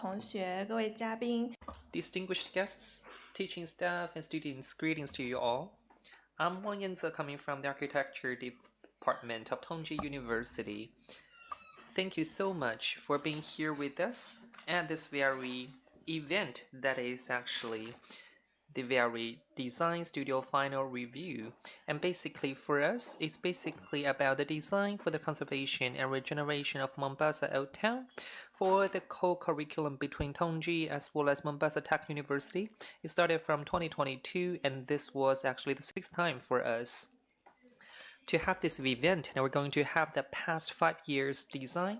同学、各位嘉宾 Distinguished guests, teaching staff, and students, greetings to you all. I'm Wang Yanze coming from the Architecture Department of Tongji University. Thank you so much for being here with us at this very event that is actually the very design studio final review. And basically for us, it's basically about the design for the conservation and regeneration of Mombasa Old Town for the co-curriculum between Tongji as well as Mombasa Tech University. It started from 2022 and this was actually the 6th time for us to have this event, and we're going to have the past 5 years design.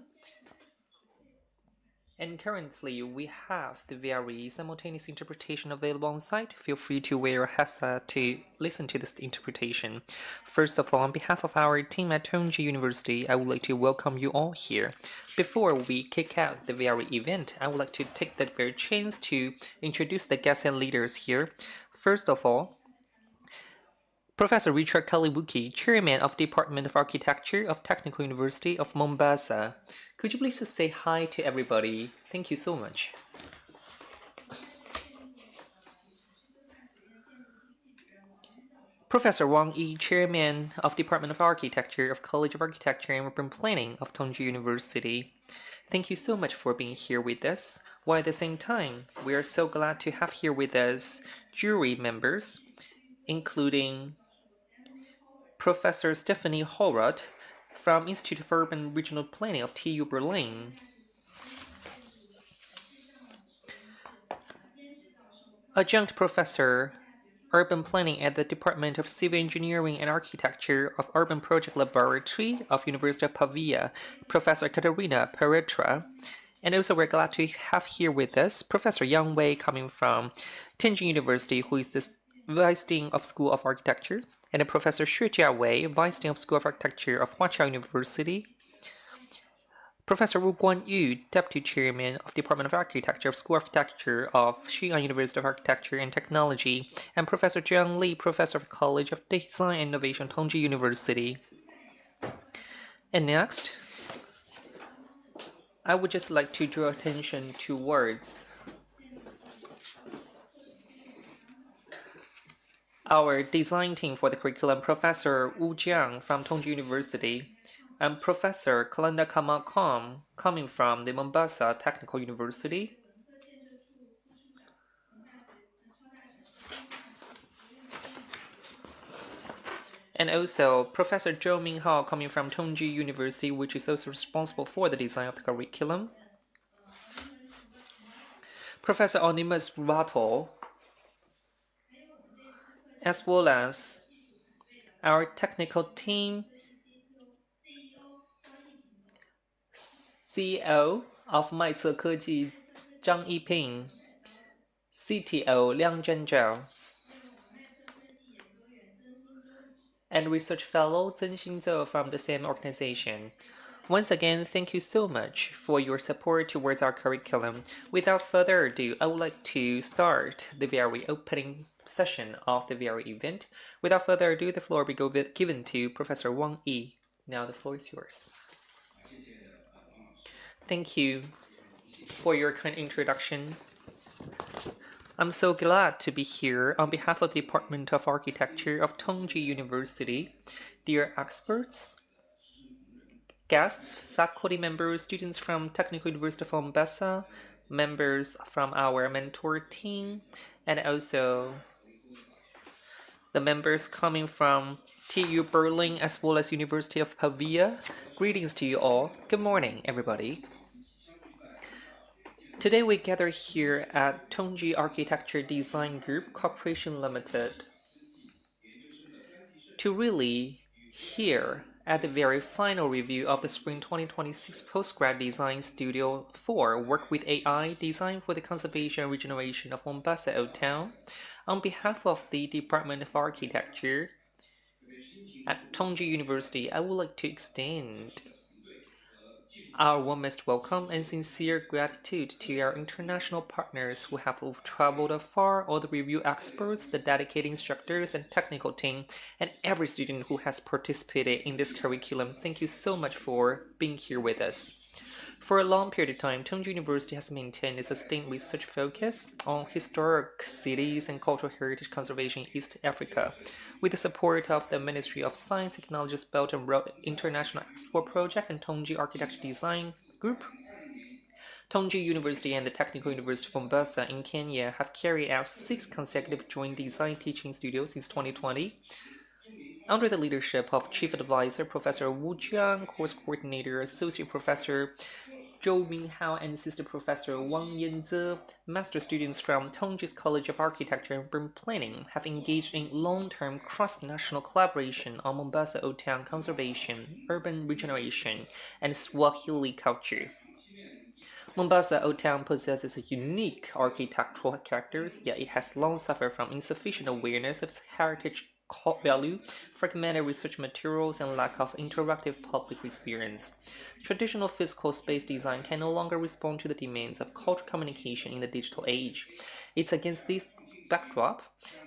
And currently, we have the very simultaneous interpretation available on site. Feel free to wear a headset to listen to this interpretation. First of all, on behalf of our team at Tongji University, I would like to welcome you all here. Before we kick out the very event, I would like to take the very chance to introduce the guests and leaders here. First of all, Professor Richard Kalibuki, Chairman of Department of Architecture of Technical University of Mombasa. Could you please say hi to everybody? Thank you so much. Professor Wang Yi, Chairman of Department of Architecture of College of Architecture and Urban Planning of Tongji University. Thank you so much for being here with us, while at the same time, we are so glad to have here with us jury members, including Professor Stephanie Horvath from Institute of Urban Regional Planning of TU Berlin. Adjunct Professor Urban Planning at the Department of Civil Engineering and Architecture of Urban Project Laboratory of University of Pavia, Professor Katerina Peretra. And also we're glad to have here with us Professor Yang Wei coming from Tianjin University, who is the Vice Dean of School of Architecture, and Professor Xue Jiawei, Vice Dean of School of Architecture of Huaqiao University, Professor Wu Guanyu, Deputy Chairman of Department of Architecture of School of Architecture of Xi'an University of Architecture and Technology, and Professor Jiang Li, Professor of College of Design and Innovation, Tongji University. And next, I would just like to draw attention towards our design team for the curriculum, Professor Wu Jiang from Tongji University, and Professor Kalanda Kamakam coming from the Mombasa Technical University. And also Professor Zhou Minghao coming from Tongji University, which is also responsible for the design of the curriculum. Professor Onimus Rato, as well as our technical team, CEO of Maice Keji, Zhang Yiping, CTO Liang Zhenzhao, and research fellow Zhen Xingzhou from the same organization. Once again, thank you so much for your support towards our curriculum. Without further ado, I would like to start the very opening session of the very event. Without further ado, the floor will be given to Professor Wang Yi. Now the floor is yours. Thank you for your kind introduction. I'm so glad to be here on behalf of the Department of Architecture of Tongji University. Dear experts, guests, faculty members, students from Technical University of Mombasa, members from our mentor team, and also the members coming from TU Berlin as well as University of Pavia. Greetings to you all. Good morning, everybody. Today we gather here at Tongji Architecture Design Group Corporation Limited to really hear at the very final review of the Spring 2026 Postgrad Design Studio 4 Work with AI Design for the Conservation and Regeneration of Mombasa Old Town. On behalf of the Department of Architecture at Tongji University, I would like to extend our warmest welcome and sincere gratitude to our international partners who have traveled afar, all the review experts, the dedicated instructors and technical team, and every student who has participated in this curriculum. Thank you so much for being here with us. For a long period of time, Tongji University has maintained a sustained research focus on historic cities and cultural heritage conservation in East Africa. With the support of the Ministry of Science, Technology's Belt and Road International Export Project and Tongji Architecture Design Group, Tongji University and the Technical University of Mombasa in Kenya have carried out 6 consecutive joint design teaching studios since 2020. Under the leadership of Chief Advisor Professor Wu Jiang, Course Coordinator Associate Professor Zhou Minghao, and Assistant Professor Wang Yanze, master students from Tongji's College of Architecture and Urban Planning have engaged in long-term cross-national collaboration on Mombasa Old Town conservation, urban regeneration, and Swahili culture. Mombasa Old Town possesses unique architectural characters, yet it has long suffered from insufficient awareness of its heritage value, fragmented research materials, and lack of interactive public experience. Traditional physical space design can no longer respond to the demands of cultural communication in the digital age. It's against this backdrop,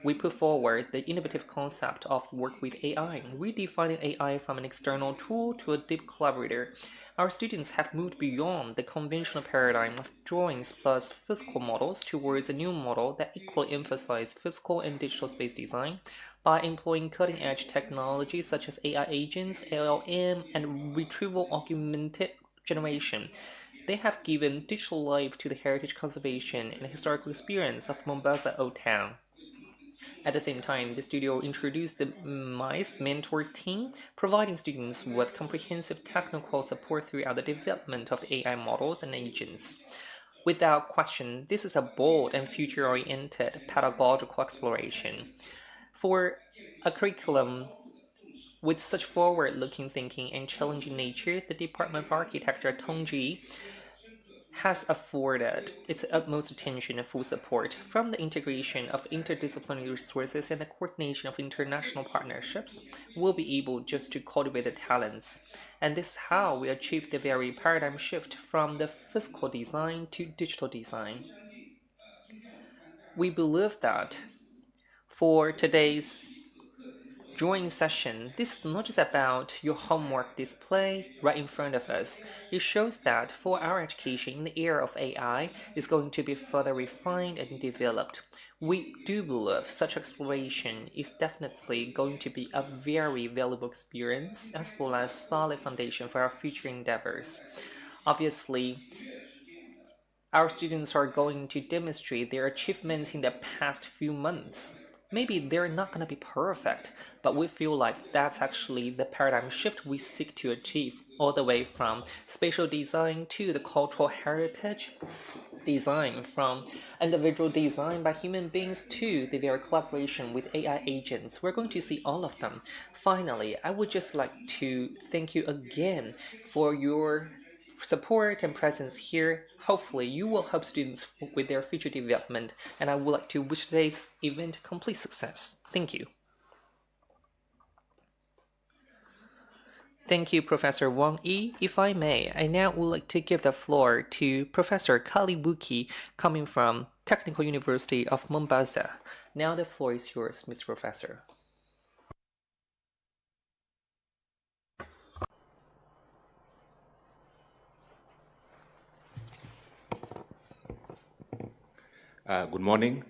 we put forward the innovative concept of work with AI, redefining AI from an external tool to a deep collaborator. Our students have moved beyond the conventional paradigm of drawings plus physical models towards a new model that equally emphasizes physical and digital space design by employing cutting-edge technologies such as AI agents, LLM, and retrieval augmented generation. They have given digital life to the heritage conservation and historical experience of Mombasa Old Town. At the same time, the studio introduced the MICE mentor team, providing students with comprehensive technical support throughout the development of AI models and agents. Without question, this is a bold and future-oriented pedagogical exploration. For a curriculum with such forward-looking thinking and challenging nature, the Department of Architecture at Tongji has afforded its utmost attention and full support. From the integration of interdisciplinary resources and the coordination of international partnerships, we'll be able just to cultivate the talents. And this is how we achieve the very paradigm shift from the physical design to digital design. We believe that for today's drawing session, this is not just about your homework display right in front of us. It shows that for our education in the era of AI is going to be further refined and developed. We do believe such exploration is definitely going to be a very valuable experience as well as solid foundation for our future endeavors. Obviously, our students are going to demonstrate their achievements in the past few months. Maybe they're not going to be perfect, but we feel like that's actually the paradigm shift we seek to achieve, all the way from spatial design to the cultural heritage design, from individual design by human beings to the very collaboration with AI agents. We're going to see all of them. Finally, I would just like to thank you again for your support and presence here. Hopefully, you will help students with their future development, and I would like to wish today's event a complete success. Thank you. Thank you, Professor Wang Yi. If I may, I now would like to give the floor to Professor Kali Buki, coming from Technical University of Mombasa. Now the floor is yours, Mr. Professor. Good morning,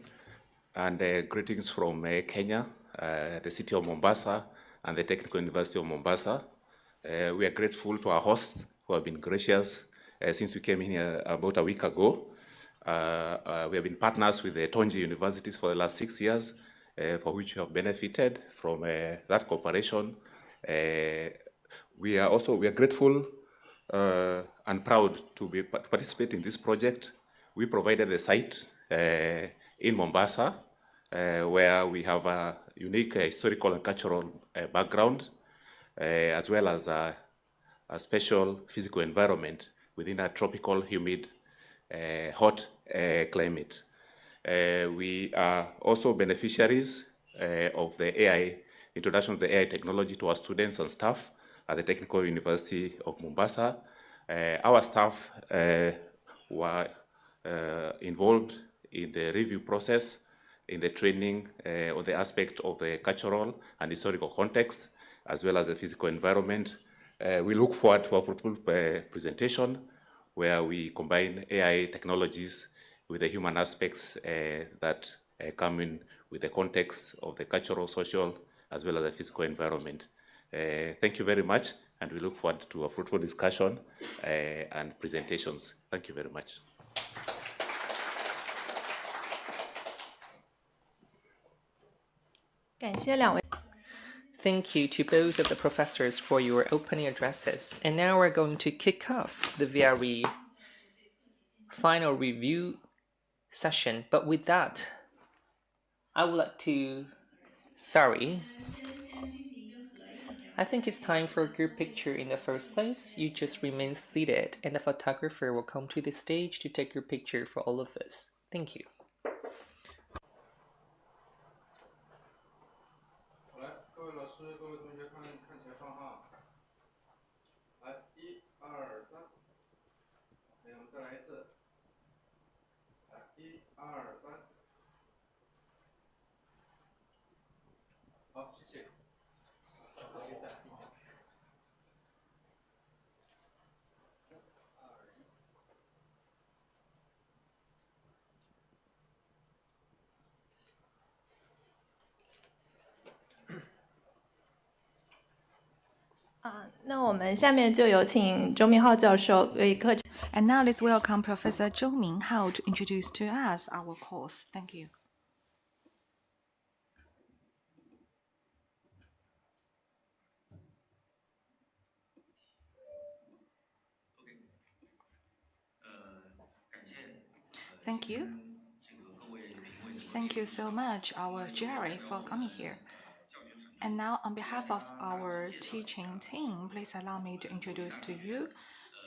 and greetings from Kenya, the city of Mombasa, and the Technical University of Mombasa. We are grateful to our hosts who have been gracious since we came here about a week ago. We have been partners with the Tongji universities for the last 6 years, for which we have benefited from that cooperation. We are grateful and proud to participate in this project. We provided the site in Mombasa, where we have a unique historical and cultural background, as well as a special physical environment within a tropical, humid, hot climate. We are also beneficiaries of the introduction of the AI technology to our students and staff at the Technical University of Mombasa. Our staff were involved in the review process, in the training on the aspect of the cultural and historical context, as well as the physical environment. We look forward to a fruitful presentation where we combine AI technologies with the human aspects that come in with the context of the cultural, social, as well as the physical environment. Thank you very much, and we look forward to a fruitful discussion and presentations. Thank you very much. Thank you to both of the professors for your opening addresses. And now we're going to kick off the very final review session. But with that, I would like to... Sorry. I think it's time for a group picture in the first place. You just remain seated and the photographer will come to the stage to take your picture for all of us. Thank you. 好来，各位老师、各位同学看前方哈。来，1、2、3。哎，我们再来一次。来，1、2、3。好，谢谢。小哥别在。那我们下面就有请周明浩教授为课程。And now let's welcome Professor Zhou Minghao to introduce to us our course. Thank you. Thank you. Thank you so much, our jury, for coming here. And now, on behalf of our teaching team, please allow me to introduce to you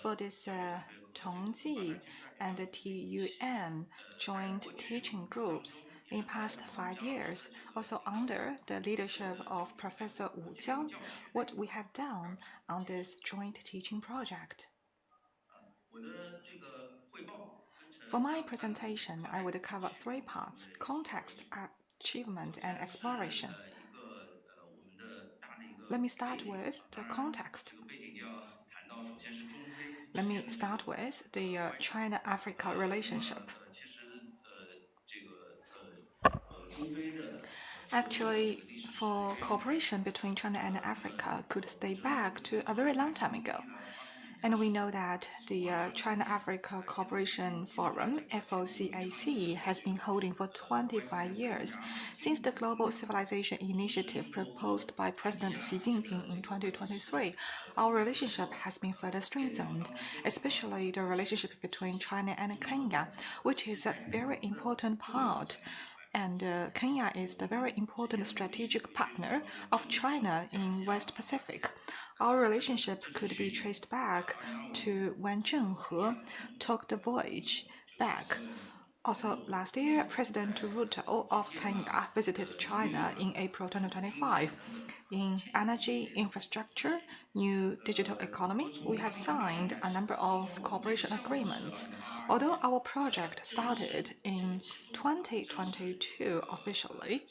for this Tongji and the TUM joint teaching groups in past 5 years, also under the leadership of Professor Wu Jiang, what we have done on this joint teaching project. For my presentation, I would cover 3 parts: context, achievement, and exploration. Let me start with the context. Let me start with the China-Africa relationship. Actually, for cooperation between China and Africa could stay back to a very long time ago. And we know that the China-Africa Cooperation Forum, FOCAC, has been holding for 25 years. Since the Global Civilization Initiative proposed by President Xi Jinping in 2023, our relationship has been further strengthened, especially the relationship between China and Kenya, which is a very important part. And Kenya is the very important strategic partner of China in West Pacific. Our relationship could be traced back to when Zheng He took the voyage back. Also, last year, President Ruto of Kenya visited China in April 2025. In energy, infrastructure, new digital economy, we have signed a number of cooperation agreements. Although our project started in 2022 officially,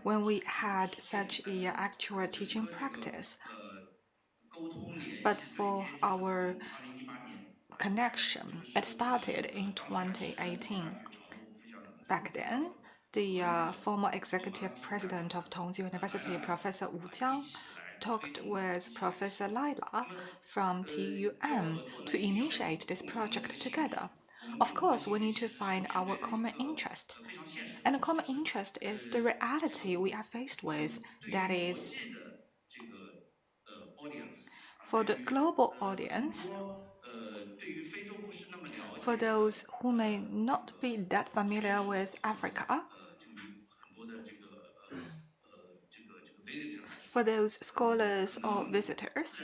when we had such an actual teaching practice, but for our connection, it started in 2018. Back then, the former executive president of Tongji University, Professor Wu Jiang, talked with Professor Laila from TUM to initiate this project together. Of course, we need to find our common interest. And a common interest is the reality we are faced with, that is, for the global audience, for those who may not be that familiar with Africa, for those scholars or visitors,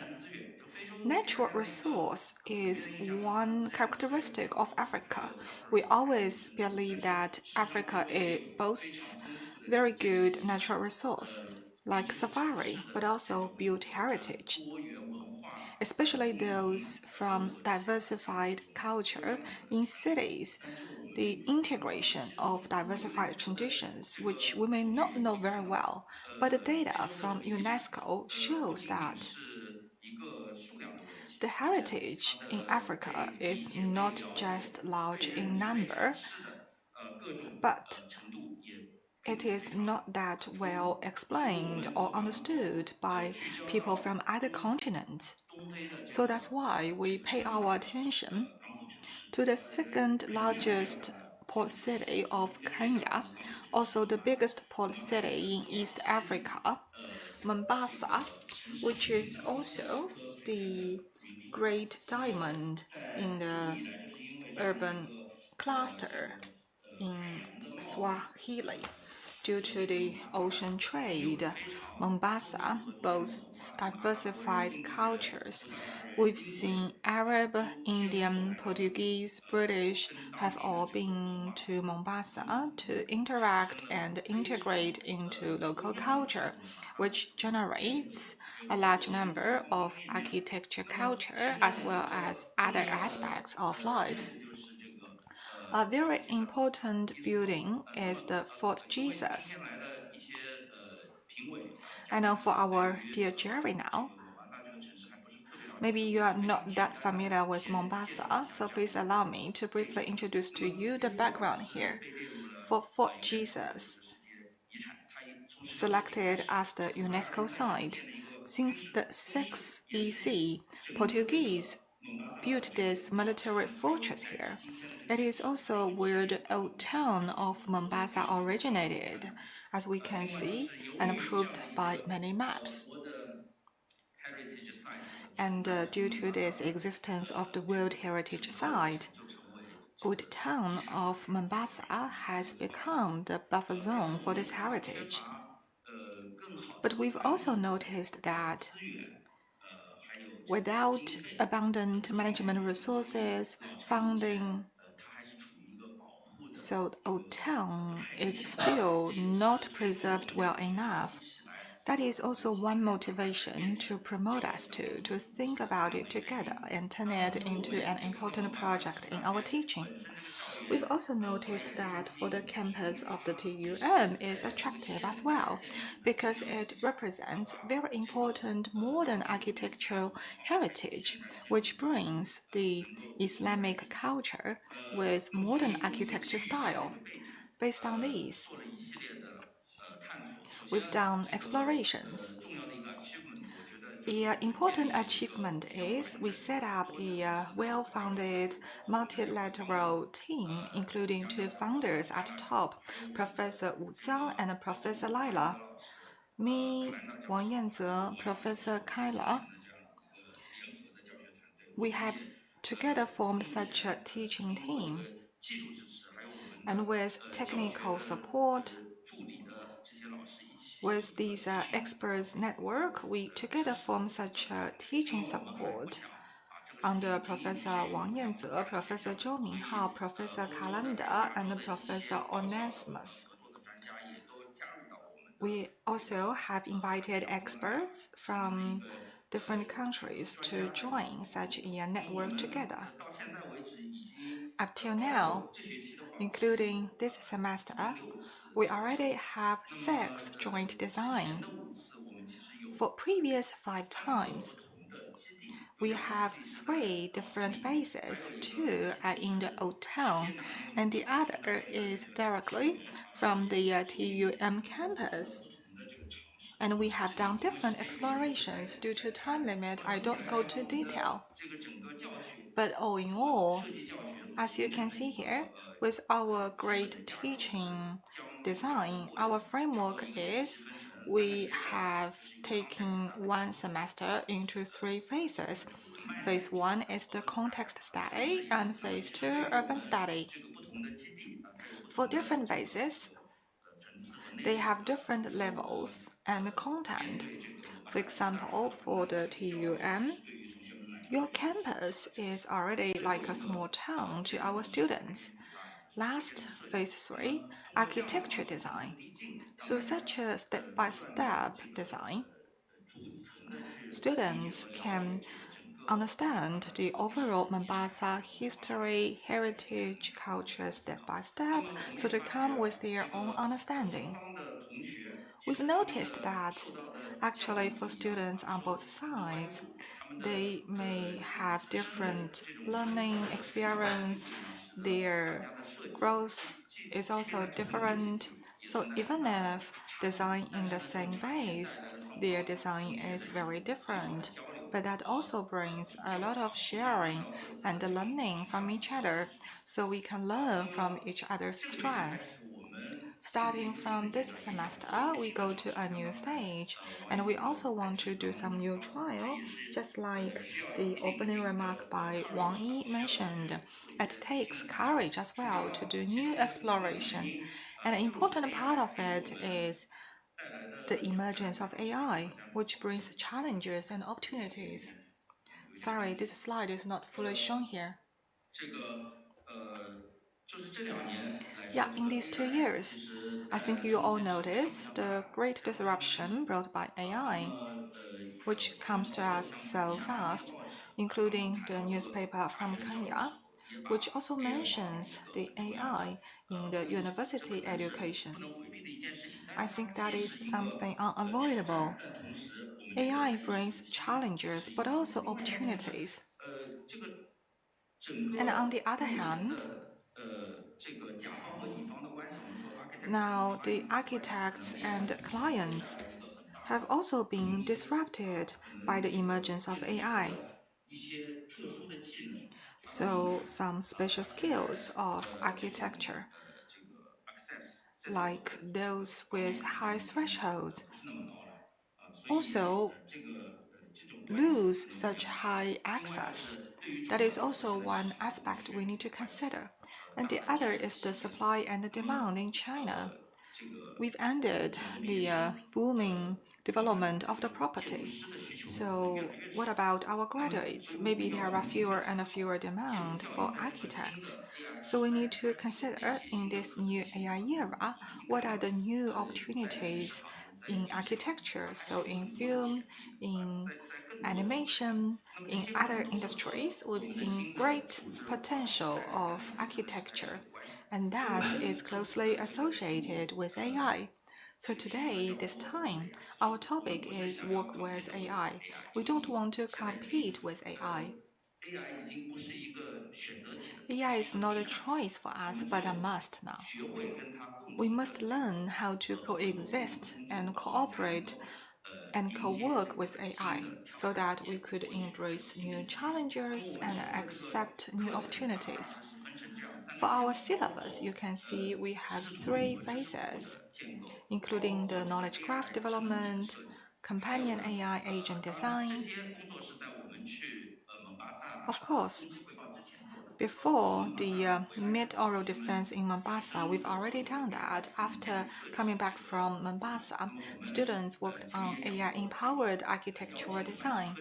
natural resource is one characteristic of Africa. We always believe that Africa boasts very good natural resource, like safari, but also beauty heritage, especially those from diversified culture in cities, the integration of diversified traditions, which we may not know very well, but the data from UNESCO shows that The heritage in Africa is not just large in number, but it is not that well explained or understood by people from other continents. So that's why we pay our attention to the second largest port city of Kenya, also the biggest port city in East Africa, Mombasa, which is also the great diamond in the urban cluster in Swahili. Due to the ocean trade, Mombasa boasts diversified cultures. We've seen Arab, Indian, Portuguese, British have all been to Mombasa to interact and integrate into local culture, which generates a large number of architecture culture as well as other aspects of lives. A very important building is the Fort Jesus. I know for our dear Jerry now, maybe you are not that familiar with Mombasa, so please allow me to briefly introduce to you the background here. For Fort Jesus, selected as the UNESCO site, since the 6th BC, Portuguese built this military fortress here. It is also where the old town of Mombasa originated, as we can see and proved by many maps. And due to this existence of the World Heritage Site, old town of Mombasa has become the buffer zone for this heritage. But we've also noticed that without abundant management resources, funding, so the old town is still not preserved well enough. That is also one motivation to promote us to think about it together and turn it into an important project in our teaching. We've also noticed that for the campus of the TUM is attractive as well because it represents very important modern architectural heritage which brings the Islamic culture with modern architecture style. Based on these, we've done explorations. An important achievement is we set up a well-founded multilateral team, including two founders at top, Professor Wu Jiang and Professor Laila. Me, Wang Yanze, Professor Kaila. We have together formed such a teaching team. And with technical support, with these experts network, we together form such a teaching support under Professor Wang Yanze, Professor Zhou Minghao, Professor Kalanda, and Professor Onesimus. We also have invited experts from different countries to join such a network together. Up till now, including this semester, we already have 6 joint design. For previous 5 times, we have 3 different bases. 2 are in the old town, and the other is directly from the TUM campus. And we have done different explorations. Due to time limit, I don't go to detail. But all in all, as you can see here, with our great teaching design, our framework is we have taken one semester into 3 phases. Phase 1 is the context study, and Phase 2, urban study. For different bases, they have different levels and content. For example, for the TUM, your campus is already like a small town to our students. Last, Phase 3, architecture design. So such a step-by-step design, students can understand the overall Mombasa history, heritage, culture step by step, so to come with their own understanding. We've noticed that Actually, for students on both sides, they may have different learning experience. Their growth is also different. So even if designed in the same base, their design is very different. But that also brings a lot of sharing and learning from each other, so we can learn from each other's strengths. Starting from this semester, we go to a new stage, and we also want to do some new trial, just like the opening remark by Wang Yi mentioned. It takes courage as well to do new exploration. And an important part of it is the emergence of AI, which brings challenges and opportunities. Sorry, this slide is not fully shown here. Yeah, in these 2 years, I think you all notice the great disruption brought by AI, which comes to us so fast, including the newspaper from Kenya, which also mentions the AI in the university education. I think that is something unavoidable. AI brings challenges but also opportunities. And on the other hand, now the architects and clients have also been disrupted by the emergence of AI. So some special skills of architecture, like those with high thresholds, also lose such high access. That is also one aspect we need to consider. And the other is the supply and the demand in China. We've ended the booming development of the property. So what about our graduates? Maybe there are fewer and fewer demand for architects. So we need to consider in this new AI era, what are the new opportunities in architecture? So in film, in animation, in other industries, we've seen great potential of architecture, and that is closely associated with AI. So today, this time, our topic is work with AI. We don't want to compete with AI. AI is not a choice for us, but a must now. We must learn how to coexist and cooperate and co-work with AI so that we could embrace new challenges and accept new opportunities. For our syllabus, you can see we have 3 phases, including the knowledge graph development, companion AI agent design. Of course, before the mid-oral defense in Mombasa, we've already done that. After coming back from Mombasa, students worked on AI-empowered architectural design.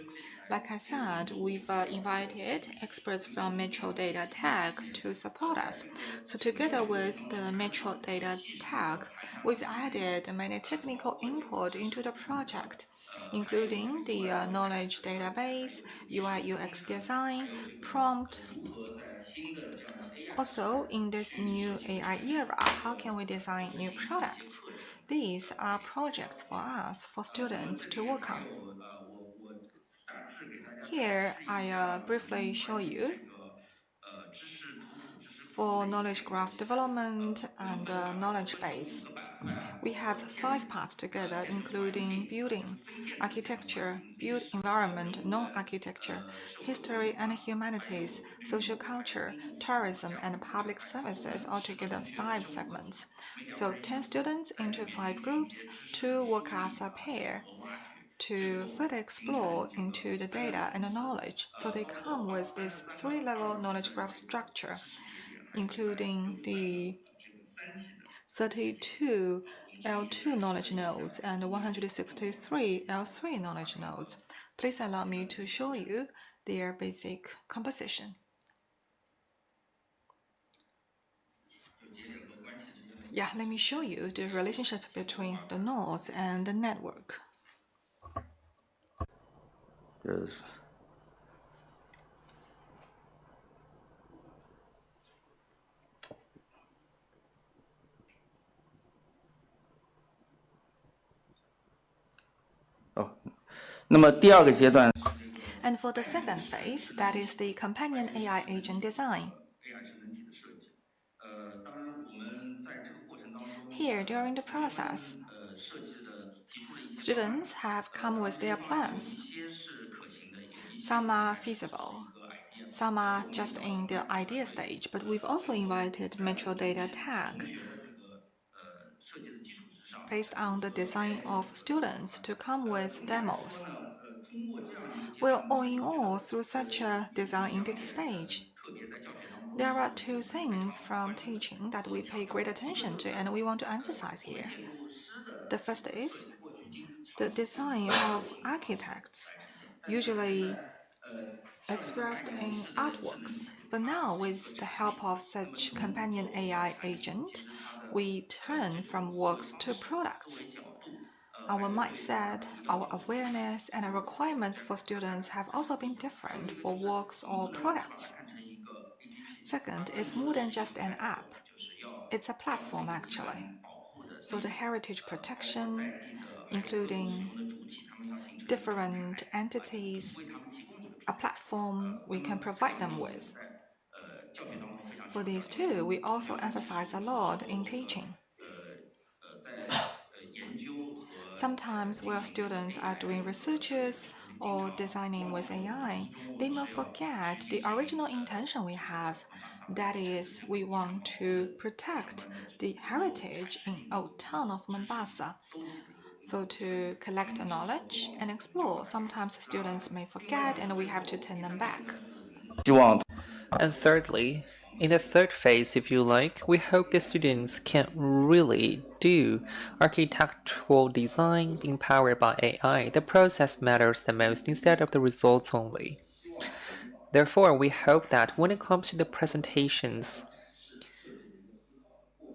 Like I said, we've invited experts from Metro Data Tech to support us. So together with the Metro Data Tech, we've added many technical input into the project, including the knowledge database, UI UX design, prompt. Also, in this new AI era, how can we design new products? These are projects for us, for students to work on. Here, I briefly show you for knowledge graph development and knowledge base. We have 5 parts together, including building, architecture, built environment, non-architecture, history and humanities, social culture, tourism, and public services, altogether 5 segments. So 10 students into 5 groups to work as a pair to further explore into the data and the knowledge. So they come with this 3-level knowledge graph structure, including the 32 L2 knowledge nodes and 163 L3 knowledge nodes. Please allow me to show you their basic composition. Yeah, let me show you the relationship between the nodes and the network. Yes. 那么第二个阶段 And for the second phase, that is the companion AI agent design. Here, during the process, students have come with their plans. Some are feasible, some are just in the idea stage, but we've also invited Metro Data Tech based on the design of students to come with demos. Well, all in all, through such a design in this stage, there are two things from teaching that we pay great attention to and we want to emphasize here. The first is the design of architects, usually expressed in artworks. But now, with the help of such companion AI agent, we turn from works to products. Our mindset, our awareness, and our requirements for students have also been different for works or products. Second, it's more than just an app. It's a platform, actually. So the heritage protection, including different entities, a platform we can provide them with. For these two, we also emphasize a lot in teaching. Sometimes while students are doing researches or designing with AI, they may forget the original intention we have. That is, we want to protect the heritage in old town of Mombasa. So to collect knowledge and explore, sometimes students may forget and we have to turn them back. 希望 And thirdly, in the third phase, if you like, we hope the students can really do architectural design empowered by AI. The process matters the most instead of the results only. Therefore, we hope that when it comes to the presentations,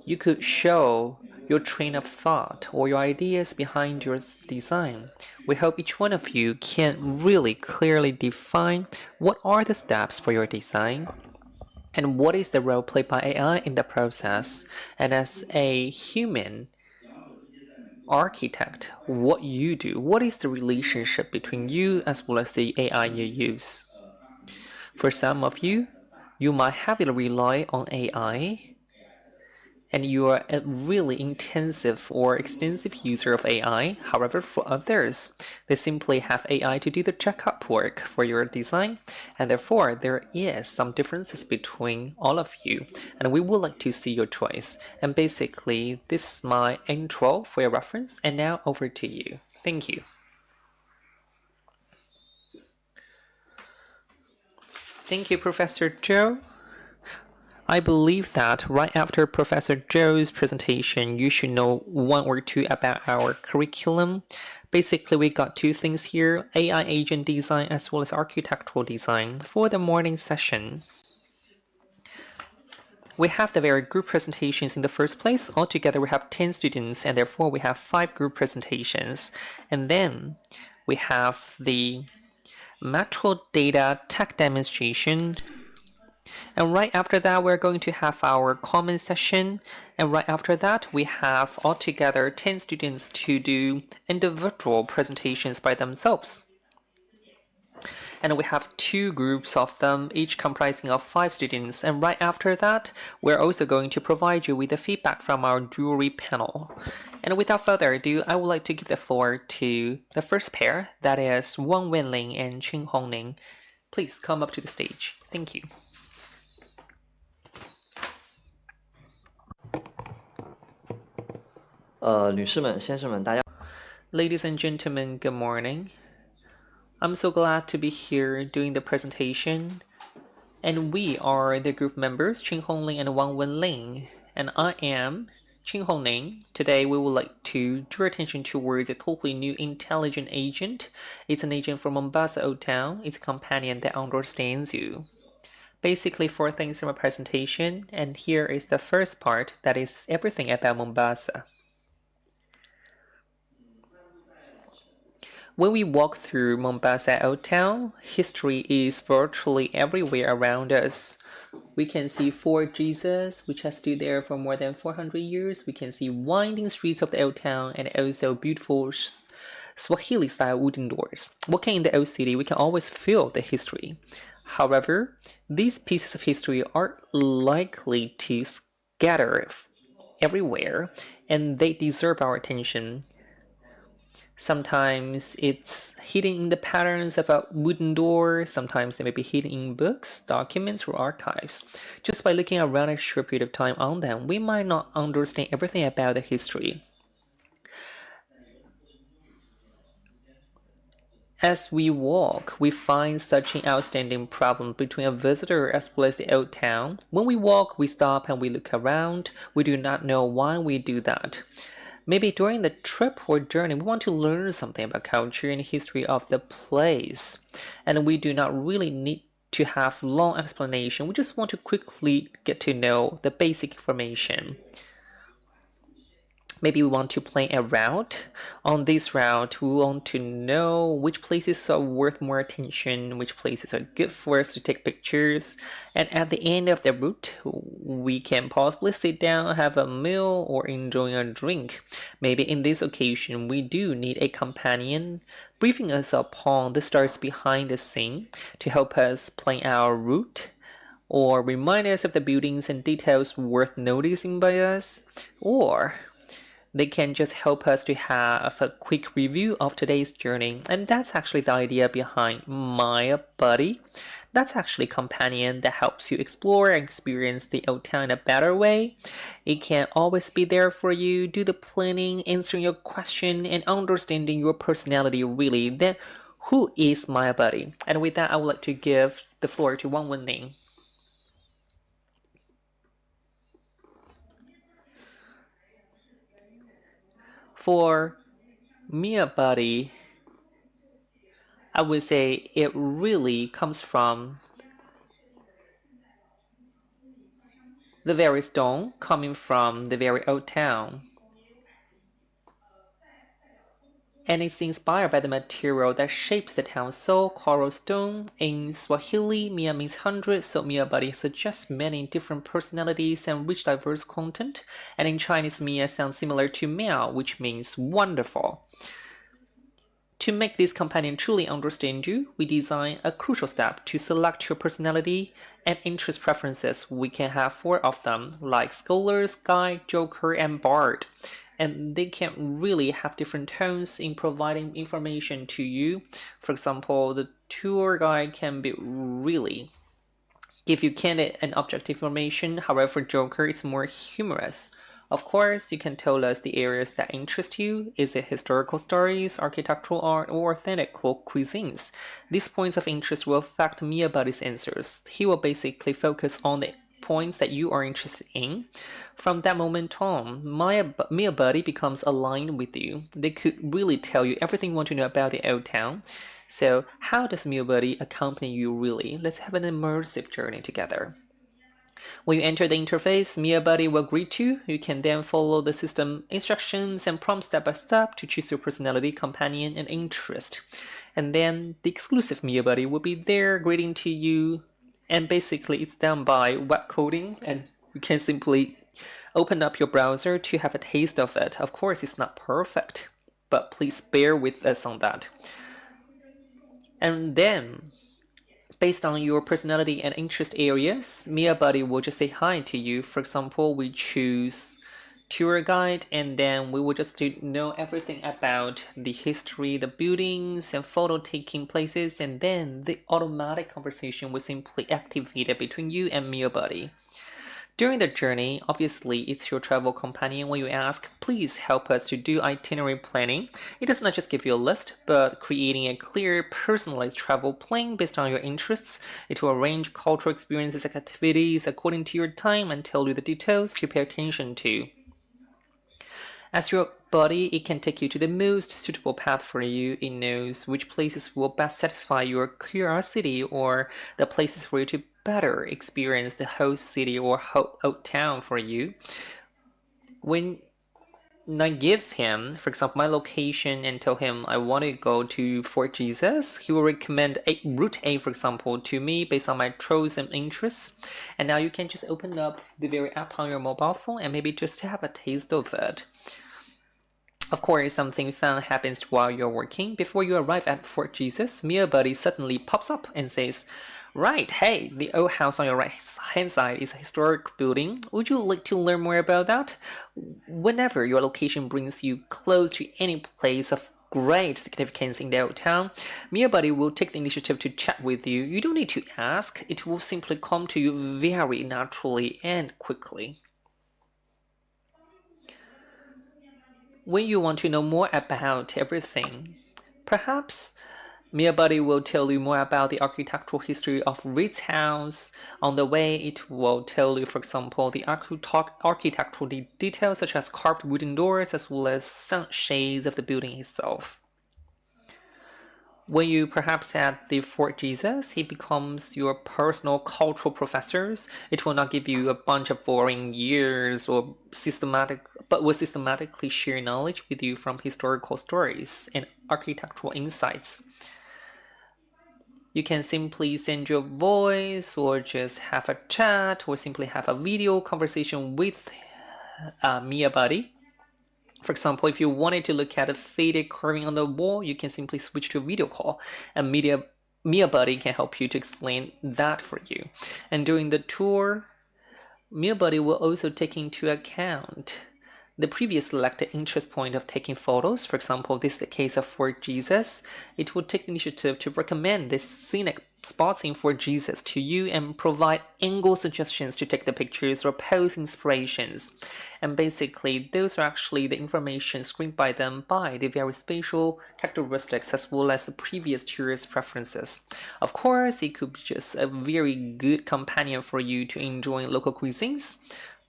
you could show your train of thought or your ideas behind your design. We hope each one of you can really clearly define what are the steps for your design and what is the role played by AI in the process. And as a human architect, what you do, what is the relationship between you as well as the AI you use? For some of you, you might heavily rely on AI and you are a really intensive or extensive user of AI. However, for others, they simply have AI to do the checkup work for your design, and therefore there is some differences between all of you, and we would like to see your choice. And basically, this is my intro for your reference, and now over to you. Thank you. Thank you, Professor Zhou. I believe that right after Professor Zhou's presentation, you should know one or two about our curriculum. Basically, we got two things here, AI agent design as well as architectural design. For the morning session, we have the very group presentations in the first place. Altogether, we have 10 students, and therefore we have 5 group presentations. And then we have the Metro Data Tech demonstration. And right after that, we're going to have our common session. And right after that, we have altogether 10 students to do individual presentations by themselves. And we have 2 groups of them, each comprising of 5 students. And right after that, we're also going to provide you with the feedback from our jury panel. And without further ado, I would like to give the floor to the first pair, that is Wang Wenling and Qing Hongning. Please come up to the stage. Thank you. Ladies and gentlemen, good morning. I'm so glad to be here doing the presentation. And we are the group members, Qing Hongling and Wang Wenling. And I am Qing Hongling. Today we would like to draw attention towards a totally new intelligent agent. It's an agent from Mombasa Old Town. It's a companion that understands you. Basically 4 things in my presentation, and here is the first part, that is everything about Mombasa. When we walk through Mombasa Old Town, history is virtually everywhere around us. We can see Fort Jesus, which has stood there for more than 400 years. We can see winding streets of the Old Town and also beautiful Swahili-style wooden doors. Walking in the old city, we can always feel the history. However, these pieces of history are likely to scatter everywhere, and they deserve our attention. Sometimes it's hidden in the patterns of a wooden door, sometimes they may be hidden in books, documents, or archives. Just by looking around a short period of time on them, we might not understand everything about the history. As we walk, we find such an outstanding problem between a visitor as well as the old town. When we walk, we stop and we look around. We do not know why we do that. Maybe during the trip or journey, we want to learn something about culture and history of the place. And we do not really need to have long explanation. We just want to quickly get to know the basic information. Maybe we want to plan a route. On this route, we want to know which places are worth more attention, which places are good for us to take pictures. And at the end of the route, we can possibly sit down, have a meal, or enjoy a drink. Maybe in this occasion, we do need a companion briefing us upon the stars behind the scene to help us plan our route, or remind us of the buildings and details worth noticing by us, or they can just help us to have a quick review of today's journey. And that's actually the idea behind My Buddy. That's actually a companion that helps you explore and experience the old town in a better way. It can always be there for you, do the planning, answering your question, and understanding your personality really. Then who is My Buddy? And with that, I would like to give the floor to Wang Wenning. For My Buddy, I would say it really comes from the very stone coming from the very old town. And it's inspired by the material that shapes the town's soul, coral stone. In Swahili, Mia means 100, so My Buddy suggests many different personalities and rich diverse content. And in Chinese, Mia sounds similar to Miao, which means wonderful. To make this companion truly understand you, we design a crucial step to select your personality and interest preferences. We can have 4 of them, like scholars, guide, joker, and bard. And they can really have different tones in providing information to you. For example, the tour guide can be really give you candid and objective information. However, joker is more humorous. Of course, you can tell us the areas that interest you. Is it historical stories, architectural art, or authentic cuisines? These points of interest will affect My Buddy's answers. He will basically focus on the points that you are interested in. From that moment on, My Buddy becomes aligned with you. They could really tell you everything you want to know about the old town. So how does My Buddy accompany you really? Let's have an immersive journey together. When you enter the interface, My Buddy will greet you. You can then follow the system instructions and prompts step by step to choose your personality, companion, and interest. And then the exclusive My Buddy will be there greeting to you. And basically it's done by web coding, and you can simply open up your browser to have a taste of it. Of course, it's not perfect, but please bear with us on that. And then, based on your personality and interest areas, My Buddy will just say hi to you. For example, we choose tour guide, and then we will just know everything about the history, the buildings, and photo taking places, and then the automatic conversation will simply activate between you and My Buddy. During the journey, obviously, it's your travel companion. When you ask, please help us to do itinerary planning, it does not just give you a list, but creating a clear, personalized travel plan based on your interests. It will arrange cultural experiences and activities according to your time and tell you the details to pay attention to. As your buddy, it can take you to the most suitable path for you. It knows which places will best satisfy your curiosity, or the places for you to better experience the whole city or whole town for you. When I give him, for example, my location and tell him I want to go to Fort Jesus, he will recommend Route A, for example, to me based on my chosen interests. And now you can just open up the very app on your mobile phone and maybe just have a taste of it. Of course, something fun happens while you're working. Before you arrive at Fort Jesus, Mia Buddy suddenly pops up and says, "Right, hey, the old house on your right hand side is a historic building. Would you like to learn more about that?" Whenever your location brings you close to any place of great significance in the old town, Mia Buddy will take the initiative to chat with you. You don't need to ask, it will simply come to you very naturally and quickly. When you want to know more about everything, perhaps Mia Buddy will tell you more about the architectural history of Ritz House. On the way, it will tell you, for example, the architectural details such as carved wooden doors as well as sunshades of the building itself. When you perhaps at the Fort Jesus, he becomes your personal cultural professor. It will not give you a bunch of boring years or but will systematically share knowledge with you from historical stories and architectural insights. You can simply send your voice or just have a chat or simply have a video conversation with Mia Buddy. For example, if you wanted to look at a faded carving on the wall, you can simply switch to a video call, and Mia Buddy can help you to explain that for you. And during the tour, Mia Buddy will also take into account the previous selected interest point of taking photos. For example, this is the case of Fort Jesus. It will take the initiative to recommend the scenic spots in Fort Jesus to you and provide angle suggestions to take the pictures or pose inspirations. And basically, those are actually the information screened by them by the very spatial characteristics as well as the previous tourist preferences. Of course, it could be just a very good companion for you to enjoy local cuisines.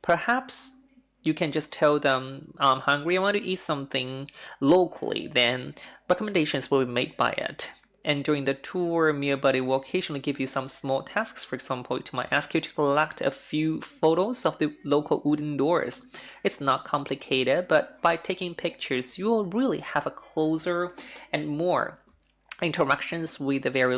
Perhaps you can just tell them, "I'm hungry, I want to eat something locally," then recommendations will be made by it. And during the tour, Mia Buddy will occasionally give you some small tasks. For example, it might ask you to collect a few photos of the local wooden doors. It's not complicated, but by taking pictures, you will really have a closer and more interactions with the very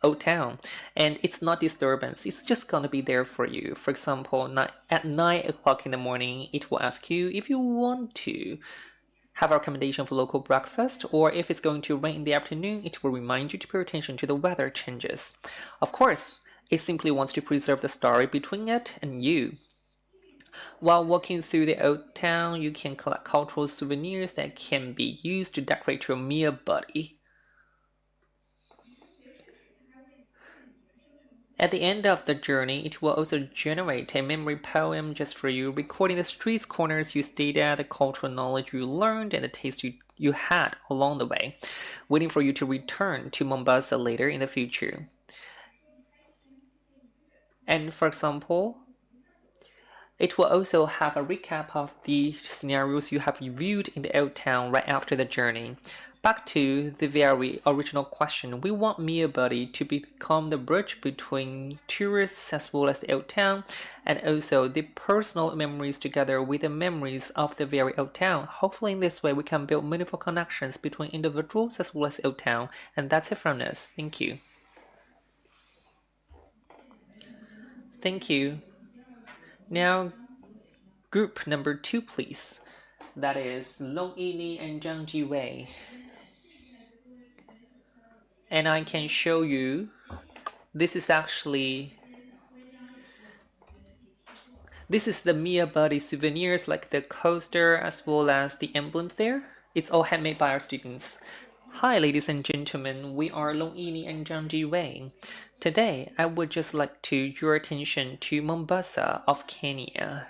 old town, and it's not disturbance, it's just gonna be there for you. For example, at 9 o'clock in the morning, it will ask you if you want to have a recommendation for local breakfast, or if it's going to rain in the afternoon, it will remind you to pay attention to the weather changes. Of course, it simply wants to preserve the story between it and you. While walking through the old town, you can collect cultural souvenirs that can be used to decorate your Mia Buddy. At the end of the journey, it will also generate a memory poem just for you, recording the streets, corners you stayed at, the cultural knowledge you learned, and the taste you had along the way, waiting for you to return to Mombasa later in the future. And for example, it will also have a recap of the scenarios you have viewed in the old town right after the journey. Back to the very original question, we want Mia Buddy to become the bridge between tourists as well as the old town, and also the personal memories together with the memories of the very old town. Hopefully in this way we can build meaningful connections between individuals as well as old town. And that's it from us. Thank you. Thank you. Now, group number 2, please. That is Long Yini and Zhang Jiwei. And I can show you, this is the Mia Buddy souvenirs, like the coaster as well as the emblems there. It's all handmade by our students. Hi ladies and gentlemen, we are Long Yini and Zhang Jiwei. Today, I would just like to draw your attention to Mombasa of Kenya.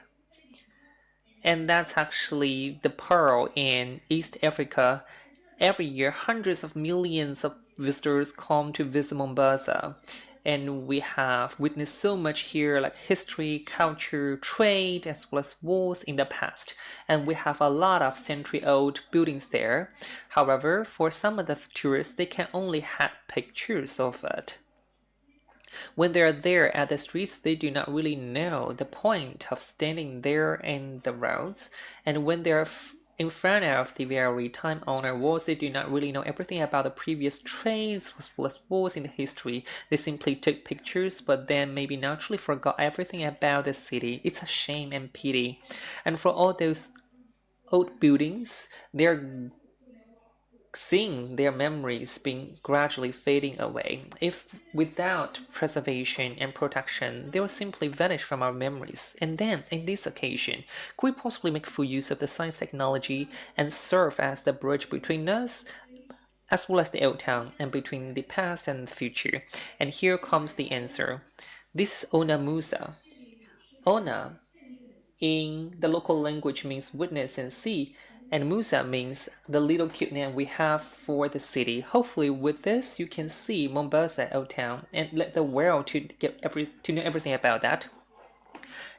And that's actually the pearl in East Africa. Every year, hundreds of millions of visitors come to visit Mombasa. And we have witnessed so much here, like history, culture, trade, as well as wars in the past. And we have a lot of century-old buildings there. However, for some of the tourists, they can only have pictures of it. When they're there at the streets, they do not really know the point of standing there in the roads. And when they're in front of the very time-honored walls, they do not really know everything about the previous trades as well as wars in the history. They simply took pictures, but then maybe naturally forgot everything about the city. It's a shame and pity. And for all those old buildings, they're seeing their memories being gradually fading away. If without preservation and protection, they will simply vanish from our memories. And then, in this occasion, could we possibly make full use of the science technology and serve as the bridge between us as well as the old town and between the past and the future? And here comes the answer. This is Ona Musa. Ona in the local language means witness and see, and Musa means the little cute name we have for the city. Hopefully with this you can see Mombasa old town and let the world to know everything about that.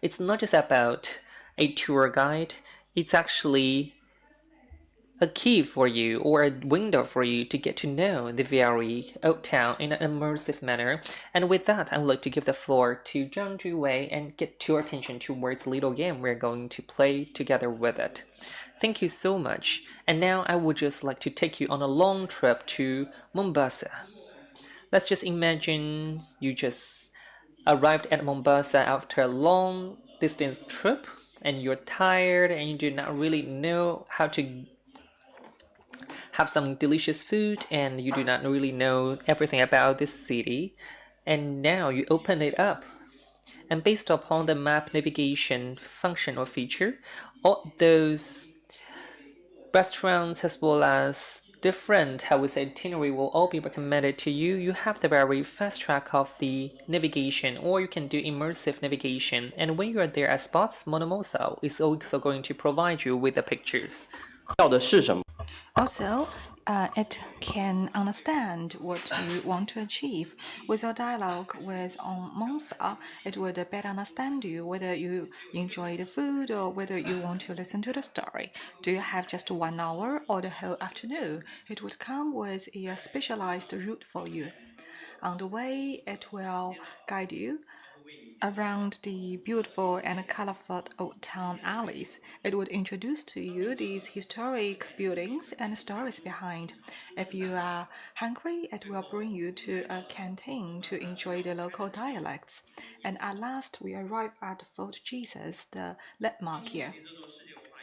It's not just about a tour guide, it's actually a key for you or a window for you to get to know the very old town in an immersive manner. And with that, I would like to give the floor to Zhang Juwei and get your attention towards the little game we're going to play together with it. Thank you so much. And now I would just like to take you on a long trip to Mombasa. Let's just imagine you just arrived at Mombasa after a long distance trip and you're tired and you do not really know how to have some delicious food and you do not really know everything about this city, and now you open it up, and based upon the map navigation function or feature, all those restaurants as well as different, how we say, itinerary will all be recommended to you. You have the very fast track of the navigation, or you can do immersive navigation, and when you are there at spots, Monomosa is also going to provide you with the pictures. 要的是什么？ Also, it can understand what you want to achieve. With your dialogue with Mombasa, it would better understand you whether you enjoy the food or whether you want to listen to the story. Do you have just 1 hour or the whole afternoon? It would come with a specialized route for you. On the way, it will guide you around the beautiful and colorful old town alleys. It would introduce to you these historic buildings and stories behind. If you are hungry, it will bring you to a canteen to enjoy the local dialects. And at last, we arrive at Fort Jesus, the landmark here.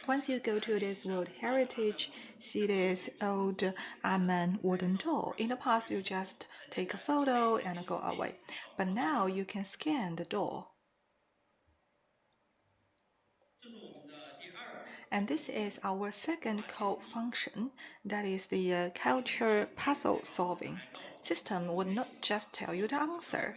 Once you go to this World Heritage, see this old Amen wooden door. In the past, you just take a photo and go away. But now you can scan the door. And this is our second code function, that is the culture puzzle solving. System would not just tell you the answer.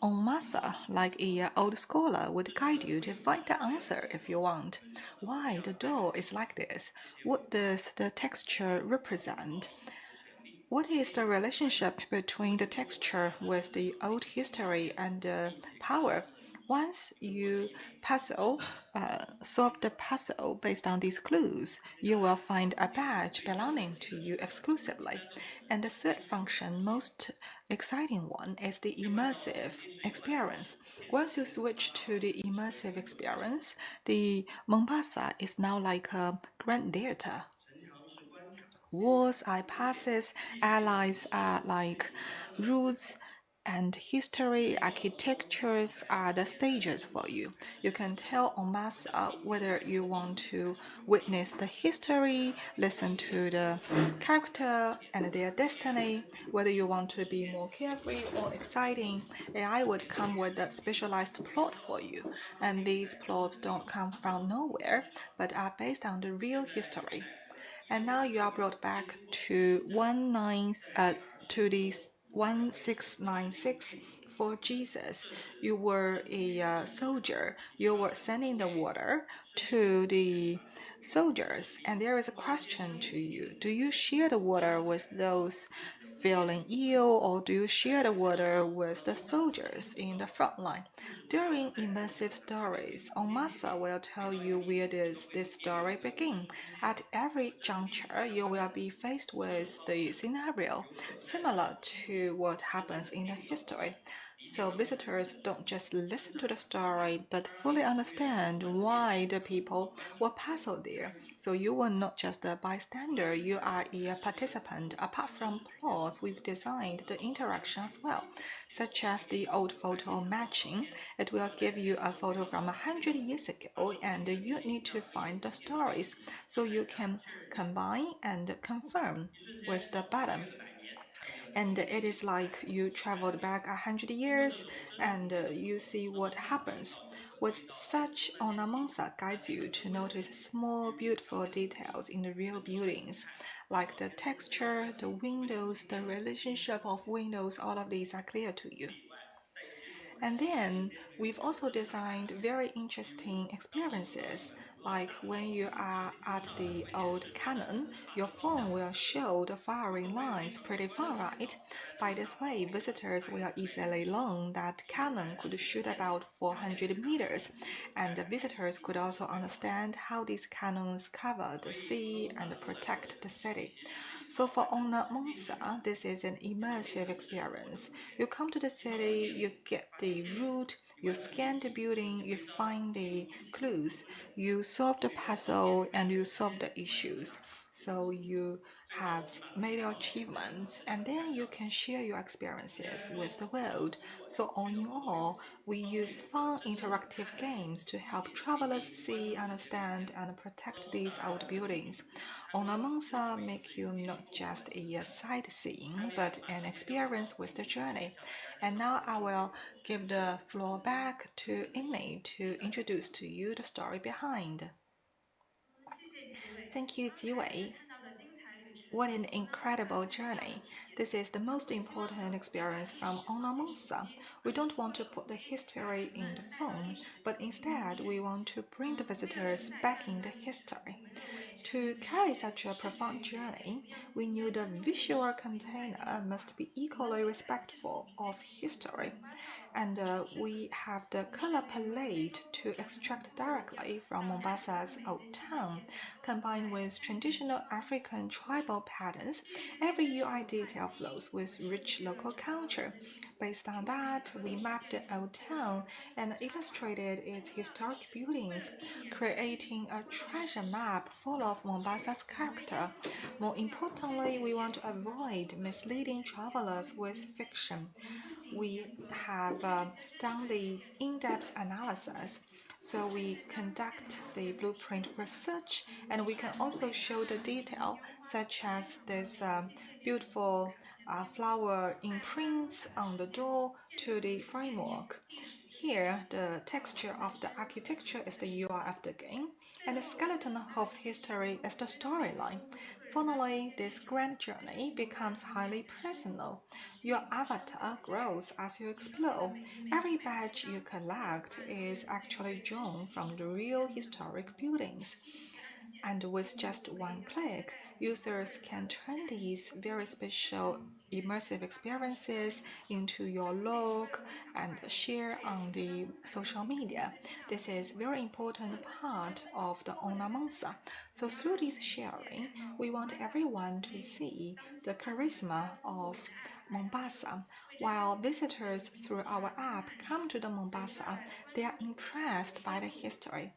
On Masa, like a old scholar would guide you to find the answer if you want. Why the door is like this? What does the texture represent? What is the relationship between the texture with the old history and the power? Once you solve the puzzle based on these clues, you will find a badge belonging to you exclusively. And the third function, most exciting one, is the immersive experience. Once you switch to the immersive experience, the Mombasa is now like a grand theater. Walls are passes, allies are like routes, and history, architectures are the stages for you. You can tell on Masa whether you want to witness the history, listen to the character and their destiny, whether you want to be more carefree or exciting. AI would come with a specialized plot for you, and these plots don't come from nowhere, but are based on the real history. And now you are brought back to the 1696 for Jesus. You were a soldier. You were sending the water to the soldiers, and there is a question to you. Do you share the water with those feeling ill, or do you share the water with the soldiers in the front line? During immersive stories, Omasa will tell you where does this story begin. At every juncture, you will be faced with the scenario similar to what happens in the history. So visitors don't just listen to the story, but fully understand why the people were puzzled there. So you were not just a bystander, you are a participant. Apart from plots, we've designed the interaction as well, such as the old photo matching. It will give you a photo from 100 years ago, and you need to find the stories, so you can combine and confirm with the button. And it is like you traveled back 100 years and you see what happens. With such, Onamonsa guides you to notice small, beautiful details in the real buildings, like the texture, the windows, the relationship of windows. All of these are clear to you. And then we've also designed very interesting experiences, like when you are at the old cannon, your phone will show the firing lines. Pretty fun, right? By this way, visitors will easily learn that cannon could shoot about 400 meters, and the visitors could also understand how these cannons cover the sea and protect the city. So for Ona Monsa, this is an immersive experience. You come to the city, you get the route, you scan the building, you find the clues, you solve the puzzle, and you solve the issues. So you have made your achievements, and then you can share your experiences with the world. So all in all, we use fun interactive games to help travelers see, understand, and protect these old buildings. Ornaments make you not just a sightseeing, but an experience with the journey. And now I will give the floor back to Inley to introduce to you the story behind. Thank you, Jiwei. What an incredible journey. This is the most important experience from Onamonsa. We don't want to put the history in the phone, but instead we want to bring the visitors back in the history. To carry such a profound journey, we knew the visual container must be equally respectful of history, and we have the color palette to extract directly from Mombasa's old town, combined with traditional African tribal patterns. Every UI detail flows with rich local culture. Based on that, we mapped the old town and illustrated its historic buildings, creating a treasure map full of Mombasa's character. More importantly, we want to avoid misleading travelers with fiction. We have done the in-depth analysis. So we conduct the blueprint research, and we can also show the detail, such as this beautiful flower imprints on the door to the framework. Here, the texture of the architecture is the UI of the game, and the skeleton of history is the storyline. Finally, this grand journey becomes highly personal. Your avatar grows as you explore. Every badge you collect is actually drawn from the real historic buildings. And with just one click, users can turn these very special immersive experiences into your log and share on the social media. This is a very important part of the Onamonsa. So through this sharing, we want everyone to see the charisma of Mombasa. While visitors through our app come to the Mombasa, they are impressed by the history.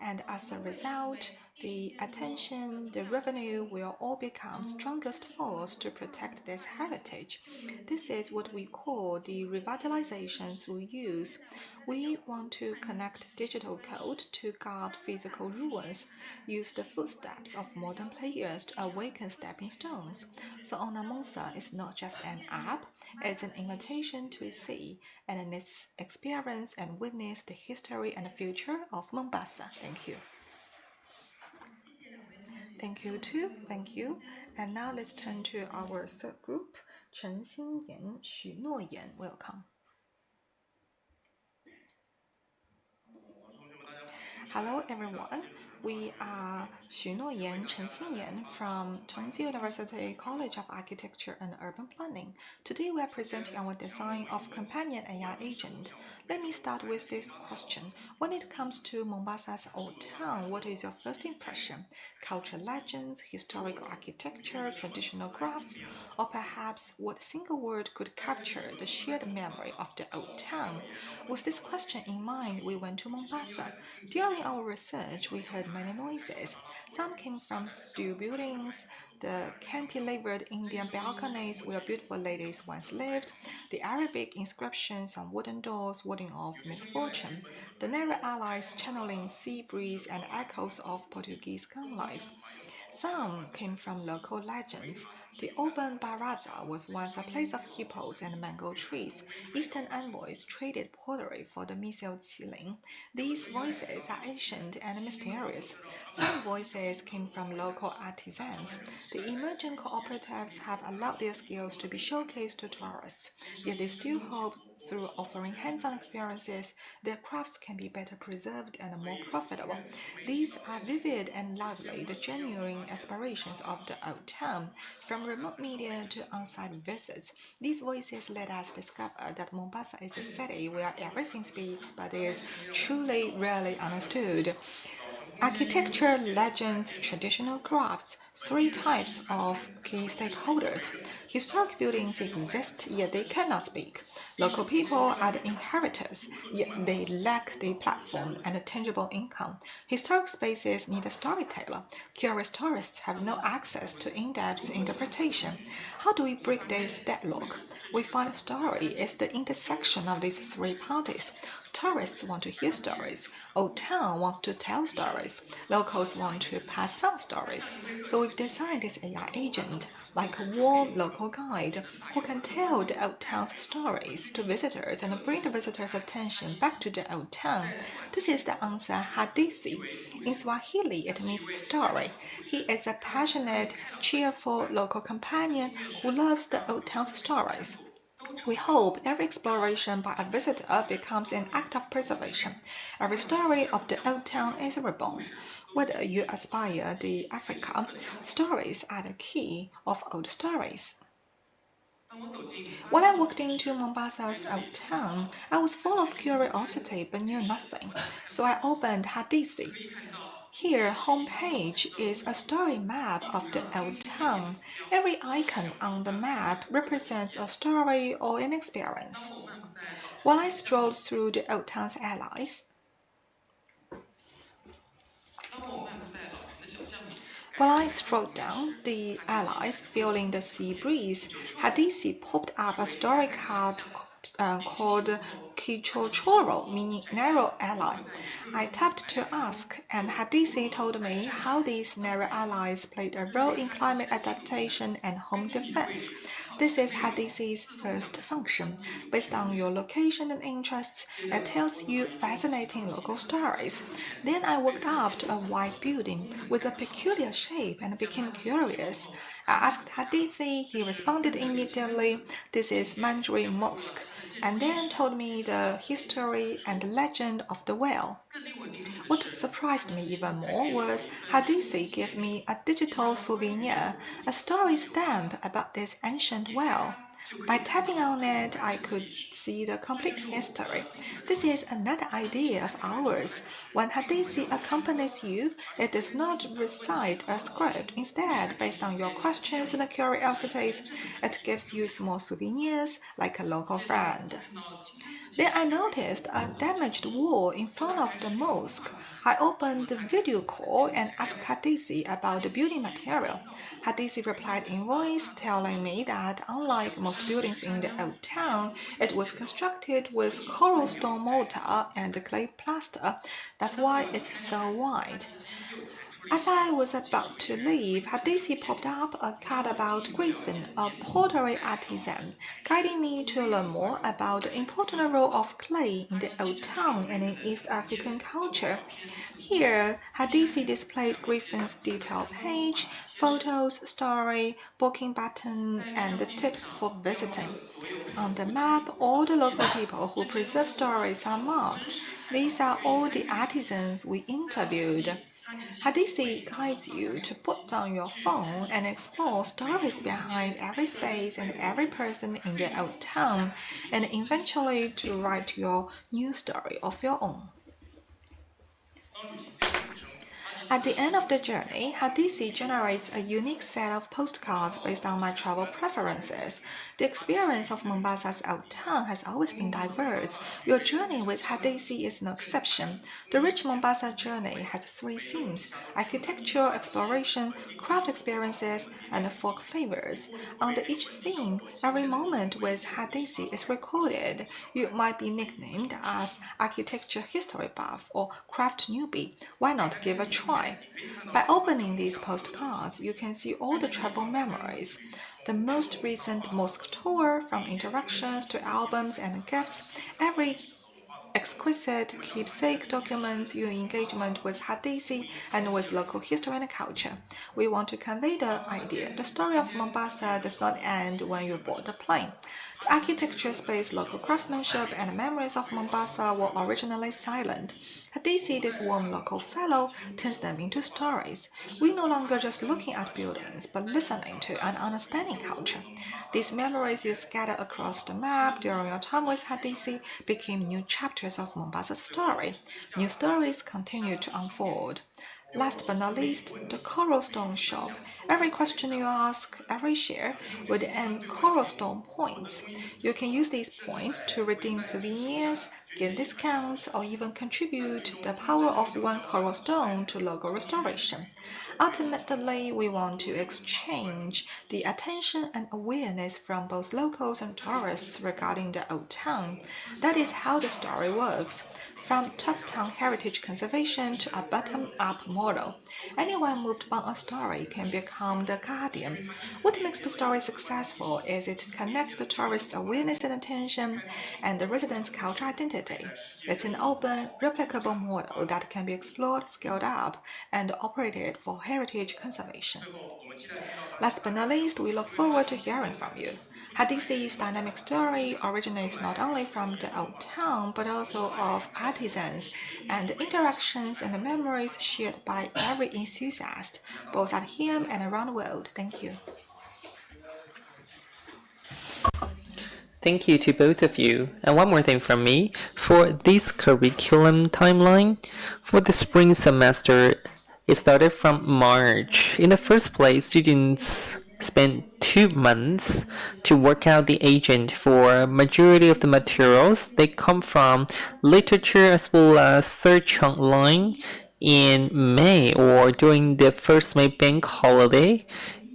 And as a result, the attention, the revenue will all become strongest force to protect this heritage. This is what we call the revitalization through use. We want to connect digital code to guard physical ruins, use the footsteps of modern players to awaken stepping stones. So Onamonsa is not just an app, it's an invitation to see and experience and witness the history and future of Mombasa. Thank you. Thank you too. Thank you. And now let's turn to our third group. Chen Xingyan, Xu Nuoyan, welcome. Hello everyone. We are Xu Noyan, Chen Xinyan from Tongji University College of Architecture and Urban Planning. Today we are presenting our design of companion AI agent. Let me start with this question. When it comes to Mombasa's old town, what is your first impression? Cultural legends, historical architecture, traditional crafts, or perhaps what single word could capture the shared memory of the old town? With this question in mind, we went to Mombasa. During our research, we heard many noises. Some came from steel buildings, the cantilevered Indian balconies where beautiful ladies once lived, the Arabic inscriptions on wooden doors warding off misfortune, the narrow allies channeling sea breeze and echoes of Portuguese gun life. Some came from local legends. The Oban Baraza was once a place of hippos and mango trees. Eastern envoys traded pottery for the missile Qilin. These voices are ancient and mysterious. Some voices came from local artisans. The emerging cooperatives have allowed their skills to be showcased to tourists, yet they still hope through offering hands-on experiences, their crafts can be better preserved and more profitable. These are vivid and lively, the genuine aspirations of the old town. From remote media to on-site visits, these voices let us discover that Mombasa is a city where everything speaks but is truly rarely understood. Architecture, legends, traditional crafts, three types of key stakeholders. Historic buildings exist, yet they cannot speak. Local people are the inheritors, yet they lack the platform and a tangible income. Historic spaces need a storyteller. Curious tourists have no access to in-depth interpretation. How do we break this deadlock? We find a story is the intersection of these three parties. Tourists want to hear stories. Old Town wants to tell stories. Locals want to pass on stories. So we've designed this AI agent like a warm local guide who can tell the Old Town's stories to visitors and bring the visitors' attention back to the Old Town. This is the answer hadithi. In Swahili, it means story. He is a passionate, cheerful local companion who loves the Old Town's stories. We hope every exploration by a visitor becomes an act of preservation. Every story of the old town is reborn. Whether you aspire to Africa, stories are the key of old stories. When I walked into Mombasa's old town, I was full of curiosity but knew nothing, so I opened Hadithi. Here, homepage is a story map of the old town. Every icon on the map represents a story or an experience. While I strolled through the old town's allies, While I strolled down the allies, feeling the sea breeze, Hadisi popped up a story card called Kichochoro, meaning narrow ally. I tapped to ask, and Hadisi told me how these narrow allies played a role in climate adaptation and home defense. This is Hadisi's first function. Based on your location and interests, it tells you fascinating local stories. Then I walked up to a white building with a peculiar shape and became curious. I asked Hadithi, he responded immediately, "This is Manjri Mosque," and then told me the history and legend of the well. What surprised me even more was Hadithi gave me a digital souvenir, a story stamp about this ancient well. By tapping on it, I could see the complete history. This is another idea of ours. When Hadithi accompanies you, it does not recite a script. Instead, based on your questions and curiosities, it gives you small souvenirs like a local friend. Then I noticed a damaged wall in front of the mosque. I opened the video call and asked Hadithi about the building material. Hadithi replied in voice, telling me that unlike most buildings in the old town, it was constructed with coral stone mortar and clay plaster. That's why it's so wide. As I was about to leave, Hadithi popped up a card about Griffin, a pottery artisan, guiding me to learn more about the important role of clay in the old town and in East African culture. Here, Hadithi displayed Griffin's detailed page, photos, story, booking button, and tips for visiting. On the map, all the local people who preserve stories are marked. These are all the artisans we interviewed. Hadisi guides you to put down your phone and explore stories behind every space and every person in the old town, and eventually to write your new story of your own. At the end of the journey, Hadisi generates a unique set of postcards based on my travel preferences. The experience of Mombasa's old town has always been diverse. Your journey with Hadisi is no exception. The rich Mombasa journey has three themes: architecture, exploration, craft experiences, and folk flavors. Under each theme, every moment with Hadisi is recorded. You might be nicknamed as architecture history buff or craft newbie. Why not give a try? By opening these postcards, you can see all the travel memories. The most recent mosque tour, from interactions to albums and gifts, every exquisite keepsake documents your engagement with Hadisi and with local history and culture. We want to convey the idea the story of Mombasa does not end when you board the plane. The architecture, space, local craftsmanship, and memories of Mombasa were originally silent. Hadisi, this warm local fellow, turns them into stories. We no longer just looking at buildings, but listening to and understanding culture. These memories you scatter across the map during your time with Hadisi became new chapters of Mombasa's story. New stories continue to unfold. Last but not least, the Coral Stone shop. Every question you ask, every share, would earn Coral Stone points. You can use these points to redeem souvenirs, get discounts, or even contribute the power of one coral stone to local restoration. Ultimately, we want to exchange the attention and awareness from both locals and tourists regarding the old town. That is how the story works. From top-down heritage conservation to a bottom-up model, anyone moved by a story can become the guardian. What makes the story successful is it connects the tourist's awareness and attention and the residents' cultural identity. It's an open, replicable model that can be explored, scaled up, and operated for heritage conservation. Last but not least, we look forward to hearing from you. Hadisi's dynamic story originates not only from the old town, but also of artisans and the interactions and the memories shared by every enthusiast, both at home and around the world. Thank you. Thank you to both of you. And one more thing from me. For this curriculum timeline, for the spring semester, it started from March. In the first place, students spent 2 months to work out the agent for majority of the materials. They come from literature as well as search online. In May or during the first May bank holiday,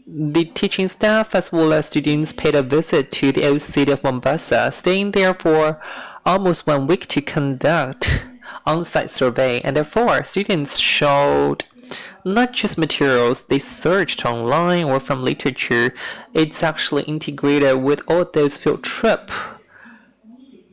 the teaching staff as well as students paid a visit to the old city of Mombasa, staying there for almost 1 week to conduct on-site survey, and therefore students showed not just materials they searched online or from literature. It's actually integrated with all those field trip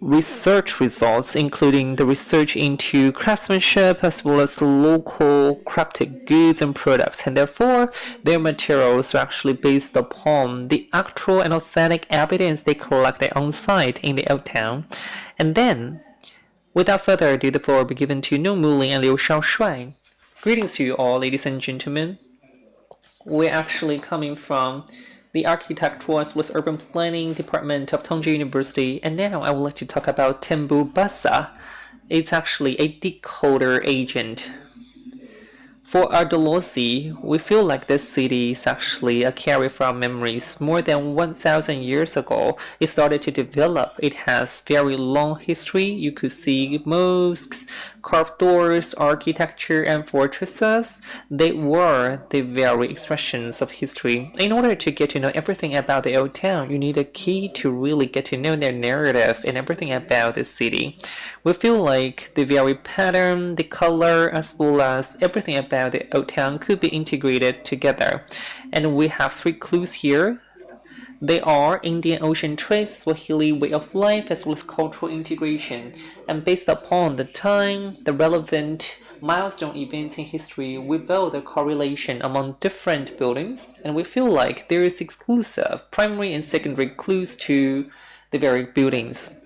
research results, including the research into craftsmanship as well as local crafted goods and products, and therefore their materials are actually based upon the actual and authentic evidence they collected on site in the old town. And then, without further ado, the floor will be given to No Muling and Liu Shaoshuai. Greetings to you all, ladies and gentlemen. We're actually coming from the Architectural as well as Urban Planning Department of Tongji University, and now I would like to talk about Tembu Basa. It's actually a decoder agent. For Ardolosi, we feel like this city is actually a carry from memories. More than 1,000 years ago, it started to develop. It has very long history. You could see mosques, carved doors, architecture, and fortresses. They were the very expressions of history. In order to get to know everything about the old town, you need a key to really get to know their narrative and everything about the city. We feel like the very pattern, the color, as well as everything about the old town could be integrated together. And we have 3 clues here. They are Indian Ocean trade, Swahili way of life, as well as cultural integration. And based upon the time, the relevant milestone events in history, we build a correlation among different buildings, and we feel like there is exclusive primary and secondary clues to the very buildings.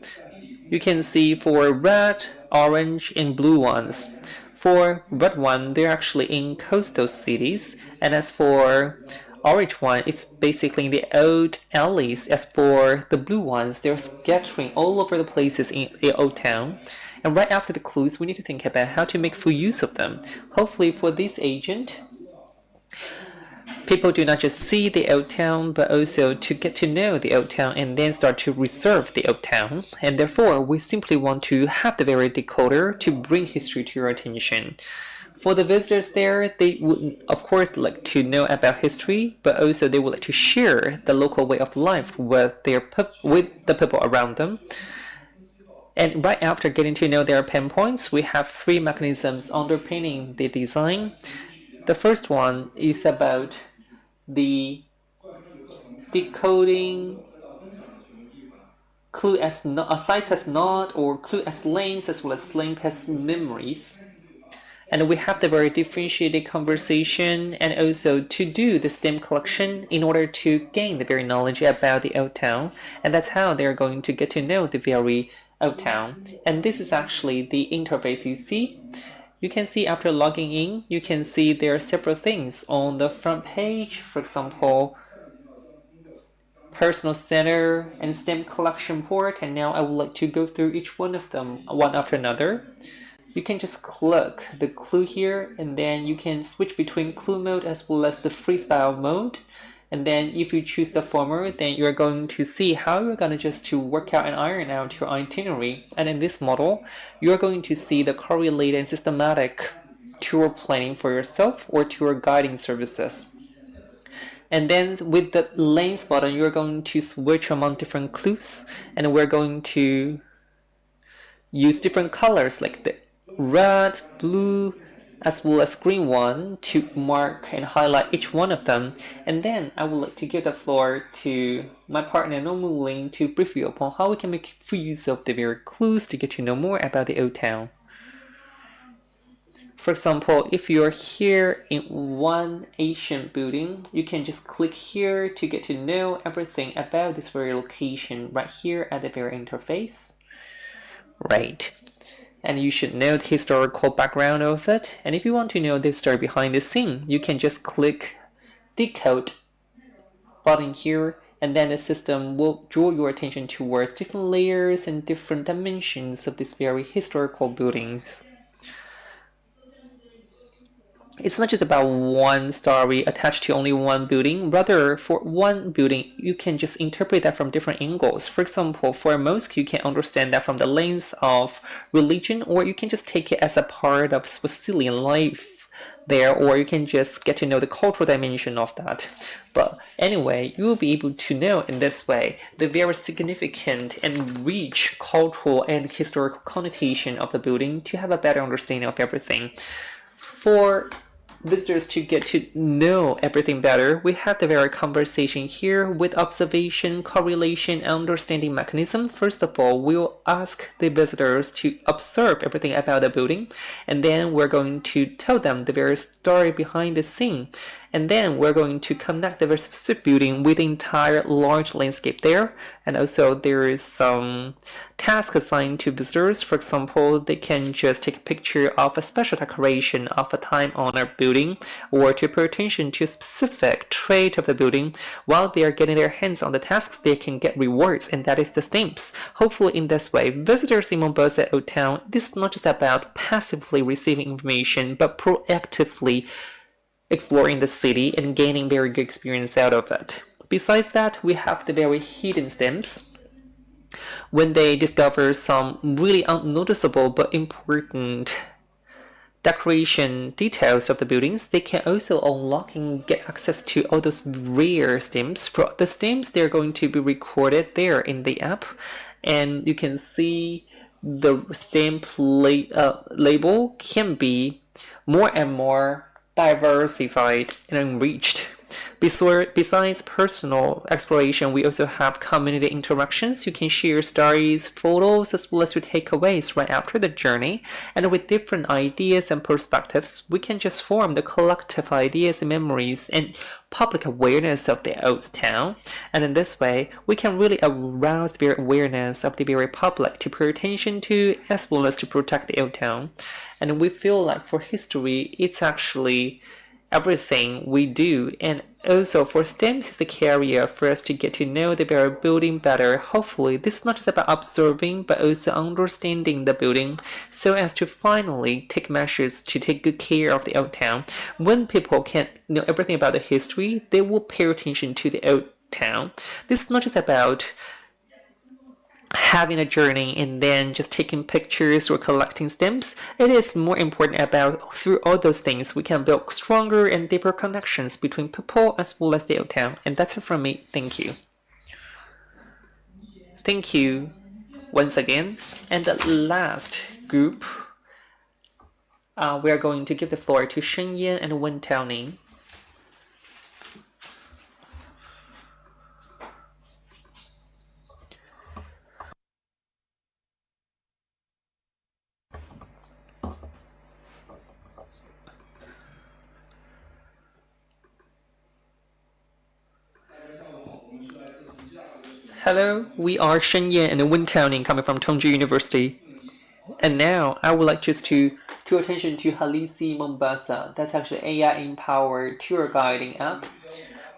You can see for red, orange, and blue ones. For red one, they're actually in coastal cities, and as for orange one, it's basically in the old alleys. As for the blue ones, they're scattering all over the places in the old town. And right after the clues, we need to think about how to make full use of them. Hopefully for this agent, people do not just see the old town, but also to get to know the old town and then start to reserve the old town. And therefore, we simply want to have the very decoder to bring history to your attention. For the visitors there, they would of course like to know about history, but also they would like to share the local way of life with the people around them. And right after getting to know their pain points, we have three mechanisms underpinning the design. The first one is about the decoding clue as sites as not, or clue as lanes, as well as lane as memories. And we have the very differentiated conversation, and also to do the STEM collection in order to gain the very knowledge about the old town. And that's how they're going to get to know the very old town. And this is actually the interface you see. You can see after logging in, you can see there are several things on the front page. For example, personal center and STEM collection port. And now I would like to go through each one of them one after another. You can just click the clue here, and then you can switch between clue mode as well as the freestyle mode. And then if you choose the former, then you're going to see how you're going to just to work out and iron out your itinerary. And in this model, you're going to see the correlated and systematic tour planning for yourself or tour guiding services. And then with the lanes button, you're going to switch among different clues, and we're going to use different colors like the red, blue, as well as green one to mark and highlight each one of them. And then I would like to give the floor to my partner Nomu Ling to brief you upon how we can make full use of the very clues to get to know more about the old town. For example, if you're here in one ancient building, you can just click here to get to know everything about this very location right here at the very interface. Right. And you should know the historical background of it. And if you want to know the story behind the scene, you can just click decode button here, and then the system will draw your attention towards different layers and different dimensions of these very historical buildings. It's not just about one story attached to only one building. Rather, for one building, you can just interpret that from different angles. For example, for a mosque, you can understand that from the lens of religion, or you can just take it as a part of Sicilian life there, or you can just get to know the cultural dimension of that. But anyway, you will be able to know in this way the very significant and rich cultural and historical connotation of the building to have a better understanding of everything. For visitors to get to know everything better, we have the very conversation here with observation, correlation, and understanding mechanism. First of all, we'll ask the visitors to observe everything about the building, and then we're going to tell them the very story behind the scene. And then we're going to connect the very specific building with the entire large landscape there. And also there is some task assigned to visitors. For example, they can just take a picture of a special decoration of a time-honored building, or to pay attention to a specific trait of the building. While they are getting their hands on the tasks, they can get rewards, and that is the stamps. Hopefully in this way, visitors in Mombasa Old Town, this is not just about passively receiving information, but proactively exploring the city and gaining very good experience out of it. Besides that, we have the very hidden stamps. When they discover some really unnoticeable but important decoration details of the buildings, they can also unlock and get access to all those rare stamps. For the stamps, they're going to be recorded there in the app, and you can see the stamp label can be more and more diversified and enriched. Besides personal exploration, we also have community interactions. You can share stories, photos, as well as your takeaways right after the journey. And with different ideas and perspectives, we can just form the collective ideas and memories and public awareness of the old town. And in this way, we can really arouse their awareness of the very public to pay attention to, as well as to protect the old town. And we feel like for history, it's actually everything we do, and also for STEM is the carrier for us to get to know the very building better. Hopefully this is not just about observing but also understanding the building so as to finally take measures to take good care of the old town. When people can't know everything about the history, they will pay attention to the old town. This is not just about having a journey and then just taking pictures or collecting stamps. It is more important about through all those things we can build stronger and deeper connections between people as well as the old town. And that's it from me. Thank you. Thank you once again. And the last group, we are going to give the floor to Shenyan and Wen Taoning. Hello, we are Shenyan and Wen Taoning coming from Tongji University. And now I would like just to draw attention to Halisi Mombasa. That's actually AI-empowered tour guiding app.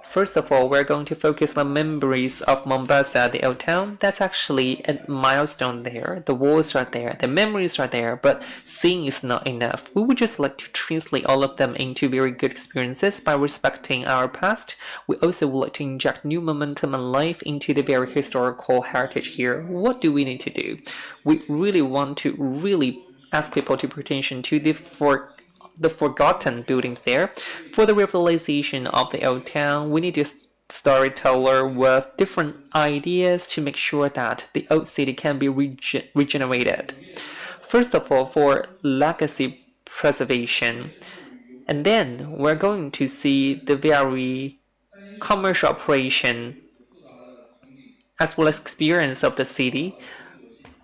First of all, we're going to focus on memories of Mombasa, the old town. That's actually a milestone there. The walls are there, the memories are there, but seeing is not enough. We would just like to translate all of them into very good experiences by respecting our past. We also would like to inject new momentum and life into the very historical heritage here. What do we need to do? We really want to ask people to pay attention to the forgotten buildings there. For the revitalization of the old town, we need a storyteller with different ideas to make sure that the old city can be regenerated. First of all, for legacy preservation. And then we're going to see the very commercial operation as well as experience of the city.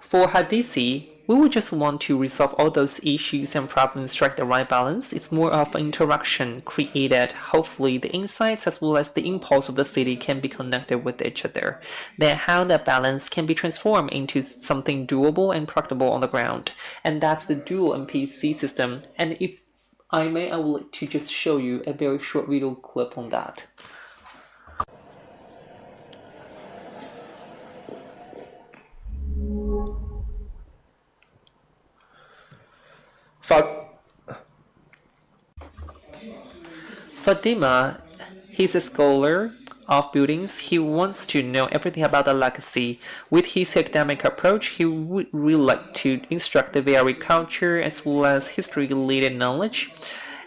For Hadisi, we would just want to resolve all those issues and problems, strike the right balance. It's more of an interaction created. Hopefully, the insights as well as the impulse of the city can be connected with each other. Then how that balance can be transformed into something doable and practical on the ground. And that's the dual NPC system. And if I may, I would like to just show you a very short video clip on that. Fatima, he's a scholar of buildings. He wants to know everything about the legacy. With his academic approach, he would really like to instruct the very culture as well as history-related knowledge.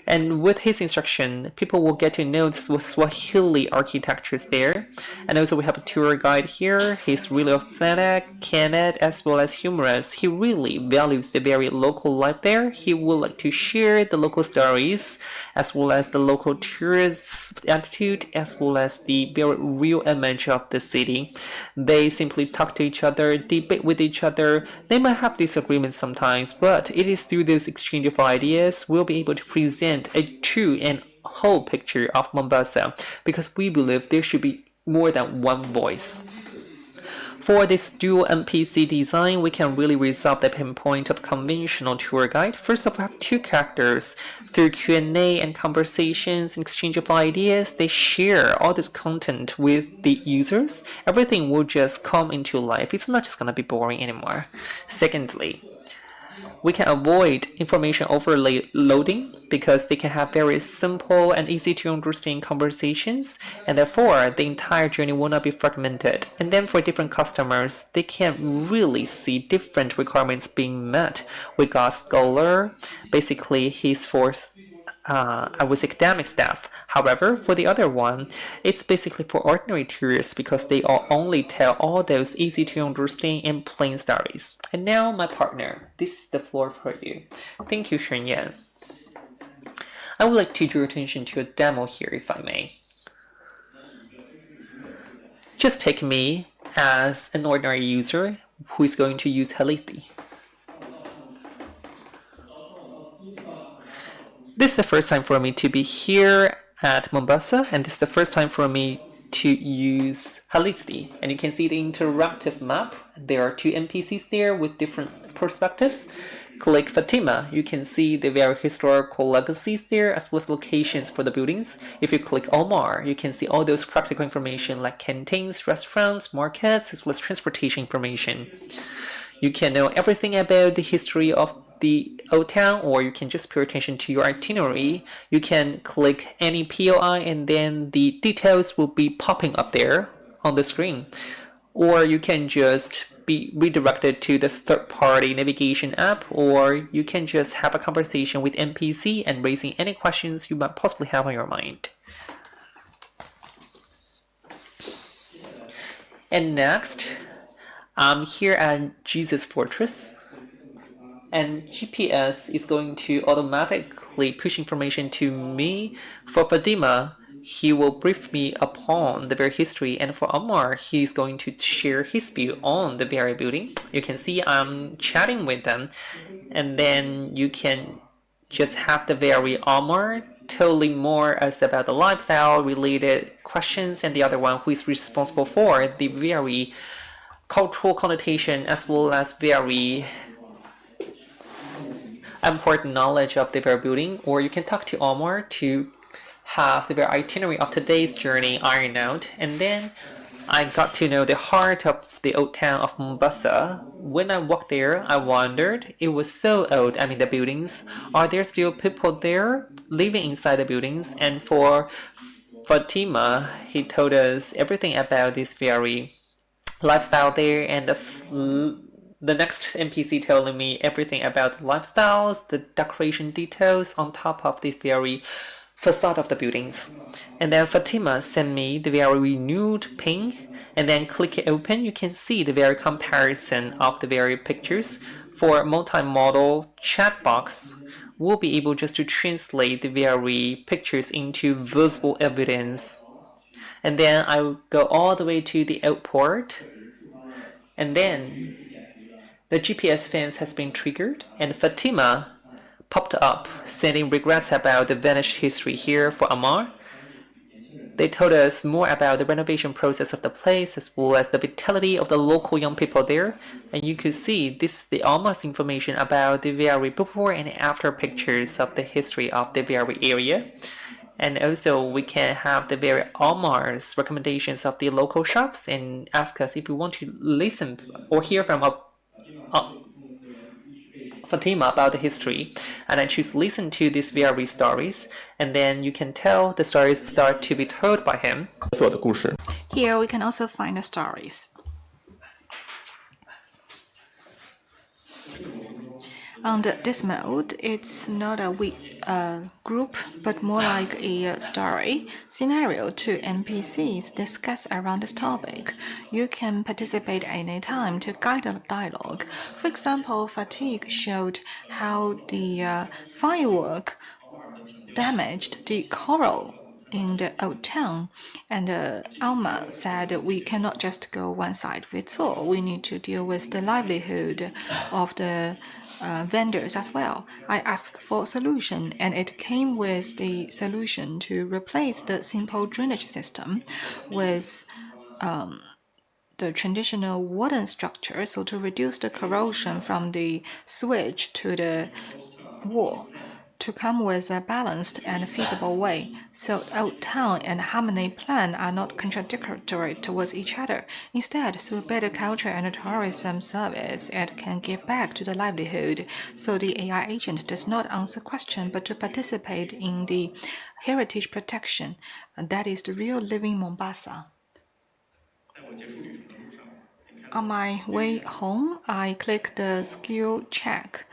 And with his instruction, people will get to know the Swahili architectures there. And also we have a tour guide here. He's really authentic, candid, as well as humorous. He really values the very local life there. He would like to share the local stories, as well as the local tourist attitude, as well as the very real image of the city. They simply talk to each other, debate with each other. They might have disagreements sometimes, but it is through those exchange of ideas we'll be able to present a true and whole picture of Mombasa, because we believe there should be more than one voice. For this dual NPC design, we can really resolve the pain point of conventional tour guide. First of all, we have two characters. Through Q&A and conversations and exchange of ideas, they share all this content with the users. Everything will just come into life. It's not just going to be boring anymore. Secondly, we can avoid information overloading because they can have very simple and easy to understand conversations, and therefore the entire journey will not be fragmented. And then for different customers, they can really see different requirements being met. We got scholar, basically he's for I was academic staff. However, for the other one, it's basically for ordinary tourists because they all only tell all those easy to understand and plain stories. And now, my partner, this is the floor for you. Thank you, Shenyan. I would like to draw attention to a demo here, if I may. just take me as an ordinary user who is going to use Halithi. This is the first time for me to be here at Mombasa, and this is the first time for me to use Halithi. And you can see the interactive map. There are 2 NPCs there with different perspectives. Click Fatima, you can see the very historical legacies there as well as locations for the buildings. If you click Omar, you can see all those practical information like canteens, restaurants, markets, as well as transportation information. You can know everything about the history of the old town, or you can just pay attention to your itinerary. You can click any POI and then the details will be popping up there on the screen. Or you can just be redirected to the third-party navigation app, or you can just have a conversation with NPC and raising any questions you might possibly have on your mind. And next, I'm here at Jesus Fortress, and GPS is going to automatically push information to me. For Fatima, he will brief me upon the very history, and for Omar, he's going to share his view on the very building. You can see I'm chatting with them, and then you can just have the very Omar telling more as about the lifestyle related questions, and the other one who is responsible for the very cultural connotation as well as very important knowledge of the very building. Or you can talk to Omar to have the very itinerary of today's journey ironed out. And then I got to know the heart of the old town of Mombasa. When I walked there, I wondered, it was so old. I mean, the buildings, are there still people there living inside the buildings? And for Fatima, he told us everything about this very lifestyle there, and the next NPC telling me everything about the lifestyles, the decoration details on top of this very facade of the buildings. And then Fatima sent me the very renewed ping, and then click it open, you can see the very comparison of the very pictures. For multimodal chat box, we'll be able just to translate the very pictures into visible evidence. And then I will go all the way to the airport, and then the GPS fence has been triggered, and Fatima popped up, sending regrets about the vanished history here for Amar. They told us more about the renovation process of the place as well as the vitality of the local young people there. And you could see this the almost information about the very before and after pictures of the history of the very area. And also we can have the very Omar's recommendations of the local shops and ask us if we want to listen or hear from Fatima about the history. And I choose listen to these very stories, and then you can tell the stories start to be told by him. Here we can also find the stories. Under this mode, it's not a group, but more like a story scenario. 2 NPCs discuss around this topic. You can participate anytime to guide the dialogue. For example, Fatigue showed how the firework damaged the coral in the old town, and Alma said we cannot just go one side fits all. We need to deal with the livelihood of the vendors as well. I asked for a solution, and it came with the solution to replace the simple drainage system with the traditional wooden structure, so to reduce the corrosion from the switch to the wall, to come with a balanced and feasible way. So old town and harmony plan are not contradictory towards each other. Instead, through better culture and tourism service, it can give back to the livelihood. So the AI agent does not answer questions, but to participate in the heritage protection. And that is the real living Mombasa. On my way home, I click the skill check.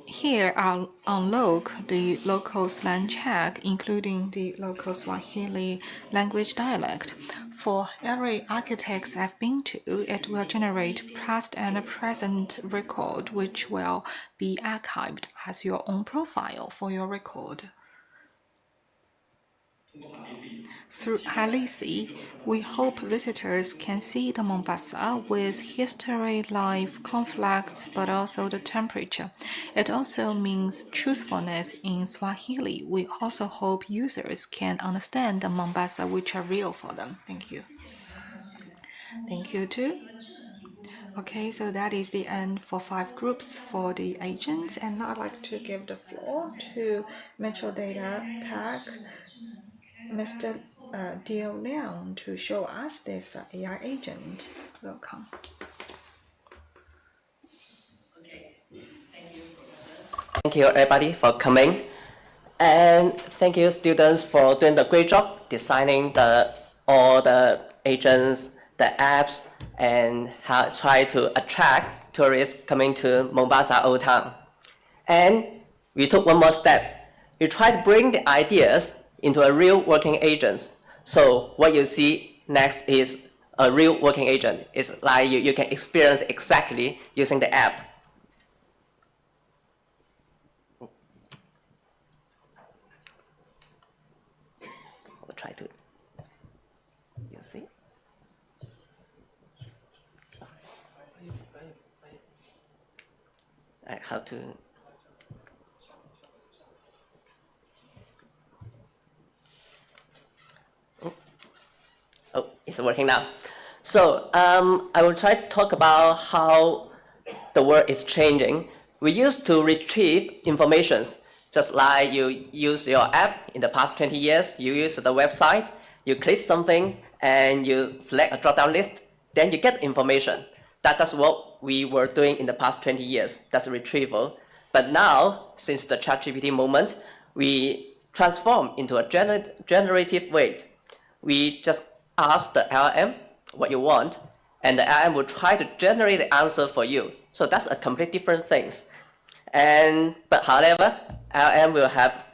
Here I'll unlock the local slang check, including the local Swahili language dialect. For every architect I've been to, it will generate past and present record, which will be archived as your own profile for your record. Through Halisi, we hope visitors can see the Mombasa with history, life, conflicts, but also the temperature. It also means truthfulness in Swahili. We also hope users can understand the Mombasa which are real for them. Thank you. Thank you too. Okay, so that is the end for 5 groups for the agents, and now I'd like to give the floor to Metro Data Tech, Mr. Dio Liang, to show us this AI agent. Welcome. Thank you everybody for coming, and thank you students for doing the great job designing all the agents, the apps, and how try to attract tourists coming to Mombasa Old Town. And we took one more step. We try to bring the ideas into a real working agent. So what you see next is a real working agent. It's like you can experience exactly using the app. We'll try to, you see? How to, oh, it's working now. So I will try to talk about how the world is changing. We used to retrieve informations, just like you use your app in the past 20 years, you use the website, you click something and you select a drop-down list, then you get information. That's what we were doing in the past 20 years. That's retrieval. But now, since the ChatGPT moment, we transform into a generative way. We just ask the LLM what you want, and the LLM will try to generate the answer for you. So that's a completely different thing. But however, LLM will have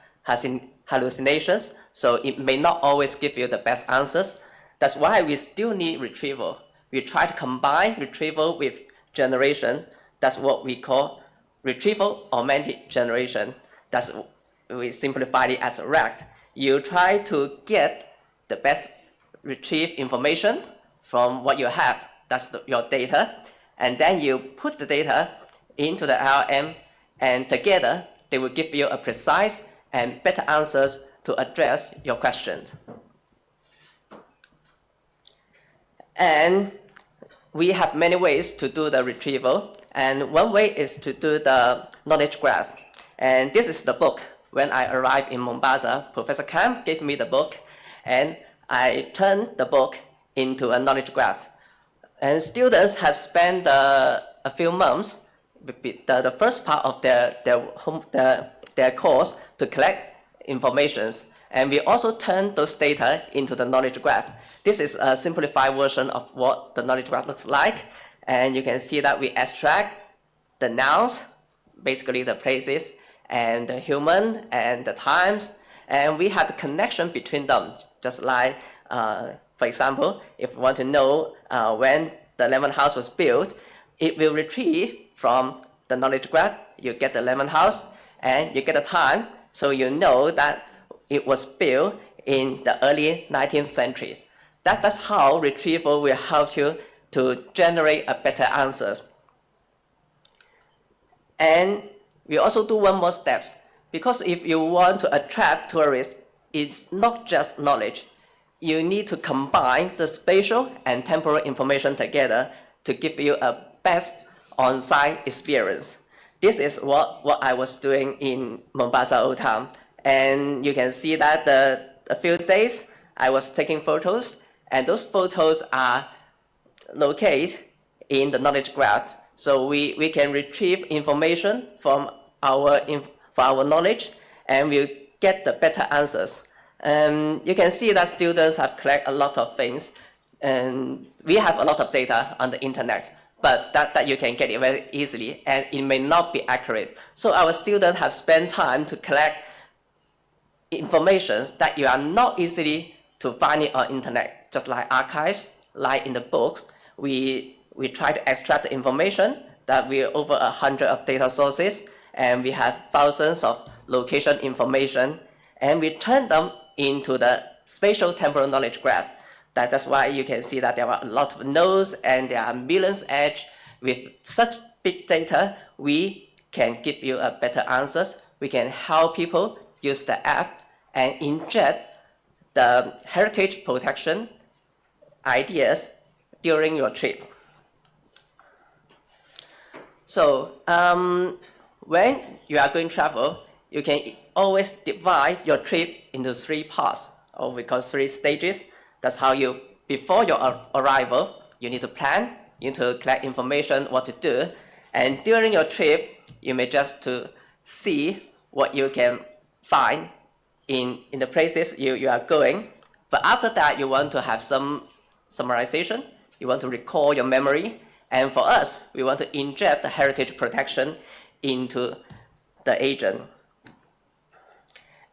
hallucinations, so it may not always give you the best answers. That's why we still need retrieval. We try to combine retrieval with generation. That's what we call retrieval augmented generation. We simplify it as RAG. You try to get the best retrieve information from what you have. That's your data. And then you put the data into the LLM, and together they will give you a precise and better answers to address your questions. And we have many ways to do the retrieval, and one way is to do the knowledge graph. And this is the book. When I arrived in Mombasa, Professor Kam gave me the book, and I turned the book into a knowledge graph. And students have spent a few months, the first part of their course, to collect informations. And we also turn those data into the knowledge graph. This is a simplified version of what the knowledge graph looks like. And you can see that we extract the nouns, basically the places, and the human, and the times. And we have the connection between them, just like, for example, if you want to know when the lemon house was built, it will retrieve from the knowledge graph. You get the lemon house, and you get the time, so you know that it was built in the early 19th centuries. That's how retrieval will help you to generate a better answers. And we also do one more step, because if you want to attract tourists, it's not just knowledge. You need to combine the spatial and temporal information together to give you a best on-site experience. This is what I was doing in Mombasa Old Town. And you can see that a few days I was taking photos, and those photos are located in the knowledge graph. So we can retrieve information from our knowledge, and we'll get the better answers. You can see that students have collected a lot of things, and we have a lot of data on the internet, but that you can get it very easily, and it may not be accurate. So our students have spent time to collect information that you are not easily to find it on internet, just like archives, like in the books. We try to extract the information that we are over 100 of data sources, and we have thousands of location information, and we turn them into the spatial temporal knowledge graph. That's why you can see that there are a lot of nodes and there are millions edge. With such big data, we can give you a better answers. We can help people use the app and inject the heritage protection ideas during your trip. So when you are going to travel, you can always divide your trip into 3 parts, or we call 3 stages. That's how you, before your arrival, you need to plan, you need to collect information, what to do. And during your trip, you may just to see what you can find in the places you are going. But after that, you want to have some summarization. You want to recall your memory. And for us, we want to inject the heritage protection into the agent.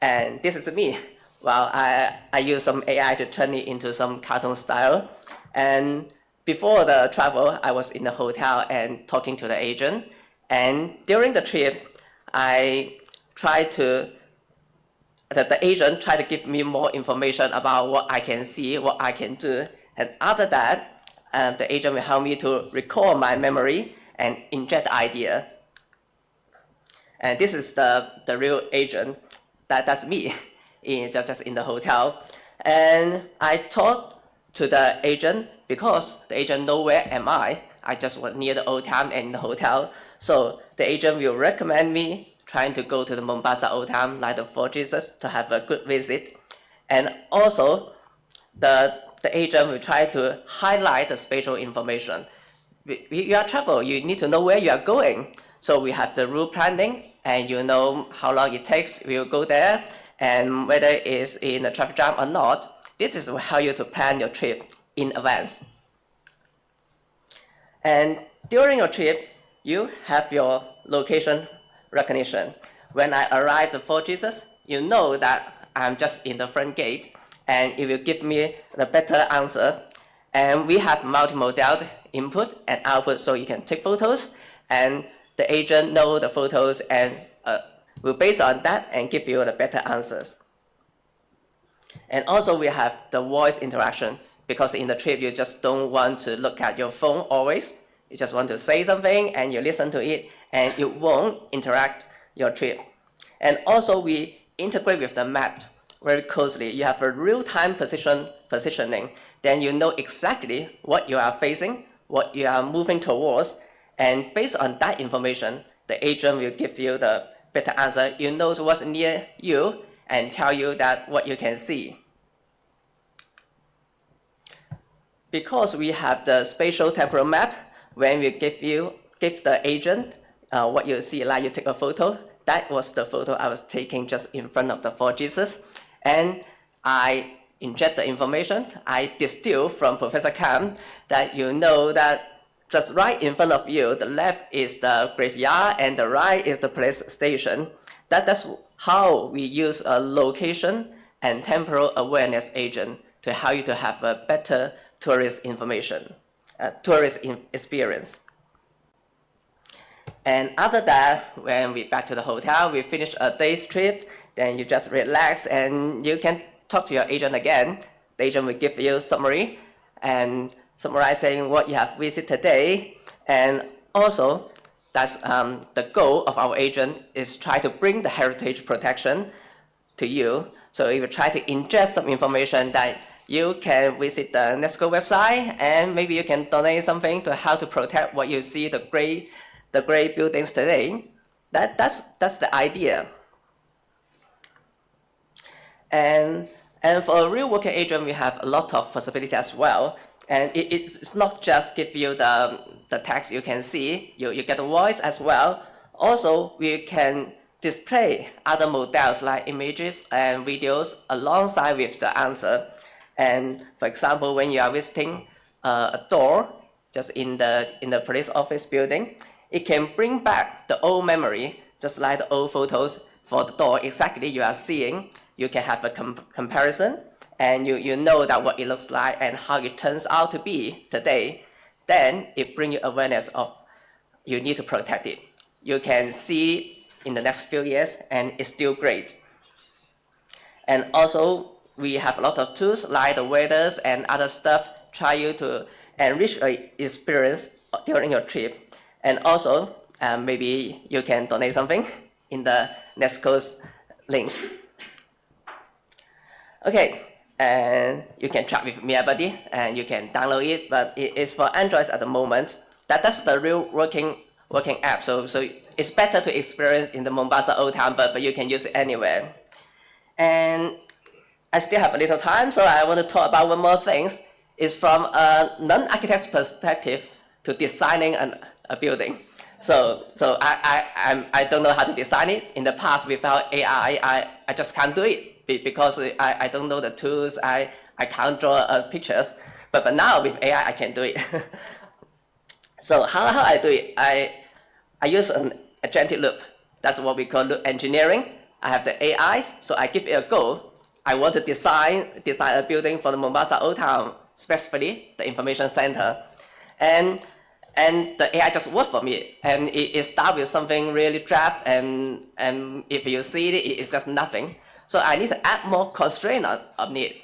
And this is me. Well, I use some AI to turn it into some cartoon style. And before the travel, I was in the hotel and talking to the agent. And during the trip, the agent tried to give me more information about what I can see, what I can do. And after that, the agent will help me to recall my memory and inject the idea. And this is the real agent. That's me, just in the hotel. And I talked to the agent because the agent knows where am I. I just was near the old town and the hotel. So the agent will recommend me trying to go to the Mombasa old town, like the Fort Jesus, to have a good visit. And also, the agent will try to highlight the spatial information. You are travel, you need to know where you are going. So we have the route planning, and you know how long it takes, we'll go there, and whether it's in a traffic jam or not. This is how you to plan your trip in advance. And during your trip, you have your location recognition. When I arrive at Fort Jesus, you know that I'm just in the front gate, and it will give me the better answer. And we have multimodal input and output, so you can take photos, and the agent know the photos and will base on that and give you the better answers. And also we have the voice interaction, because in the trip you just don't want to look at your phone always. You just want to say something and you listen to it, and it won't interact your trip. And also we integrate with the map very closely. You have a real-time positioning. Then you know exactly what you are facing, what you are moving towards, and based on that information, the agent will give you the better answer. You know what's near you and tell you that what you can see. Because we have the spatial temporal map, when we give the agent what you see, like you take a photo, that was the photo I was taking just in front of the Fort Jesus. And I inject the information, I distill from Professor Kam that you know that just right in front of you, the left is the graveyard and the right is the police station. That's how we use a location and temporal awareness agent to help you to have a better tourist information, tourist experience. And after that, when we back to the hotel, we finish a day's trip, then you just relax and you can talk to your agent again. The agent will give you a summary and summarizing what you have visited today. And also, that's the goal of our agent is try to bring the heritage protection to you. So it will try to ingest some information that you can visit the UNESCO website, and maybe you can donate something to how to protect what you see, the great buildings today. That's the idea. And for a real working agent, we have a lot of possibility as well. And it's not just give you the text you can see, you get a voice as well. Also, we can display other models like images and videos alongside with the answer. And for example, when you are visiting a door just in the police office building, it can bring back the old memory, just like the old photos for the door exactly you are seeing. You can have a comparison, and you know that what it looks like and how it turns out to be today. Then it brings you awareness of you need to protect it. You can see in the next few years, and it's still great. And also, we have a lot of tools like the weathers and other stuff, try you to enrich your experience during your trip. And also, maybe you can donate something in the next course link. Okay, and you can chat with Mia Buddy and you can download it, but it is for Android at the moment. That's the real working app. So it's better to experience in the Mombasa Old Town, but you can use it anywhere. And I still have a little time, so I want to talk about one more thing. It's from a non-architect's perspective to designing a building. So I don't know how to design it. In the past, without AI, I just can't do it because I don't know the tools. I can't draw pictures. But now with AI, I can do it. So how I do it? I use an agentic loop. That's what we call loop engineering. I have the AI, so I give it a go. I want to design a building for the Mombasa Old Town, specifically the information center. And the AI just worked for me. And it starts with something really draft, and if you see it, it's just nothing. So I need to add more constraint on it.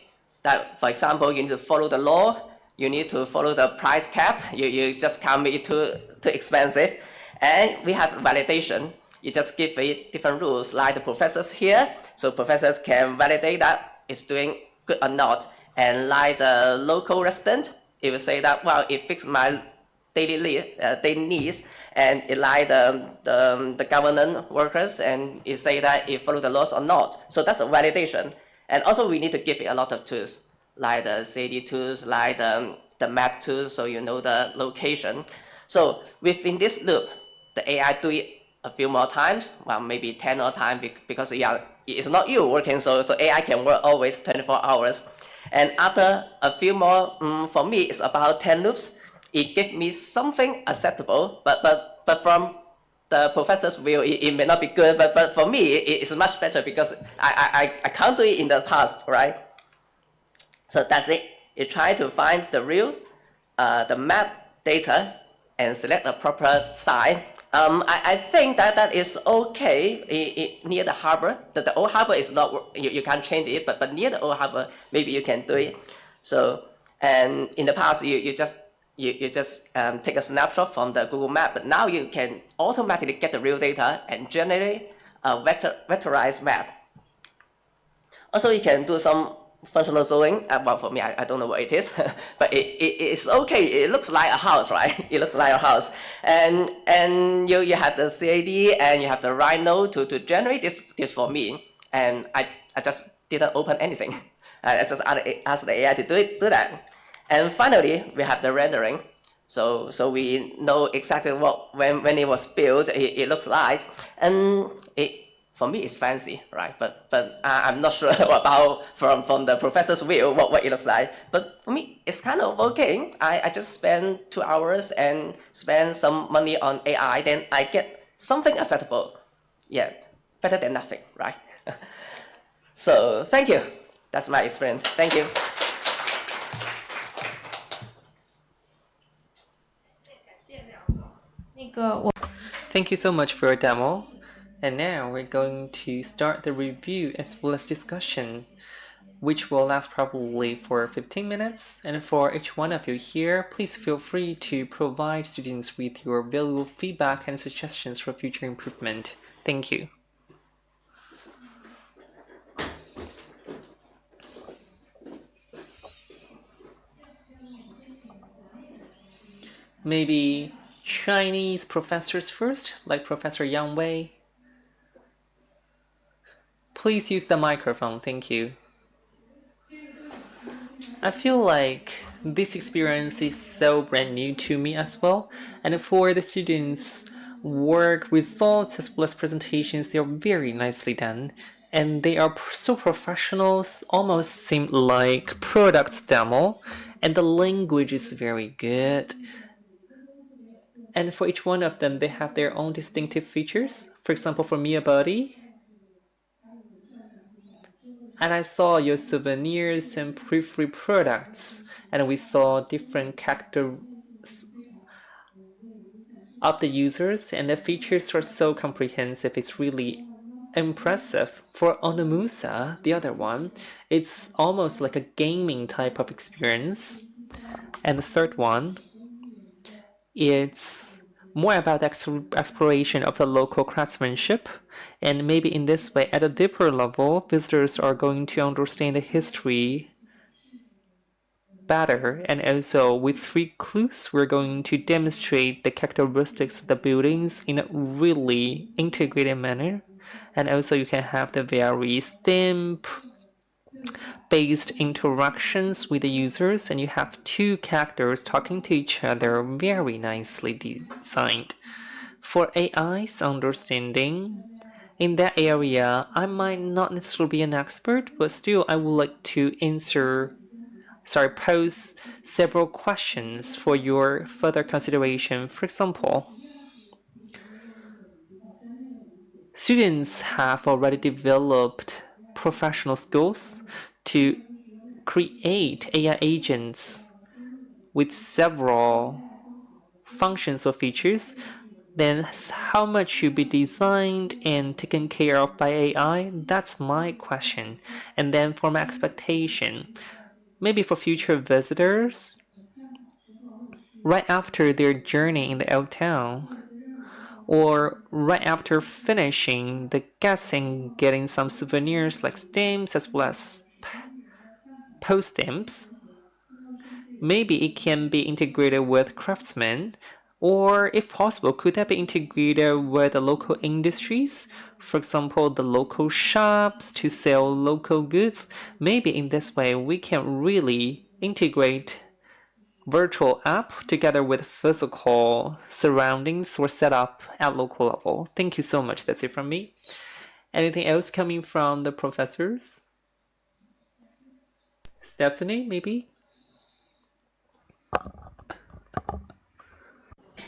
That, for example, you need to follow the law, you need to follow the price cap, you just can't make it too expensive. And we have validation. You just give it different rules, like the professors here, so professors can validate that it's doing good or not. And like the local resident, it will say that, well, it fits my daily needs, and it like the government workers, and it say that it follow the laws or not. So that's a validation. And also we need to give it a lot of tools, like the CAD tools, like the map tools, so you know the location. So within this loop, the AI do it a few more times, well, maybe 10 more times, because it's not you working, so AI can work always 24 hours. And after a few more, for me, it's about 10 loops. It gives me something acceptable, but from the professor's view, it may not be good, but for me, it's much better because I can't do it in the past, right? So that's it. You try to find the real, the map data, and select a proper site. I think that is okay near the harbor. The old harbor is not, you can't change it, but near the old harbor, maybe you can do it. So, and in the past, you just take a snapshot from the Google map, but now you can automatically get the real data and generate a vectorized map. Also, you can do some functional zoning. Well, for me, I don't know what it is, but it's okay. It looks like a house, right? It looks like a house. And you have the CAD and you have the Rhino to generate this for me. And I just didn't open anything. I just asked the AI to do that. And finally, we have the rendering. So we know exactly what when it was built, it looks like. And for me, it's fancy, right? But I'm not sure about from the professor's view what it looks like. But for me, it's kind of okay. I just spend 2 hours and spend some money on AI, then I get something acceptable. Yeah, better than nothing, right? So thank you. That's my experience. Thank you. Thank you so much for your demo. And now we're going to start the review as well as discussion, which will last probably for 15 minutes. And for each one of you here, please feel free to provide students with your valuable feedback and suggestions for future improvement. Thank you. Maybe Chinese professors first, like Professor Yang Wei. Please use the microphone, thank you. I feel like this experience is so brand new to me as well, and for the students' work results as well as presentations, they are very nicely done, and they are so professional, almost seem like products demo, and the language is very good. And for each one of them, they have their own distinctive features. For example, for Mia Buddy, and I saw your souvenirs and free products, and we saw different characters of the users, and the features are so comprehensive. It's really impressive. For Onamusa, the other one, it's almost like a gaming type of experience. And the third one, it's more about exploration of the local craftsmanship. And maybe in this way, at a deeper level, visitors are going to understand the history better. And also, with 3 clues, we're going to demonstrate the characteristics of the buildings in a really integrated manner. And also, you can have the very stamp-based interactions with the users, and you have 2 characters talking to each other, very nicely designed. For AI's understanding, in that area, I might not necessarily be an expert, but still I would like to pose several questions for your further consideration. For example, students have already developed professional skills to create AI agents with several functions or features. Then how much should be designed and taken care of by AI? That's my question. And then for my expectation, maybe for future visitors, right after their journey in the old town, or right after finishing the guessing, getting some souvenirs like stamps as well as post stamps, maybe it can be integrated with craftsmen, or if possible, could that be integrated with the local industries? For example, the local shops to sell local goods. Maybe in this way, we can really integrate virtual app together with physical surroundings or setup at local level. Thank you so much. That's it from me. Anything else coming from the professors? Stephanie, maybe?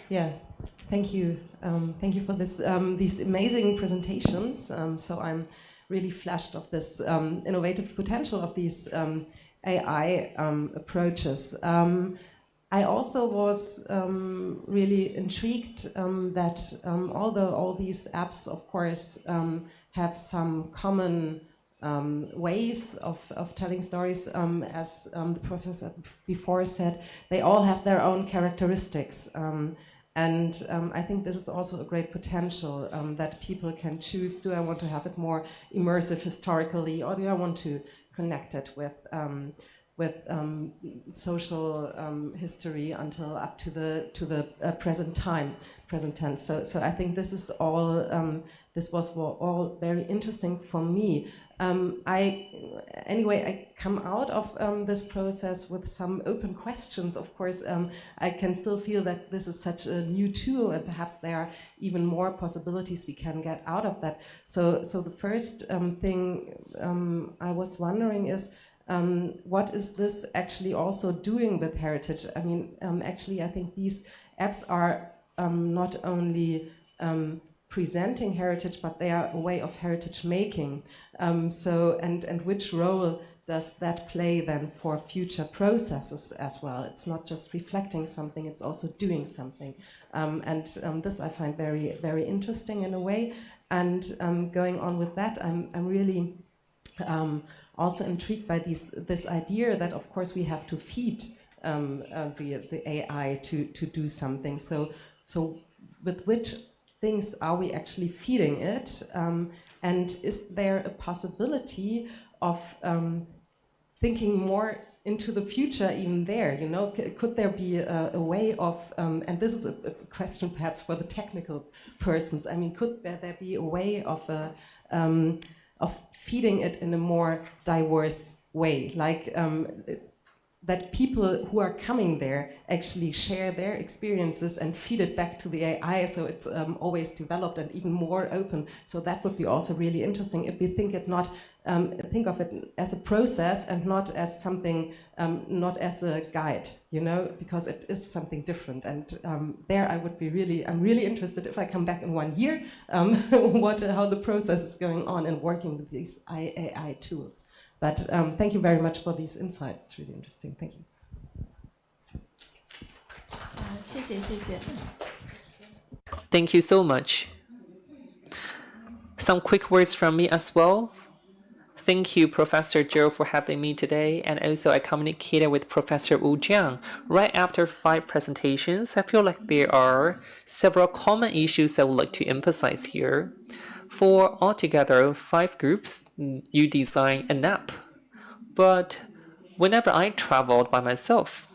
Yeah, thank you. Thank you for this, these amazing presentations. So I'm really flashed of this innovative potential of these AI approaches. I also was really intrigued that although all these apps, of course, have some common ways of telling stories, as the professor before said, they all have their own characteristics. And I think this is also a great potential that people can choose. Do I want to have it more immersive historically, or do I want to connect it with social history until up to the present tense? So I think this is all. This was all very interesting for me. I come out of this process with some open questions. Of course, I can still feel that this is such a new tool, and perhaps there are even more possibilities we can get out of that. So the first thing I was wondering is, what is this actually also doing with heritage? I mean, actually, I think these apps are not only presenting heritage, but they are a way of heritage making. And which role does that play then for future processes as well? It's not just reflecting something, it's also doing something. This I find very, very interesting in a way. And going on with that, I'm really also intrigued by this idea that, of course, we have to feed the AI to do something. So with which things are we actually feeding it? And is there a possibility of thinking more into the future even there? You know, could there be a way of, and this is a question perhaps for the technical persons, I mean, could there be a way of feeding it in a more diverse way, like that people who are coming there actually share their experiences and feed it back to the AI, so it's always developed and even more open. So that would be also really interesting if we think of it as a process and not as something, not as a guide, you know, because it is something different. And there I'm really interested if I come back in 1 year, how the process is going on in working with these AI tools. But thank you very much for these insights. It's really interesting. Thank you. 谢谢谢谢。 Thank you so much. Some quick words from me as well. Thank you, Professor Zhou, for having me today. And also, I communicated with Professor Wu Jiang. Right after 5 presentations, I feel like there are several common issues I would like to emphasize here. For altogether 5 groups, you design an app. But whenever I traveled by myself,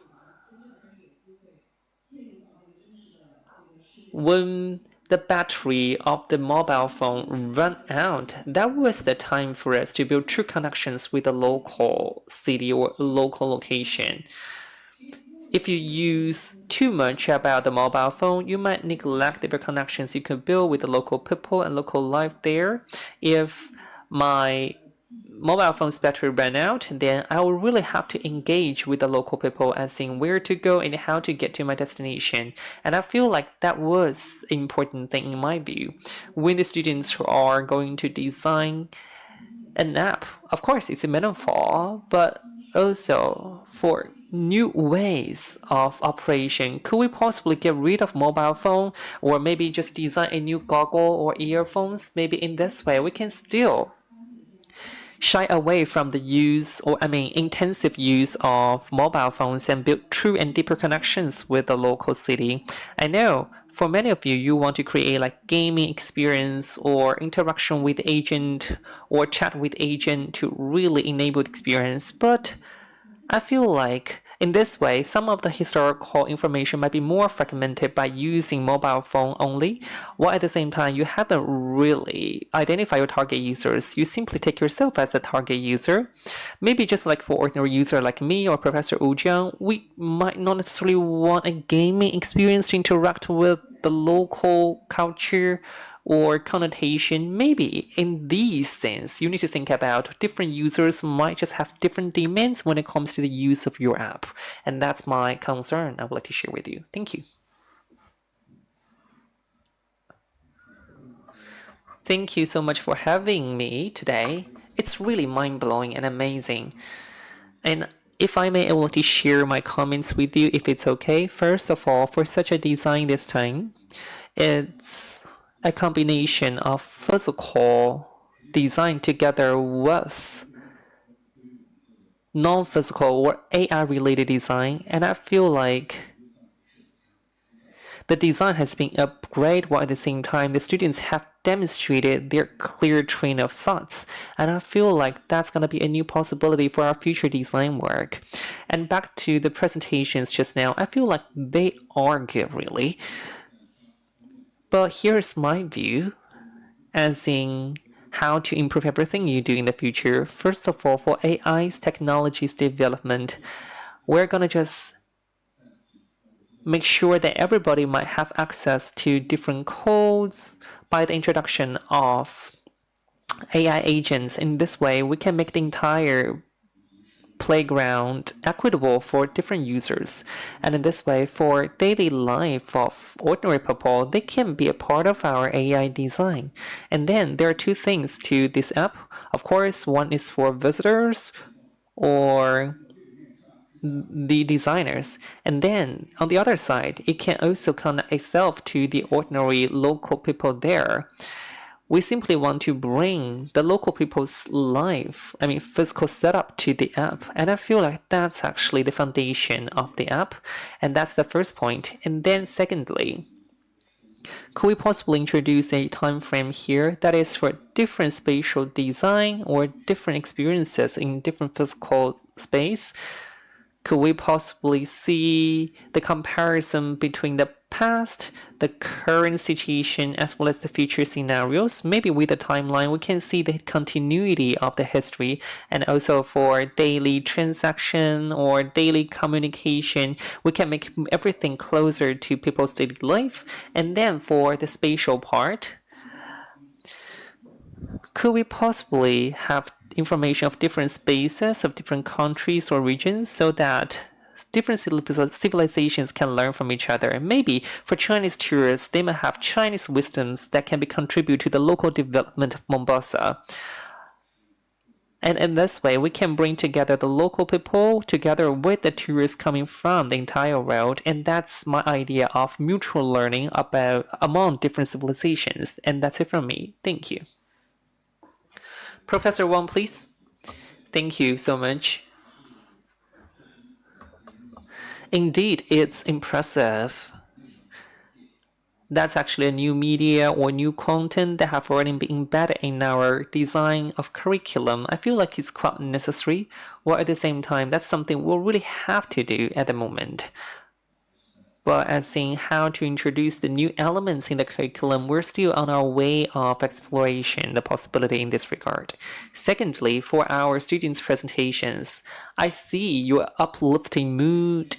when the battery of the mobile phone ran out, that was the time for us to build true connections with the local city or local location. If you use too much about the mobile phone, you might neglect the connections you can build with the local people and local life there. If my mobile phone's battery ran out, then I will really have to engage with the local people and seeing where to go and how to get to my destination. And I feel like that was an important thing in my view. When the students are going to design an app, of course it's a metaphor, but also for new ways of operation, could we possibly get rid of mobile phone or maybe just design a new goggle or earphones? Maybe in this way we can still shy away from the intensive use of mobile phones and build true and deeper connections with the local city. I know for many of you, you want to create like gaming experience or interaction with agent or chat with agent to really enable the experience, but I feel like in this way, some of the historical information might be more fragmented by using mobile phone only, while at the same time, you haven't really identified your target users. You simply take yourself as a target user. Maybe just like for ordinary user like me or Professor Wu Jiang, we might not necessarily want a gaming experience to interact with the local culture or connotation. Maybe in these sense, you need to think about different users might just have different demands when it comes to the use of your app. And that's my concern I would like to share with you. Thank you. Thank you so much for having me today. It's really mind-blowing and amazing. And if I may, I would like to share my comments with you if it's okay. First of all, for such a design this time, it's a combination of physical design together with non-physical or AI-related design, and I feel like the design has been upgraded while at the same time the students have demonstrated their clear train of thoughts, and I feel like that's going to be a new possibility for our future design work. And back to the presentations just now, I feel like they are good really. But here's my view, as in how to improve everything you do in the future. First of all, for AI's technologies development, we're gonna just make sure that everybody might have access to different codes by the introduction of AI agents. In this way, we can make the entire playground equitable for different users, and in this way for daily life of ordinary people, they can be a part of our AI design. And then there are 2 things to this app. Of course, one is for visitors or the designers, and then on the other side it can also connect itself to the ordinary local people there. We simply want to bring the local people's physical setup to the app. And I feel like that's actually the foundation of the app. And that's the first point. And then secondly, could we possibly introduce a time frame here that is for different spatial design or different experiences in different physical space? Could we possibly see the comparison between the past, the current situation, as well as the future scenarios? Maybe with the timeline, we can see the continuity of the history, and also for daily transaction or daily communication, we can make everything closer to people's daily life. And then for the spatial part, could we possibly have information of different spaces of different countries or regions so that different civilizations can learn from each other? Maybe for Chinese tourists, they might have Chinese wisdoms that can be contributed to the local development of Mombasa. And in this way, we can bring together the local people together with the tourists coming from the entire world. And that's my idea of mutual learning among different civilizations. And that's it from me. Thank you. Professor Wang, please. Thank you so much. Indeed, it's impressive. That's actually a new media or new content that have already been embedded in our design of curriculum. I feel like it's quite necessary, while at the same time, that's something we'll really have to do at the moment. But as seeing how to introduce the new elements in the curriculum, we're still on our way of exploration, the possibility in this regard. Secondly, for our students' presentations, I see your uplifting mood,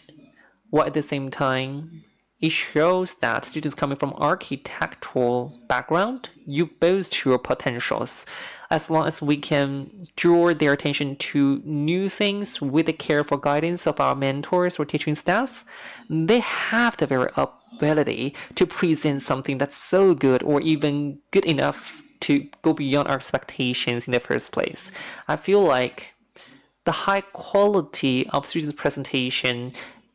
while at the same time, it shows that students coming from architectural background, you boast your potentials. As long as we can draw their attention to new things with the careful guidance of our mentors or teaching staff, they have the very ability to present something that's so good or even good enough to go beyond our expectations in the first place. I feel like the high quality of students' presentation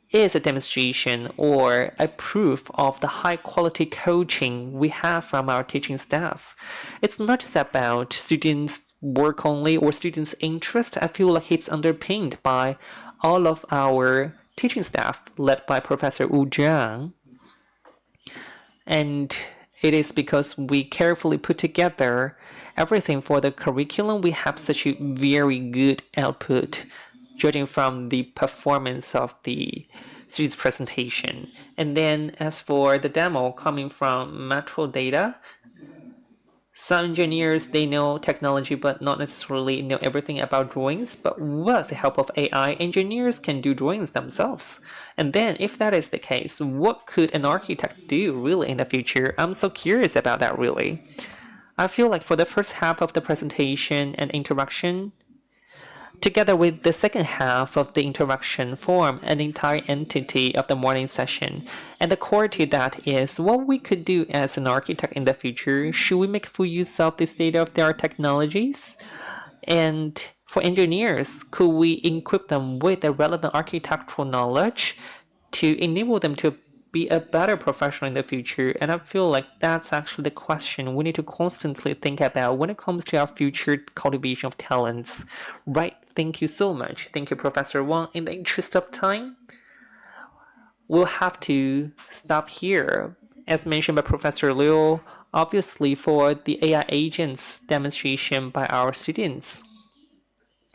is a demonstration or a proof of the high quality coaching we have from our teaching staff. It's not just about students' work only or students' interest. I feel like it's underpinned by all of our teaching staff led by Professor Wu Zhang. And it is because we carefully put together everything for the curriculum, we have such a very good output, judging from the performance of the student's presentation. And then as for the demo coming from metro data, some engineers, they know technology but not necessarily know everything about drawings, but with the help of AI, engineers can do drawings themselves. And then if that is the case, what could an architect do really in the future? I'm so curious about that really. I feel like for the first half of the presentation and interaction, together with the second half of the interaction, form an entire entity of the morning session. And the core to that is what we could do as an architect in the future. Should we make full use of the state-of-the-art technologies? And for engineers, could we equip them with the relevant architectural knowledge to enable them to be a better professional in the future? And I feel like that's actually the question we need to constantly think about when it comes to our future cultivation of talents. Right, thank you so much. Thank you, Professor Wang. In the interest of time, we'll have to stop here. As mentioned by Professor Liu, obviously for the AI agents demonstration by our students,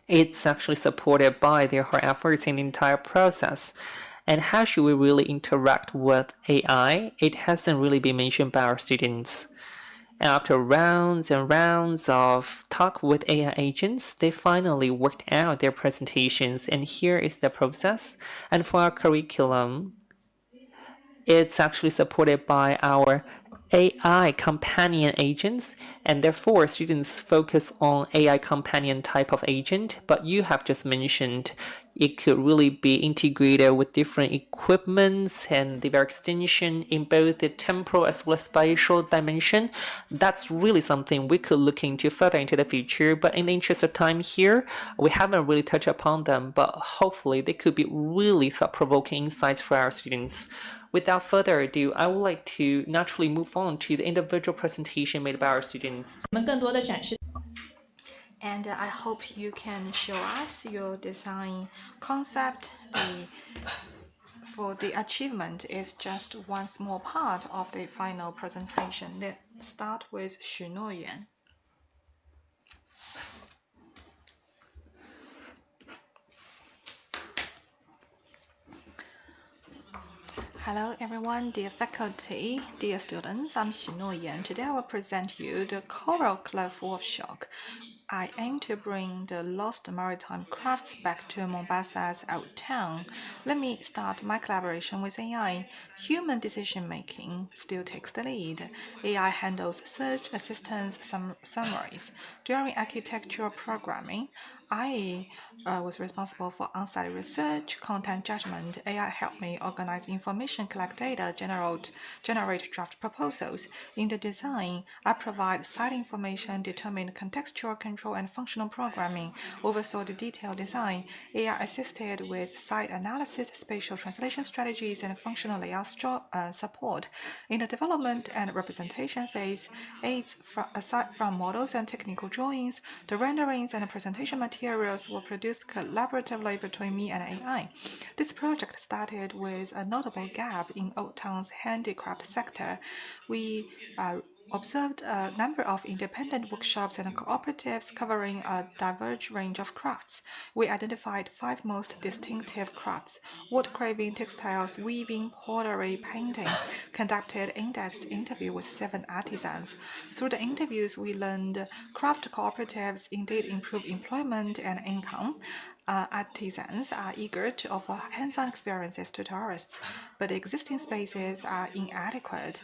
it's actually supported by their hard efforts in the entire process. And how should we really interact with AI? It hasn't really been mentioned by our students. After rounds and rounds of talk with AI agents, they finally worked out their presentations, and here is the process. And for our curriculum, it's actually supported by our AI companion agents, and therefore students focus on AI companion type of agent, but you have just mentioned it could really be integrated with different equipments and their extension in both the temporal as well as spatial dimension. That's really something we could look into further into the future, but in the interest of time here, we haven't really touched upon them, but hopefully they could be really thought-provoking insights for our students. Without further ado, I would like to naturally move on to the individual presentation made by our students. And I hope you can show us your design concept. For the achievement is just one small part of the final presentation. Let's start with Xu Nuoyuan. Hello everyone, dear faculty, dear students, I'm Xu Nuoyuan. Today I will present you the Coral Cliff Workshop. I aim to bring the lost maritime crafts back to Mombasa's old town. Let me start my collaboration with AI. Human decision-making still takes the lead. AI handles search, assistance, summaries. During architectural programming, I was responsible for on-site research, content judgment. AI helped me organize information, collect data, generate draft proposals. In the design, I provide site information, determine contextual control and functional programming, oversaw the detailed design. AI assisted with site analysis, spatial translation strategies, and functional layout support. In the development and representation phase, aids aside from models and technical drawings, the renderings and presentation materials were produced collaboratively between me and AI. This project started with a notable gap in Old Town's handicraft sector. We observed a number of independent workshops and cooperatives covering a diverse range of crafts. We identified 5 most distinctive crafts: wood carving, textiles, weaving, pottery, painting, conducted in-depth interview with 7 artisans. Through the interviews, we learned craft cooperatives indeed improve employment and income. Artisans are eager to offer hands-on experiences to tourists, but existing spaces are inadequate.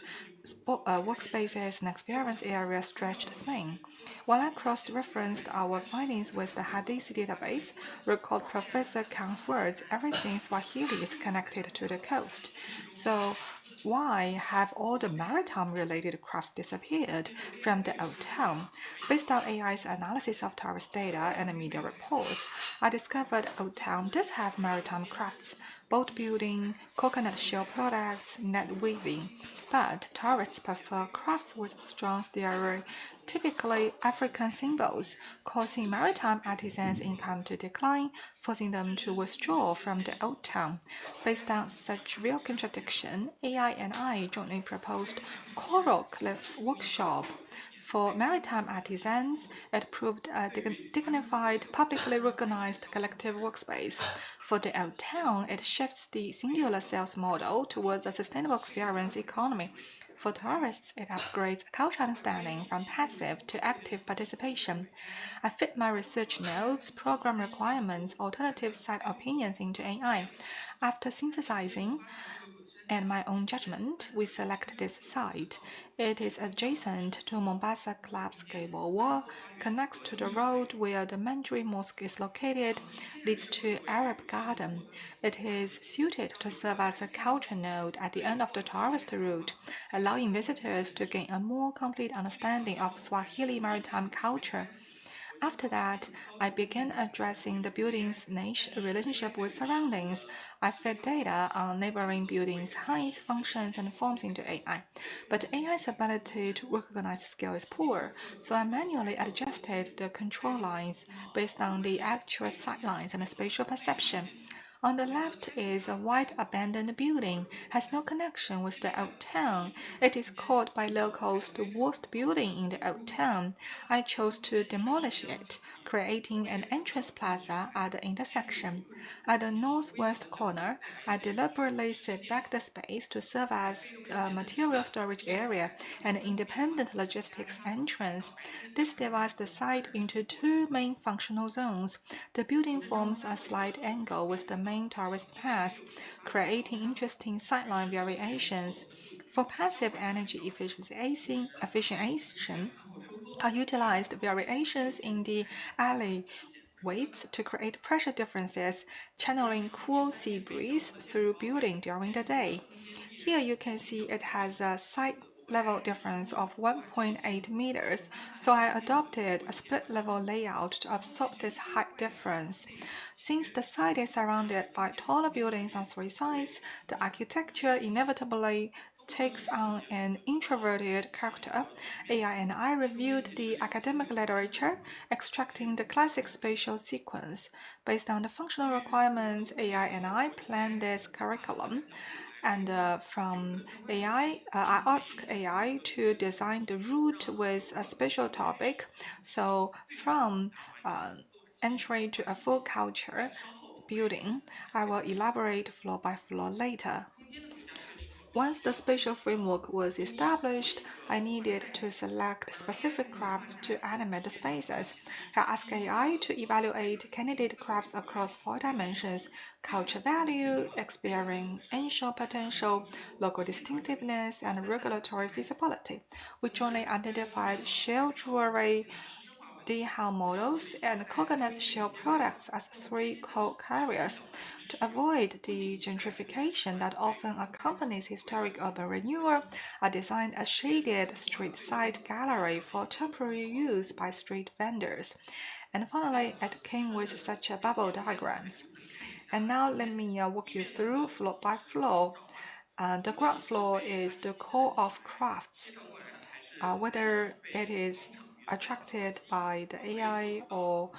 Workspaces and experience areas stretched thin. While I cross-referenced our findings with the Hadith database, recalled Professor Kang's words, everything Swahili is connected to the coast. So why have all the maritime-related crafts disappeared from the old town? Based on AI's analysis of tourist data and media reports, I discovered Old Town does have maritime crafts: boat building, coconut shell products, net weaving. But tourists prefer crafts with strong stereotypically African symbols, causing maritime artisans' income to decline, forcing them to withdraw from the old town. Based on such real contradiction, AI and I jointly proposed Coral Cliff Workshop. For maritime artisans, it proved a dignified, publicly recognized collective workspace. For the old town, it shifts the singular sales model towards a sustainable experience economy. For tourists, it upgrades cultural understanding from passive to active participation. I fit my research notes, program requirements, alternative site opinions into AI. After synthesizing and my own judgment, we select this site. It is adjacent to Mombasa Club's Gable Wall, connects to the road where the Mandarin Mosque is located, leads to Arab Garden. It is suited to serve as a culture node at the end of the tourist route, allowing visitors to gain a more complete understanding of Swahili maritime culture. After that, I began addressing the building's niche relationship with surroundings. I fed data on neighboring buildings' heights, functions, and forms into AI. But AI's ability to recognize scale is poor, so I manually adjusted the control lines based on the actual sight lines and spatial perception. On the left is a white abandoned building, has no connection with the old town. It is called by locals the worst building in the old town. I chose to demolish it, creating an entrance plaza at the intersection. At the northwest corner, I deliberately set back the space to serve as a material storage area and independent logistics entrance. This divides the site into 2 main functional zones. The building forms a slight angle with the main tourist path, creating interesting sightline variations. For passive energy efficiency, I utilized variations in the alley weights to create pressure differences, channeling cool sea breeze through building during the day. Here you can see it has a side level difference of 1.8 meters, so I adopted a split level layout to absorb this height difference. Since the site is surrounded by taller buildings on 3 sides, the architecture inevitably takes on an introverted character. AI and I reviewed the academic literature, extracting the classic spatial sequence. Based on the functional requirements, AI and I planned this curriculum. And from AI, I asked AI to design the route with a special topic. So from entry to a full culture building, I will elaborate floor by floor later. Once the spatial framework was established, I needed to select specific crafts to animate the spaces. I asked AI to evaluate candidate crafts across 4 dimensions: culture value, experiential potential, local distinctiveness, and regulatory feasibility. We jointly identified shell jewelry, dehull models, and coconut shell products as 3 core carriers. To avoid the gentrification that often accompanies historic urban renewal, I designed a shaded street side gallery for temporary use by street vendors. And finally, it came with such a bubble diagrams. And now let me walk you through floor by floor. The ground floor is the core of crafts. Whether it is attracted by the AI or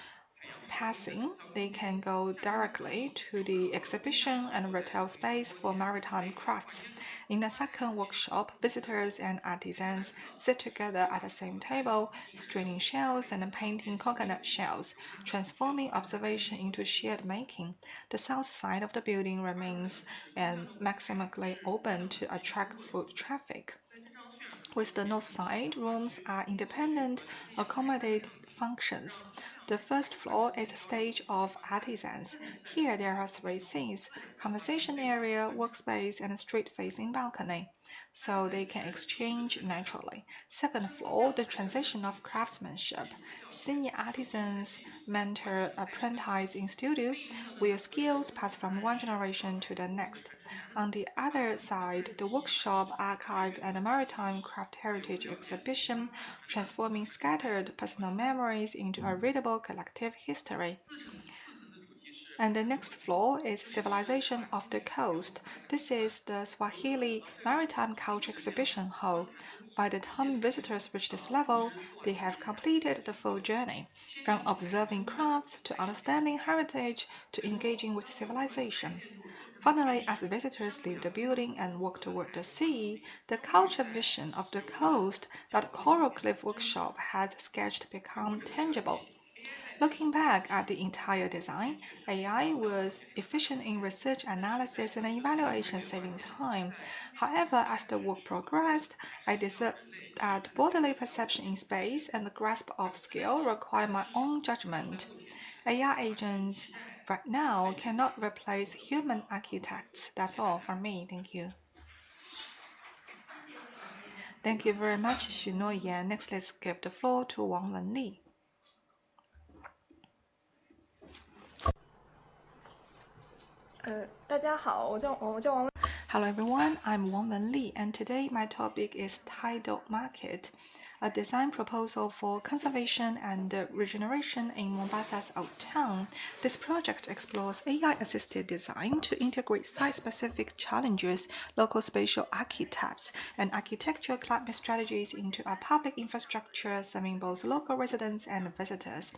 passing, they can go directly to the exhibition and retail space for maritime crafts. In the second workshop, visitors and artisans sit together at the same table, straining shells and painting coconut shells, transforming observation into shared making. The south side of the building remains maximally open to attract foot traffic. With the north side, rooms are independent, accommodate functions. The first floor is a stage of artisans. Here there are 3 scenes: conversation area, workspace, and a street-facing balcony, so they can exchange naturally. Second floor, the transition of craftsmanship. Senior artisans mentor apprentices in studio, where skills pass from one generation to the next. On the other side, the workshop, archive, and maritime craft heritage exhibition, transforming scattered personal memories into a readable collective history. And the next floor is Civilization of the Coast. This is the Swahili Maritime Culture Exhibition Hall. By the time visitors reach this level, they have completed the full journey, from observing crafts to understanding heritage to engaging with civilization. Finally, as visitors leave the building and walk toward the sea, the culture vision of the coast that Coral Cliff Workshop has sketched becomes tangible. Looking back at the entire design, AI was efficient in research analysis and evaluation, saving time. However, as the work progressed, I discerned that bodily perception in space and the grasp of scale require my own judgment. AI agents right now cannot replace human architects. That's all from me. Thank you. Thank you very much, Xu Yan. Next, let's give the floor to Wang Wenli. Hello everyone, I'm Wang Wenli, and today my topic is tidal market, a design proposal for conservation and regeneration in Mombasa's Old Town. This project explores AI-assisted design to integrate site-specific challenges, local spatial archetypes, and architectural climate strategies into a public infrastructure serving both local residents and visitors.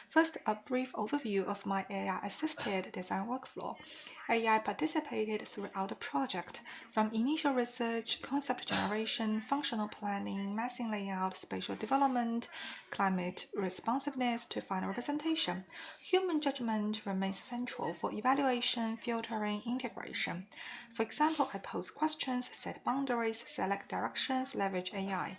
First, a brief overview of my AI-assisted design workflow. AI participated throughout the project, from initial research, concept generation, functional planning, massing layout, spatial development, climate responsiveness to final representation. Human judgment remains central for evaluation, filtering, integration. For example, I pose questions, set boundaries, select directions, leverage AI.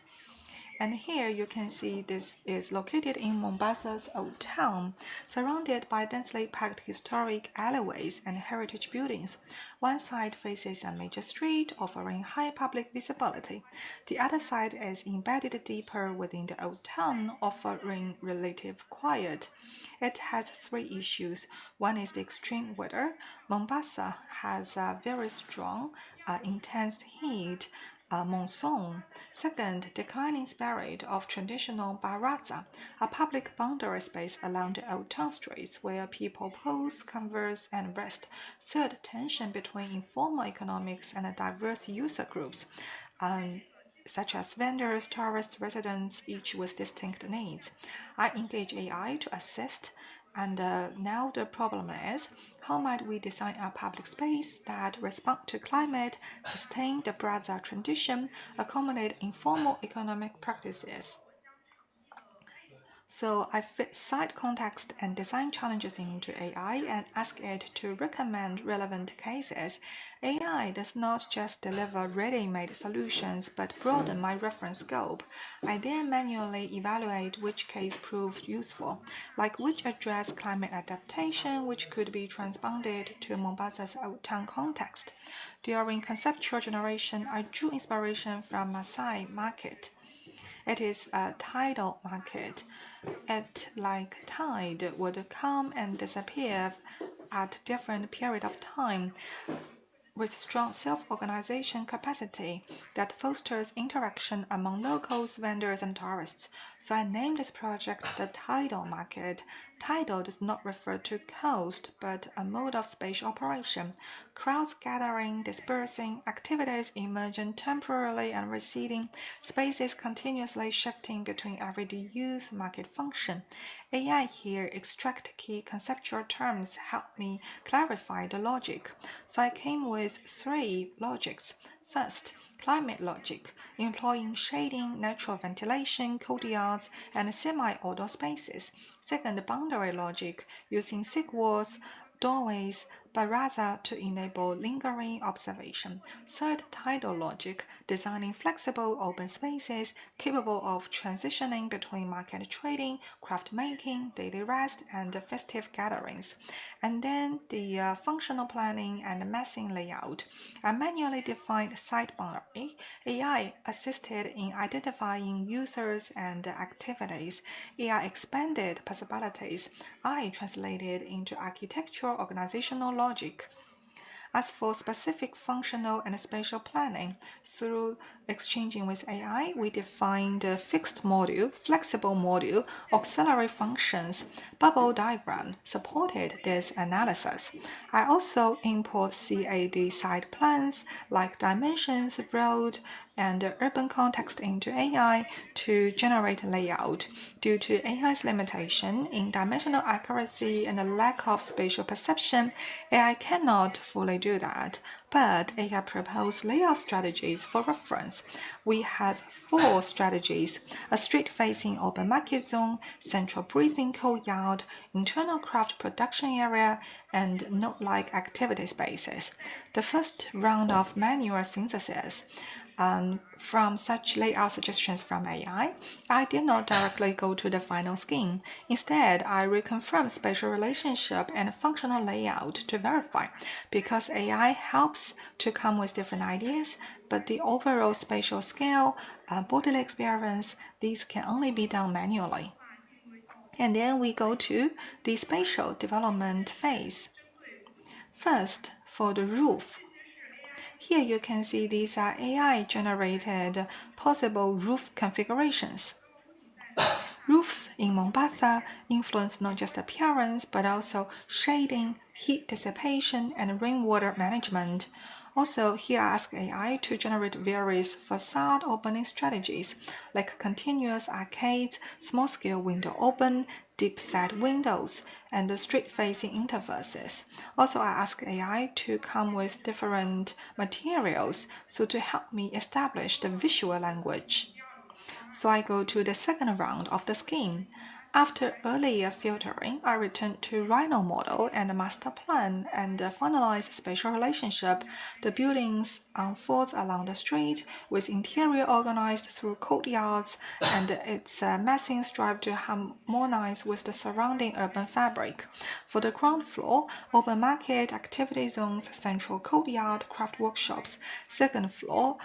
And here you can see this is located in Mombasa's Old Town, surrounded by densely packed historic alleyways and heritage buildings. One side faces a major street, offering high public visibility. The other side is embedded deeper within the Old Town, offering relative quiet. It has 3 issues. One is the extreme weather. Mombasa has a very strong, intense heat monsoon. Second, declining spirit of traditional baraza, a public boundary space along the old town streets where people pose, converse, and rest. Third, tension between informal economics and diverse user groups, such as vendors, tourists, residents, each with distinct needs. I engage AI to assist. And now the problem is, how might we design a public space that responds to climate, sustain the Brazza tradition, accommodate informal economic practices? So I fit site context and design challenges into AI and ask it to recommend relevant cases. AI does not just deliver ready-made solutions, but broaden my reference scope. I then manually evaluate which case proved useful, like which address climate adaptation, which could be transponded to Mombasa's old town context. During conceptual generation, I drew inspiration from Maasai market. It is a tidal market. It, like tide, would come and disappear at different period of time with strong self-organization capacity that fosters interaction among locals, vendors, and tourists. So I named this project the Tidal Market. Tidal does not refer to coast, but a mode of spatial operation. Crowds gathering, dispersing, activities emerging temporarily and receding, spaces continuously shifting between everyday use, market function. AI here extract key conceptual terms, help me clarify the logic. So I came with 3 logics. First, climate logic, employing shading, natural ventilation, courtyards, and semi-outdoor spaces. Second, boundary logic, using thick walls, doorways, baraza to enable lingering observation. Third, tidal logic, designing flexible open spaces capable of transitioning between market trading, craft making, daily rest, and festive gatherings. And then the functional planning and massing layout. I manually defined site boundary. AI assisted in identifying users and activities. AI expanded possibilities. I translated into architectural organizational logic. As for specific functional and spatial planning, through exchanging with AI, we defined a fixed module, flexible module, auxiliary functions. Bubble diagram supported this analysis. I also import CAD site plans like dimensions, road, and urban context into AI to generate layout. Due to AI's limitation in dimensional accuracy and the lack of spatial perception, AI cannot fully do that, but AI proposed layout strategies for reference. We have 4 strategies: a street-facing open market zone, central breathing courtyard, internal craft production area, and node-like activity spaces. The first round of manual synthesis from such layout suggestions from AI, I did not directly go to the final scheme. Instead, I reconfirmed spatial relationship and functional layout to verify, because AI helps to come with different ideas, but the overall spatial scale, bodily experience, these can only be done manually. And then we go to the spatial development phase. First, for the roof. Here you can see these are AI-generated possible roof configurations. Roofs in Mombasa influence not just appearance, but also shading, heat dissipation, and rainwater management. Also, here I ask AI to generate various facade opening strategies, like continuous arcades, small-scale window open, deep-set windows, and street-facing interfaces. Also, I ask AI to come with different materials so to help me establish the visual language. So I go to the second round of the scheme. After earlier filtering, I return to Rhino model and master plan and finalize spatial relationship. The buildings unfolds along the street with interior organized through courtyards, and its massing strive to harmonize with the surrounding urban fabric. For the ground floor, open market, activity zones, central courtyard, craft workshops. Second floor,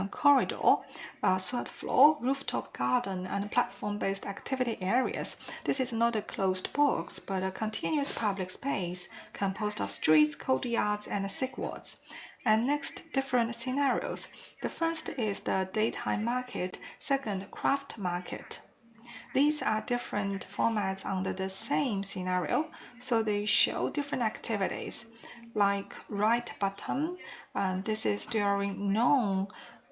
corridor. Third floor, rooftop garden and platform-based activity areas. This is not a closed box, but a continuous public space composed of streets, courtyards, and sick wards. And next, different scenarios. The first is the daytime market, second, craft market. These are different formats under the same scenario, so they show different activities. Like right bottom, this is during known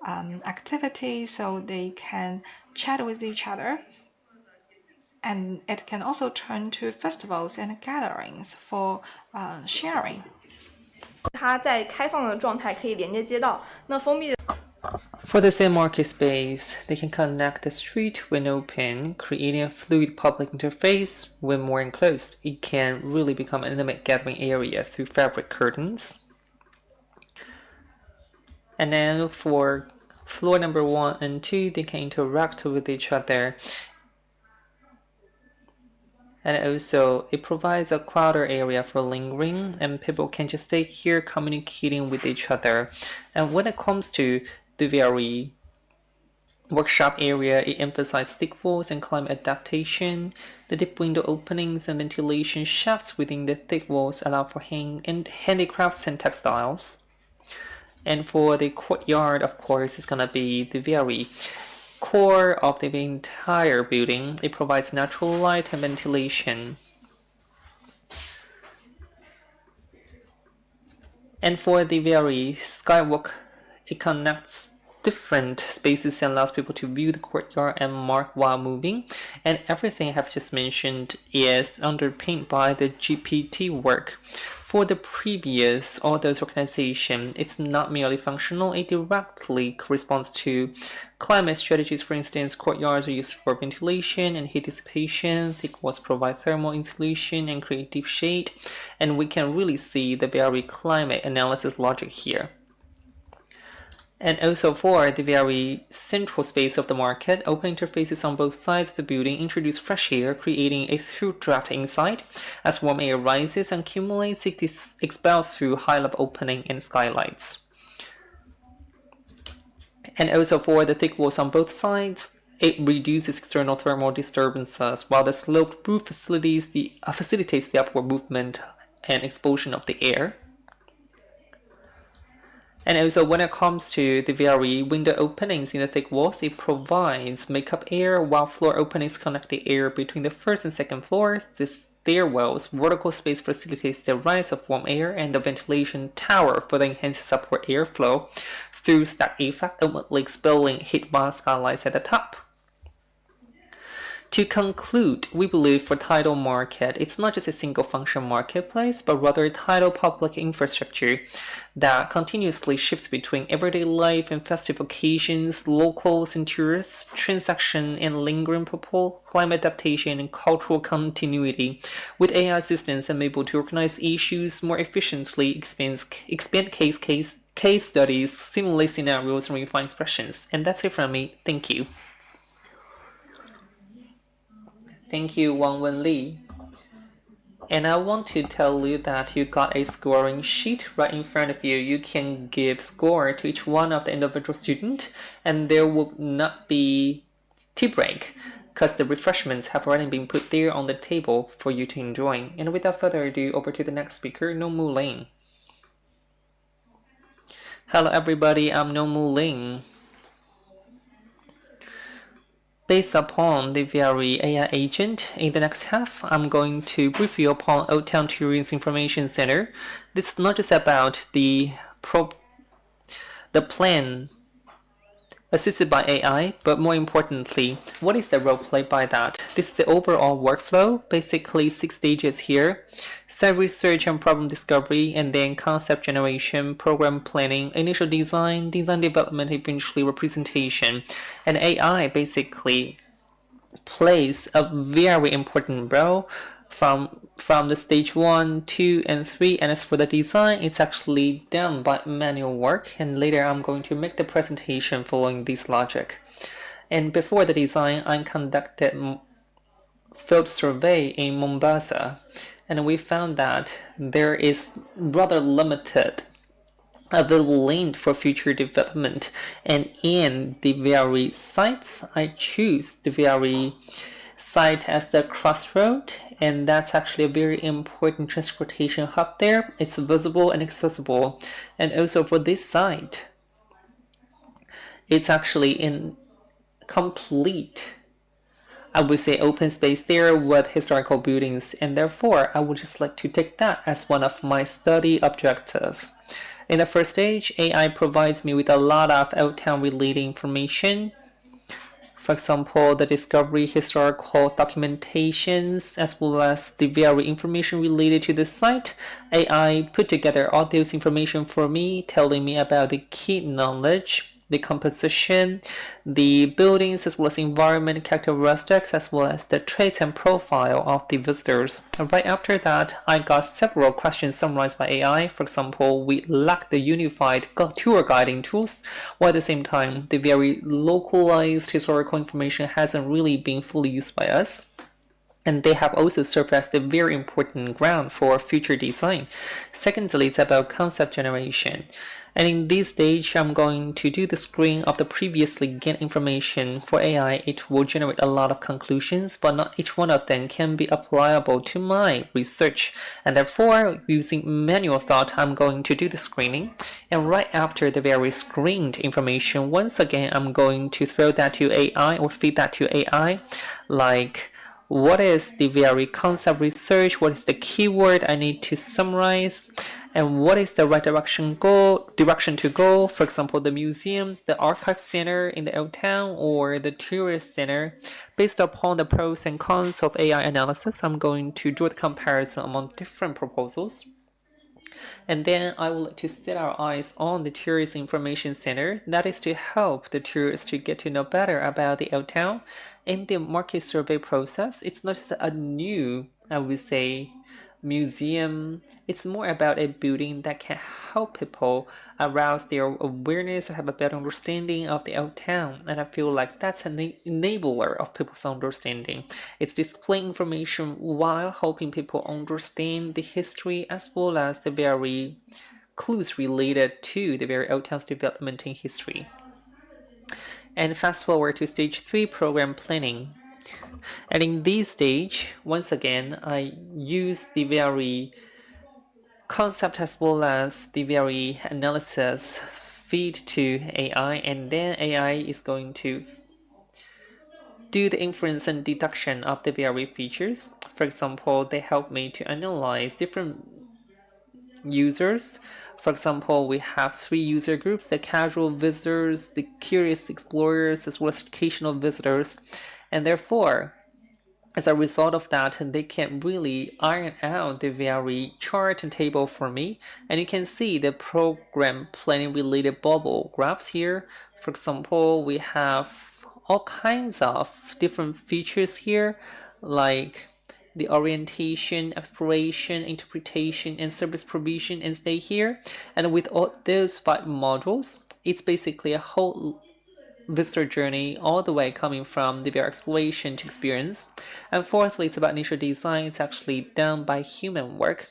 activity, so they can chat with each other. And it can also turn to festivals and gatherings for sharing. 它在开放的状态可以连接街道，那封闭的 For the same market space, they can connect the street when open, creating a fluid public interface. When more enclosed, it can really become an intimate gathering area through fabric curtains. And then for floor number 1 and 2, they can interact with each other. And also, it provides a quieter area for lingering, and people can just stay here communicating with each other. And when it comes to the very workshop area, it emphasized thick walls and climate adaptation. The deep window openings and ventilation shafts within the thick walls allow for handicrafts and textiles. And for the courtyard, of course, it's gonna be the very core of the entire building. It provides natural light and ventilation. And for the very skywalk, it connects different spaces and allows people to view the courtyard and mark while moving. And everything I have just mentioned is underpinned by the GPT work. For the previous all those organization, it's not merely functional, it directly corresponds to climate strategies. For instance, courtyards are used for ventilation and heat dissipation, thick walls provide thermal insulation and create deep shade, and we can really see the very climate analysis logic here. And also for the very central space of the market, open interfaces on both sides of the building introduce fresh air, creating a through draft inside. As warm air rises and accumulates, it is expelled through high-level opening and skylights. And also for the thick walls on both sides, it reduces external thermal disturbances, while the sloped roof facilitates the upward movement and expulsion of the air. And also when it comes to the very window openings in the thick walls, it provides makeup air, while floor openings connect the air between the first and second floors. The stairwells vertical space facilitates the rise of warm air, and the ventilation tower further enhances upward airflow through stack effect, ultimately expelling heat via skylights at the top. To conclude, we believe for tidal market, it's not just a single function marketplace, but rather a tidal public infrastructure that continuously shifts between everyday life and festive occasions, locals and tourists, transaction and lingering people, climate adaptation and cultural continuity. With AI assistance, I'm able to organize issues more efficiently, expand case studies, simulate scenarios, and refine expressions. And that's it from me. Thank you. Thank you, Wang Wenli. And I want to tell you that you got a scoring sheet right in front of you. You can give score to each one of the individual student, and there will not be tea break because the refreshments have already been put there on the table for you to enjoy. And without further ado, over to the next speaker, No Mu Ling. Hello everybody, I'm No Mu Ling. Based upon the very AI agent, in the next half, I'm going to brief you upon Old Town Tourism Information Center. This is not just about the plan assisted by AI, but more importantly, what is the role played by that? This is the overall workflow, basically 6 stages here. Site research and problem discovery, and then concept generation, program planning, initial design, design development, eventually representation. And AI basically plays a very important role from the stage 1, 2, and 3. And as for the design, it's actually done by manual work, and later I'm going to make the presentation following this logic. And before the design, I conducted field survey in Mombasa, and we found that there is rather limited available land for future development. And in the very sites, I choose the very site as the crossroad, and that's actually a very important transportation hub there. It's visible and accessible. And also for this site, it's actually in complete, I would say, open space there with historical buildings, and therefore I would just like to take that as one of my study objective. In the first stage, AI provides me with a lot of Old Town related information. For example, the discovery historical documentations, as well as the very information related to the site. AI put together all those information for me, telling me about the key knowledge, the composition, the buildings, as well as environment characteristics, as well as the traits and profile of the visitors. And right after that, I got several questions summarized by AI. For example, we lack the unified tour guiding tools, while at the same time, the very localized historical information hasn't really been fully used by us. and they have also served as the very important ground for future design. Secondly, it's about concept generation. And in this stage, I'm going to do the screen of the previously gained information. For AI, it will generate a lot of conclusions, but not each one of them can be applicable to my research. And therefore, using manual thought, I'm going to do the screening. And right after the very screened information, once again, I'm going to throw that to AI or feed that to AI, like what is the very concept research, what is the keyword I need to summarize, and what is the right direction to go. For example, the museums, the archive center in the old town, or the tourist center. Based upon the pros and cons of AI analysis, I'm going to draw the comparison among different proposals. And then I would like to set our eyes on the tourist information center. That is to help the tourists to get to know better about the old town. In the market survey process, it's not just a new, I would say, museum. It's more about a building that can help people arouse their awareness and have a better understanding of the old town. And I feel like that's an enabler of people's understanding. It's displaying information while helping people understand the history as well as the very clues related to the very old town's development in history. And fast forward to stage 3, program planning. And in this stage, once again, I use the very concept as well as the very analysis feed to AI, and then AI is going to do the inference and deduction of the very features. For example, they help me to analyze different users. For example, we have 3 user groups: the casual visitors, the curious explorers, as well as educational visitors. And therefore, as a result of that, they can really iron out the very chart and table for me. And you can see the program planning related bubble graphs here. For example, we have all kinds of different features here, like the orientation, exploration, interpretation, and service provision and stay here. And with all those 5 modules, it's basically a whole visitor journey all the way coming from the very exploration to experience. And fourthly, it's about initial design. It's actually done by human work.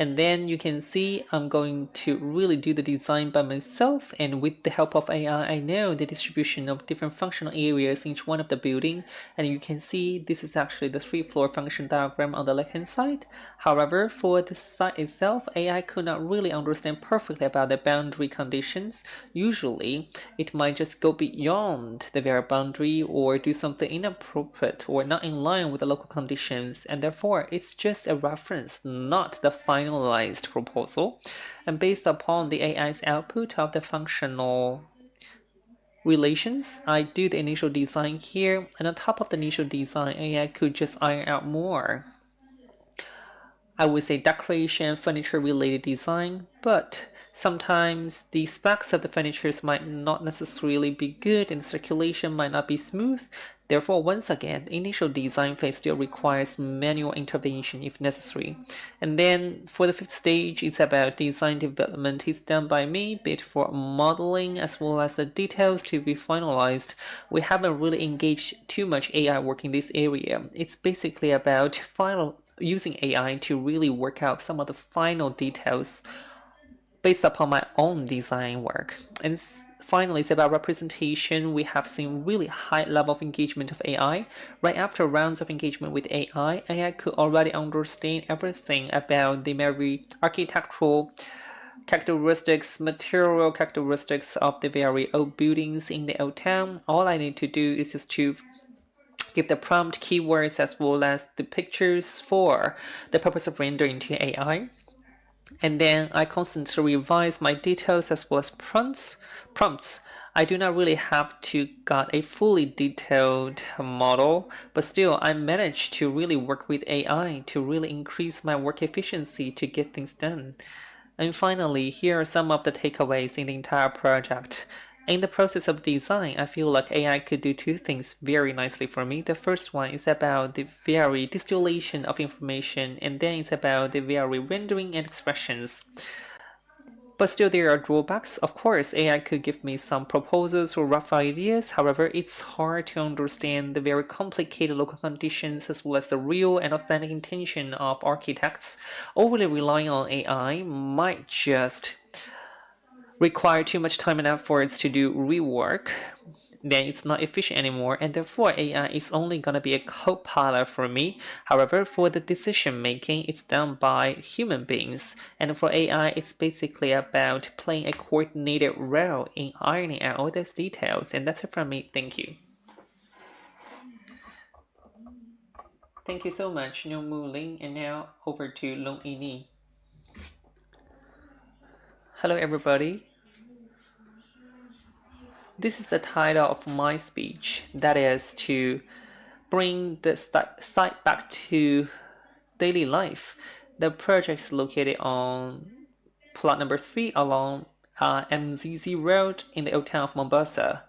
And then you can see I'm going to really do the design by myself, and with the help of AI, I know the distribution of different functional areas in each one of the building. And you can see this is actually the 3-floor function diagram on the left hand side. However, for the site itself, AI could not really understand perfectly about the boundary conditions. Usually, it might just go beyond the very boundary or do something inappropriate or not in line with the local conditions, and therefore it's just a reference, not the finalized proposal. And based upon the AI's output of the functional relations, I do the initial design here, and on top of the initial design, AI could just iron out more, I would say, decoration, furniture related design, but sometimes the specs of the furnitures might not necessarily be good and the circulation might not be smooth. Therefore, once again, the initial design phase still requires manual intervention if necessary. And then for the 5th stage, it's about design development. It's done by me, be it for modeling as well as the details to be finalized. We haven't really engaged too much AI work in this area. It's basically about using AI to really work out some of the final details based upon my own design work. And finally, it's about representation. We have seen really high level of engagement of AI. Right after rounds of engagement with AI, AI could already understand everything about the very architectural characteristics, material characteristics of the very old buildings in the old town. All I need to do is just to give the prompt keywords as well as the pictures for the purpose of rendering to AI. And then I constantly revise my details as well as prompts. I do not really have to get a fully detailed model, but still I managed to really work with AI to really increase my work efficiency to get things done. And finally, here are some of the takeaways in the entire project. In the process of design, I feel like AI could do 2 things very nicely for me. The first one is about the very distillation of information, and then it's about the very rendering and expressions. But still, there are drawbacks. Of course, AI could give me some proposals or rough ideas. However, it's hard to understand the very complicated local conditions as well as the real and authentic intention of architects. Overly relying on AI might just require too much time and efforts to do rework. Then it's not efficient anymore, and therefore AI is only gonna be a co-pilot for me. However, for the decision making, it's done by human beings, and for AI, it's basically about playing a coordinated role in ironing out all those details. And that's it from me. Thank you. Thank you so much, No Mu Ling, and now over to Long Ini. Hello, everybody. This is the title of my speech, that is to bring the site back to daily life. The project is located on plot number 3 along MZZ Road in the old town of Mombasa.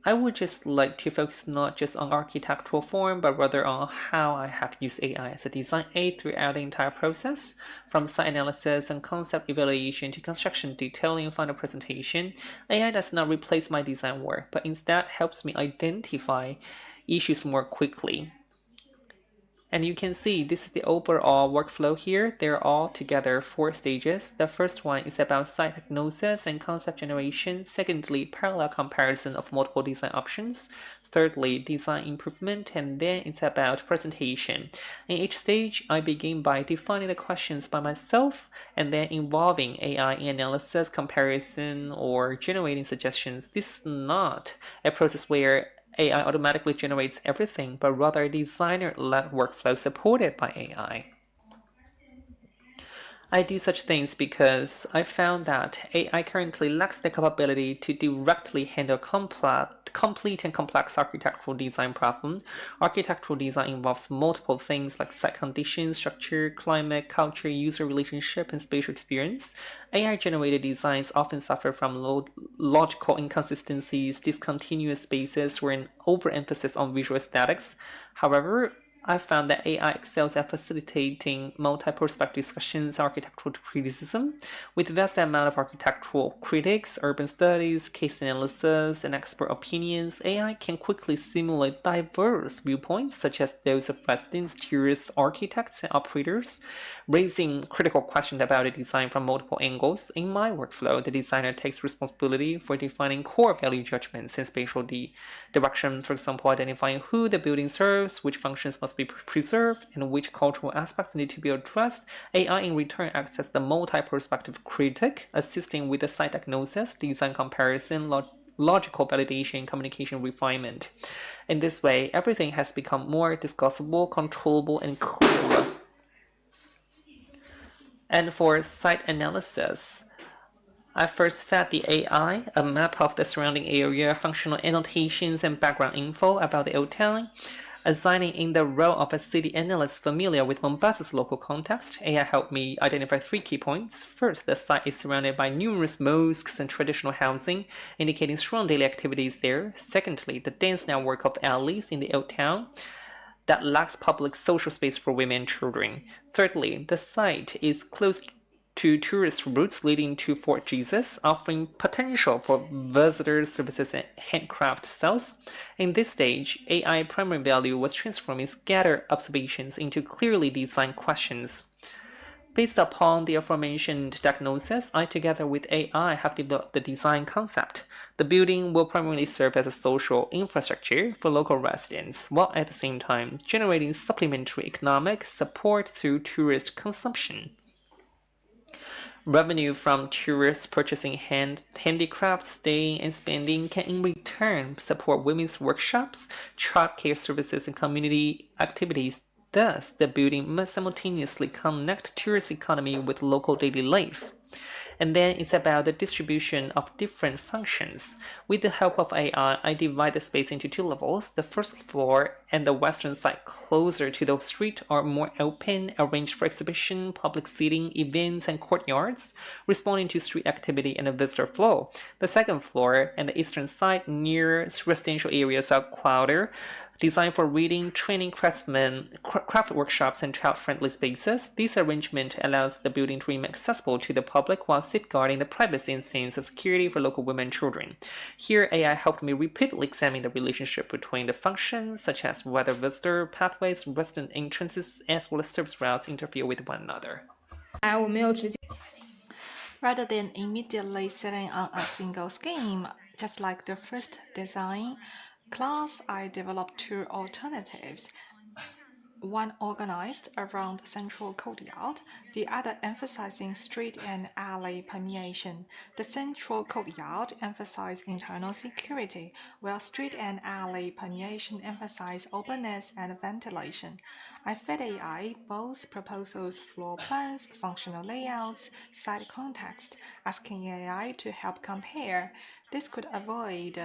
I would just like to focus not just on architectural form, but rather on how I have used AI as a design aid throughout the entire process, from site analysis and concept evaluation to construction detailing and final presentation. AI does not replace my design work, but instead helps me identify issues more quickly. And you can see this is the overall workflow here. They're all together 4 stages. The first one is about site diagnosis and concept generation. Secondly, parallel comparison of multiple design options. Thirdly, design improvement, and then it's about presentation. In each stage, I begin by defining the questions by myself and then involving AI in analysis, comparison, or generating suggestions. This is not a process where AI automatically generates everything, but rather a designer-led workflow supported by AI. I do such things because I found that AI currently lacks the capability to directly handle complete and complex architectural design problems. Architectural design involves multiple things like site conditions, structure, climate, culture, user relationship, and spatial experience. AI-generated designs often suffer from logical inconsistencies, discontinuous spaces, or an overemphasis on visual aesthetics. However, I found that AI excels at facilitating multi-perspective discussions, architectural criticism. With vast amount of architectural critics, urban studies, case analysis, and expert opinions, AI can quickly simulate diverse viewpoints, such as those of residents, tourists, architects, and operators, raising critical questions about a design from multiple angles. In my workflow, the designer takes responsibility for defining core value judgments and spatial direction, for example, identifying who the building serves, which functions must be preserved, and which cultural aspects need to be addressed. AI in return acts as the multi-perspective critic, assisting with the site diagnosis, design comparison, logical validation, and communication refinement. In this way, everything has become more discussable, controllable, and clearer. And for site analysis, I first fed the AI a map of the surrounding area, functional annotations, and background info about the old town. Assigning in the role of a city analyst familiar with Mombasa's local context, AI helped me identify 3 key points. First, the site is surrounded by numerous mosques and traditional housing, indicating strong daily activities there. Secondly, the dense network of alleys in the old town that lacks public social space for women and children. Thirdly, the site is close to tourist routes leading to Fort Jesus, offering potential for visitor services and handcraft sales. In this stage, AI primary value was transforming scattered observations into clearly designed questions. Based upon the aforementioned diagnosis, I together with AI have developed the design concept. The building will primarily serve as a social infrastructure for local residents, while at the same time generating supplementary economic support through tourist consumption. Revenue from tourists purchasing handicrafts, staying, and spending can in return support women's workshops, childcare services, and community activities. Thus, the building must simultaneously connect tourist economy with local daily life. And then it's about the distribution of different functions. With the help of AI, I divide the space into 2 levels. The first floor and the western side closer to the street are more open, arranged for exhibition, public seating, events, and courtyards, responding to street activity and a visitor flow. The second floor and the eastern side near residential areas are quieter, Designed for reading, training craftsmen, craft workshops, and child-friendly spaces, this arrangement allows the building to remain accessible to the public while safeguarding the privacy and sense of security for local women and children. Here, AI helped me repeatedly examine the relationship between the functions, such as whether visitor pathways, resident entrances, as well as service routes interfere with one another. Rather than immediately setting on a single scheme, just like the first design class, I developed two alternatives. One organized around central courtyard, the other emphasizing street and alley permeation. The central courtyard emphasized internal security, while street and alley permeation emphasized openness and ventilation. I fed AI both proposals, floor plans, functional layouts, site context, asking AI to help compare. This could avoid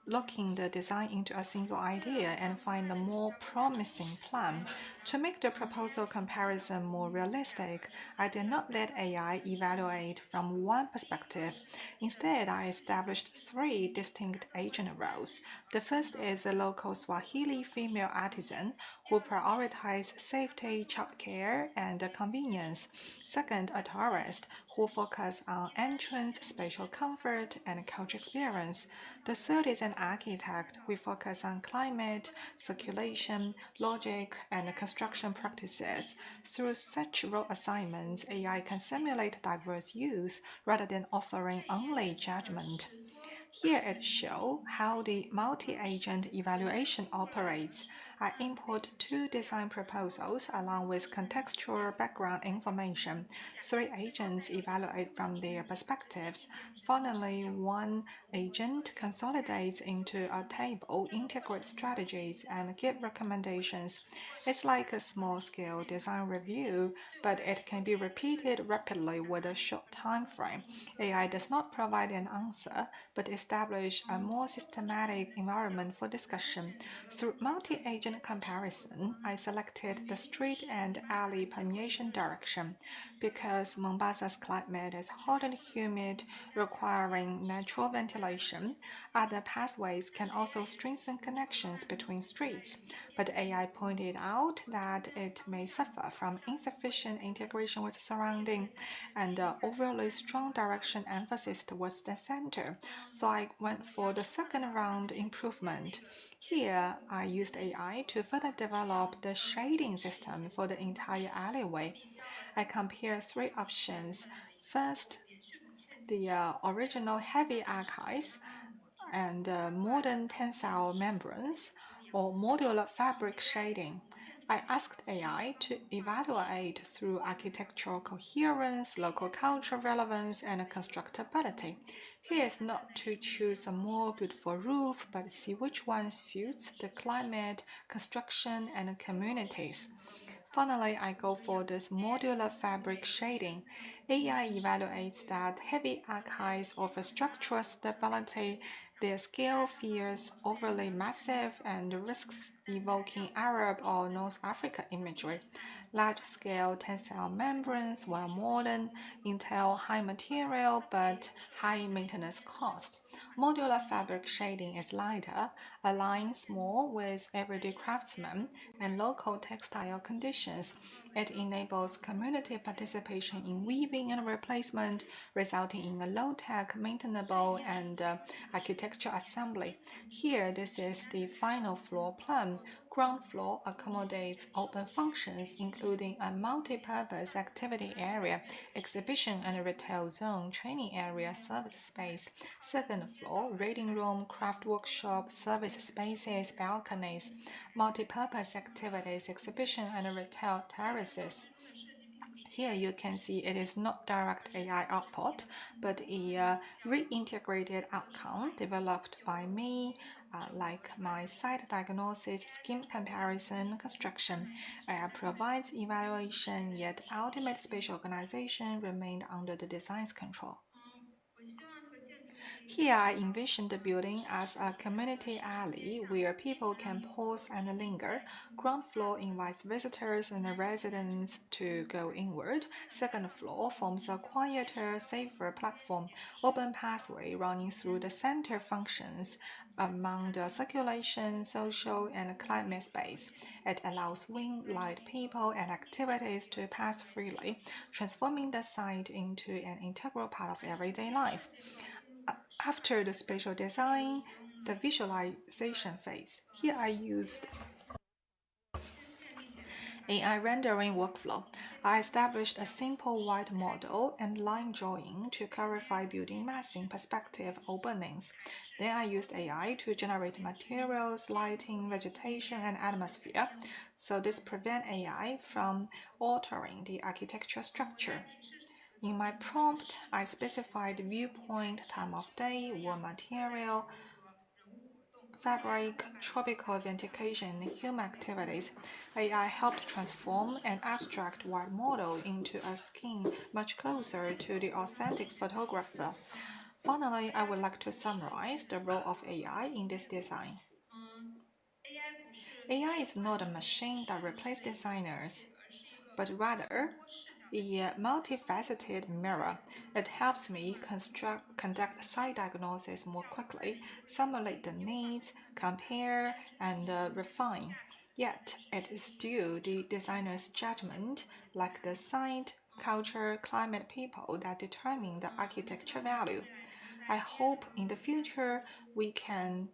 locking the design into a single idea and find a more promising plan. To make the proposal comparison more realistic, I did not let AI evaluate from one perspective. Instead, I established three distinct agent roles. The first is a local Swahili female artisan who prioritizes safety, childcare, and convenience. Second, a tourist who focuses on entrance, spatial comfort, and culture experience. The third is an architect who focuses on climate, circulation, logic, and construction practices. Through such role assignments, AI can simulate diverse use rather than offering only judgment. Here it shows how the multi-agent evaluation operates. I import two design proposals along with contextual background information. Three agents evaluate from their perspectives. Finally, one agent consolidates into a table, integrates strategies, and gives recommendations. It's like a small-scale design review, but it can be repeated rapidly with a short time frame. AI does not provide an answer, but establish a more systematic environment for discussion. Through multi-agent comparison, I selected the street and alley permeation direction. Because Mombasa's climate is hot and humid, requiring natural ventilation, other pathways can also strengthen connections between streets. But AI pointed out that it may suffer from insufficient integration with surrounding and overly strong direction emphasis towards the center. So I went for the second round improvement. Here, I used AI to further develop the shading system for the entire alleyway. I compared three options. First, the original heavy archives and modern tensile membranes or modular fabric shading. I asked AI to evaluate through architectural coherence, local culture relevance, and constructability. Here is not to choose a more beautiful roof, but see which one suits the climate, construction, and communities. Finally, I go for this modular fabric shading. AI evaluates that heavy archives offer structural stability. Their scale feels overly massive and risks evoking Arab or North Africa imagery. Large-scale tensile membranes, while modern, entail high material but high maintenance cost. Modular fabric shading is lighter, aligns more with everyday craftsmen and local textile conditions. It enables community participation in weaving and replacement, resulting in a low-tech, maintainable, and architectural assembly. Here, this is the final floor plan. Ground floor accommodates open functions, including a multi-purpose activity area, exhibition and retail zone, training area, service space. Second floor, reading room, craft workshop, service spaces, balconies, multi-purpose activities, exhibition and retail terraces. Here you can see it is not direct AI output, but a reintegrated outcome developed by me, like my site diagnosis, scheme comparison, construction. AI provides evaluation, yet ultimate spatial organization remained under the design's control. Here I envision the building as a community alley where people can pause and linger. Ground floor invites visitors and residents to go inward. Second floor forms a quieter, safer platform. Open pathway running through the center functions among the circulation, social, and climate space. It allows wind, light, people, and activities to pass freely, transforming the site into an integral part of everyday life. After the spatial design, the visualization phase. Here I used AI rendering workflow. I established a simple white model and line drawing to clarify building massing, perspective, openings. Then I used AI to generate materials, lighting, vegetation, and atmosphere. So this prevents AI from altering the architectural structure. In my prompt, I specified viewpoint, time of day, wood material, fabric, tropical vegetation, and human activities. AI helped transform an abstract white model into a skin much closer to the authentic photographer. Finally, I would like to summarize the role of AI in this design. AI is not a machine that replaces designers, but rather a multifaceted mirror. It helps me conduct site diagnosis more quickly, simulate the needs, compare, and refine. Yet, it is still the designer's judgment, like the site, culture, climate, people, that determine the architecture value. I hope in the future we can,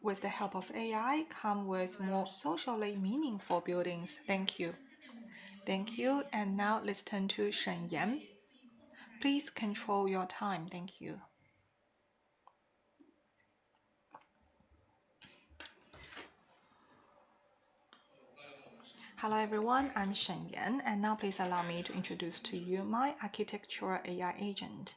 with the help of AI, come with more socially meaningful buildings. Thank you. Thank you. And now let's turn to Shen Yan. Please control your time. Thank you. Hello everyone, I'm Shen Yan, and now please allow me to introduce to you my architectural AI agent.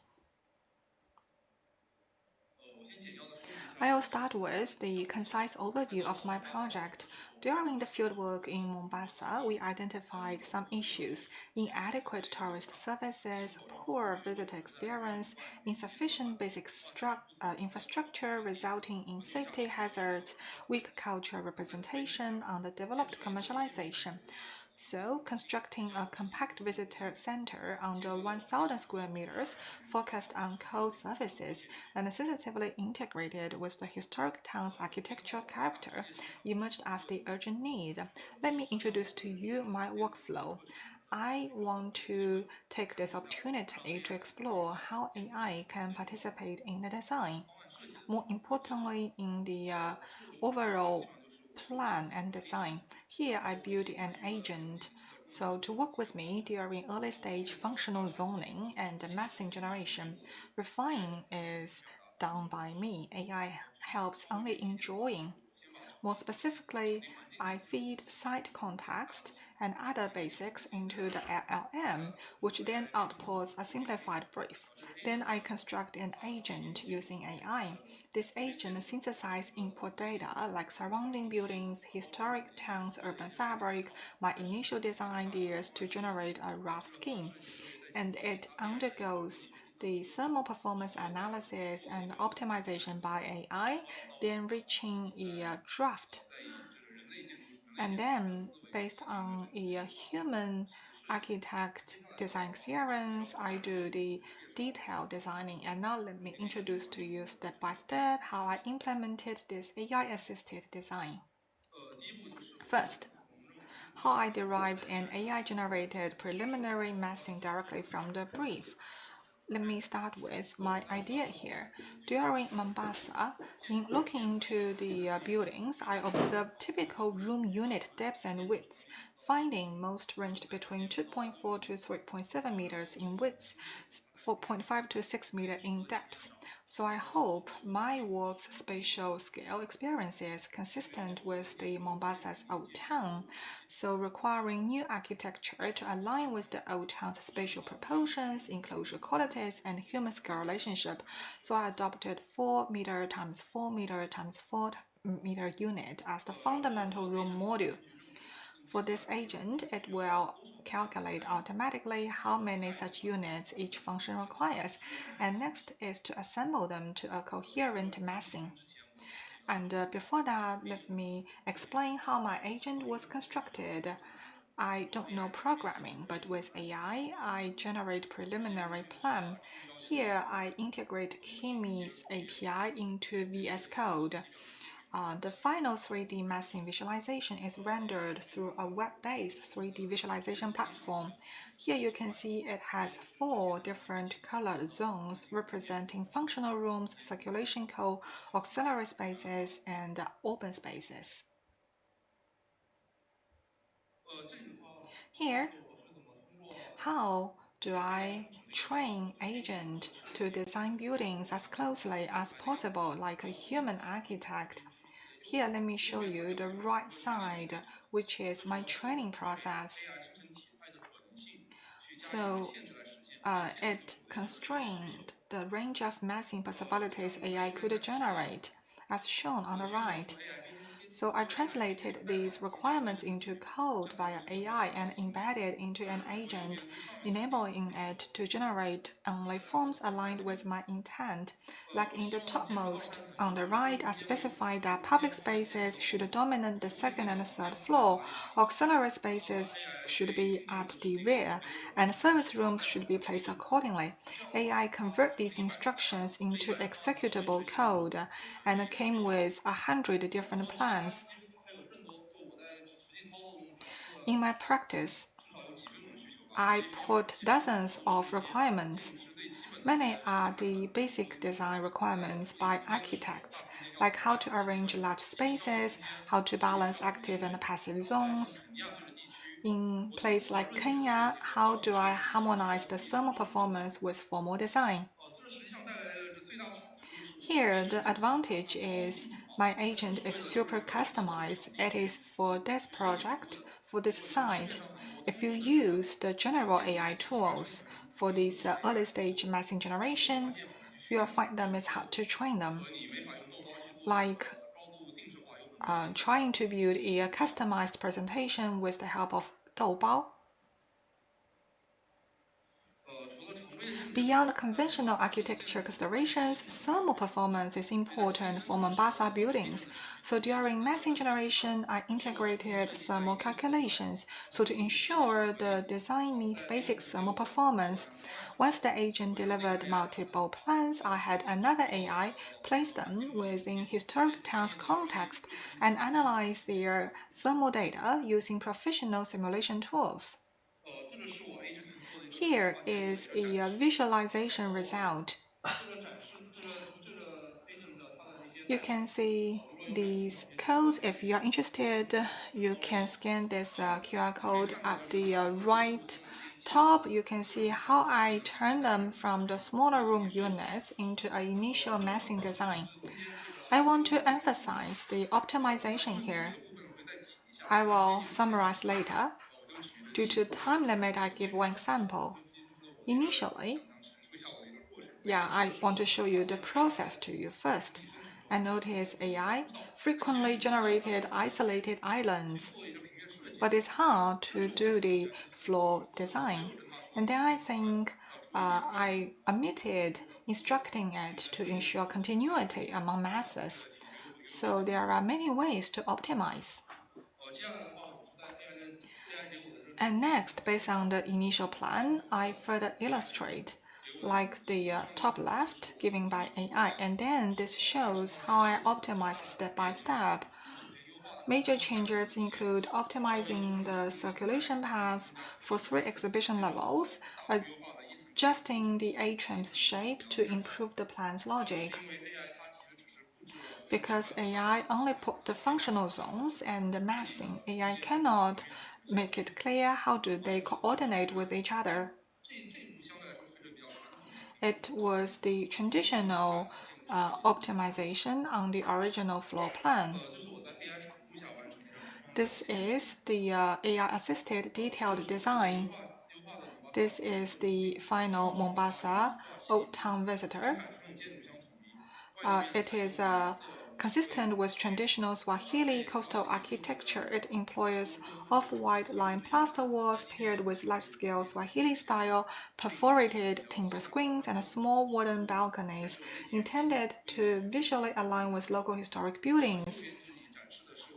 I will start with the concise overview of my project. During the fieldwork in Mombasa, we identified some issues: inadequate tourist services, poor visitor experience, insufficient basic infrastructure resulting in safety hazards, weak cultural representation, underdeveloped commercialization. So, constructing a compact visitor center under 1,000 square meters, focused on core services, and sensitively integrated with the historic town's architectural character, emerged as the urgent need. Let me introduce to you my workflow. I want to take this opportunity to explore how AI can participate in the design. More importantly, in the overall plan and design. Here I build an agent so to work with me during early stage functional zoning and massing generation. Refining is done by me. AI helps only in drawing. More specifically, I feed site context and other basics into the LLM, which then outputs a simplified brief. Then I construct an agent using AI. This agent synthesizes input data like surrounding buildings, historic towns, urban fabric, my initial design ideas to generate a rough scheme. And it undergoes the thermal performance analysis and optimization by AI, then reaching a draft. And then, based on a human architect design experience, I do the detailed designing. And now let me introduce to you step by step how I implemented this AI-assisted design. First, how I derived an AI-generated preliminary massing directly from the brief. Let me start with my idea here. During Mombasa, in looking into the buildings, I observed typical room unit depths and widths, finding most ranged between 2.4 to 3.7 meters in width, 4.5 to 6 meters in depth. So I hope my work's spatial scale experience is consistent with the Mombasa's old town, so requiring new architecture to align with the old town's spatial proportions, enclosure qualities, and human scale relationship. So I adopted 4 meter times 4 meter times 4 meter unit as the fundamental room module. For this agent, it will calculate automatically how many such units each function requires, and next is to assemble them to a coherent massing. And before that, let me explain how my agent was constructed. I don't know programming, but with AI, I generate preliminary plan. Here, I integrate Kimi's API into VS Code. The final 3D massing visualization is rendered through a web-based 3D visualization platform. Here you can see it has 4 different colored zones representing functional rooms, circulation code, auxiliary spaces, and open spaces. Here, how do I train agent to design buildings as closely as possible like a human architect? Here, let me show you the right side, which is my training process. So, it constrained the range of massing possibilities AI could generate, as shown on the right. So I translated these requirements into code via AI and embedded into an agent, enabling it to generate only forms aligned with my intent. Like in the topmost on the right, I specified that public spaces should dominate the second and third floor, auxiliary spaces should be at the rear, and service rooms should be placed accordingly. AI convert these instructions into executable code and came with 100 different plans. In my practice, I put dozens of requirements. Many are the basic design requirements by architects, like how to arrange large spaces, how to balance active and passive zones. In place like Kenya, how do I harmonize the thermal performance with formal design? Here, the advantage is my agent is super customized. It is for this project, for this site. If you use the general AI tools for this early stage massing generation, you'll find them it's hard to train them. Like trying to build a customized presentation with the help of Doubao. Beyond conventional architecture considerations, thermal performance is important for Mombasa buildings. So during massing generation, I integrated thermal calculations so to ensure the design meets basic thermal performance. Once the agent delivered multiple plans, I had another AI place them within historic town's context and analyze their thermal data using professional simulation tools. Here is a visualization result. You can see these codes. If you are interested, you can scan this QR code at the right top. You can see how I turn them from the smaller room units into an initial massing design. I want to emphasize the optimization here. I will summarize later. Due to time limit, I give one example. Initially, I want to show you the process to you first. I notice AI frequently generated isolated islands, but it's hard to do the floor design. And then I think I omitted instructing it to ensure continuity among masses. So there are many ways to optimize. And next, based on the initial plan, I further illustrate, like the top left given by AI, and then this shows how I optimize step by step. Major changes include optimizing the circulation paths for 3 exhibition levels, adjusting the atrium's shape to improve the plan's logic. Because AI only put the functional zones and the massing, AI cannot make it clear how do they coordinate with each other. It was the traditional optimization on the original floor plan. This is the AI-assisted detailed design. This is the final Mombasa Old Town visitor. It is consistent with traditional Swahili coastal architecture. It employs off-white lime plaster walls paired with large-scale Swahili-style perforated timber screens and small wooden balconies intended to visually align with local historic buildings.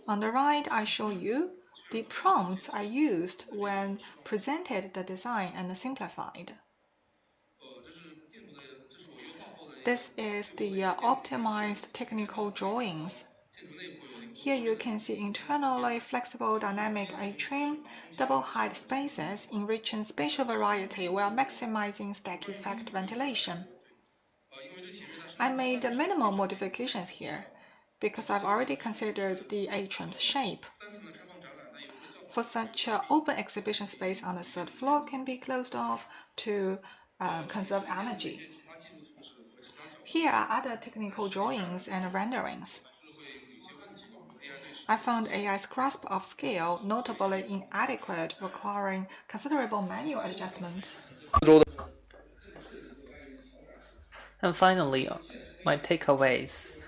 On the right, I show you the prompts I used when presented the design and simplified. This is the optimized technical drawings. Here you can see internally flexible dynamic atrium, double height spaces, enriching spatial variety while maximizing stack effect ventilation. I made minimal modifications here because I've already considered the atrium's shape. For such an open exhibition space on the third floor can be closed off to conserve energy. Here are other technical drawings and renderings. I found AI's grasp of scale notably inadequate, requiring considerable manual adjustments. And finally, my takeaways.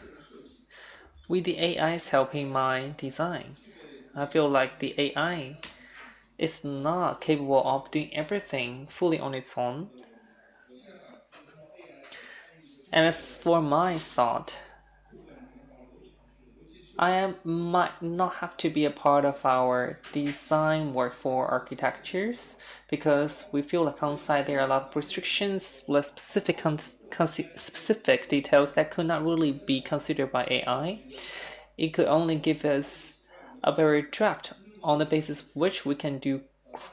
With the AIs helping my design, I feel like the AI is not capable of doing everything fully on its own. And as for my thought, might not have to be a part of our design work for architectures because we feel like on site there are a lot of restrictions, less specific details that could not really be considered by AI. It could only give us a very draft on the basis of which we can do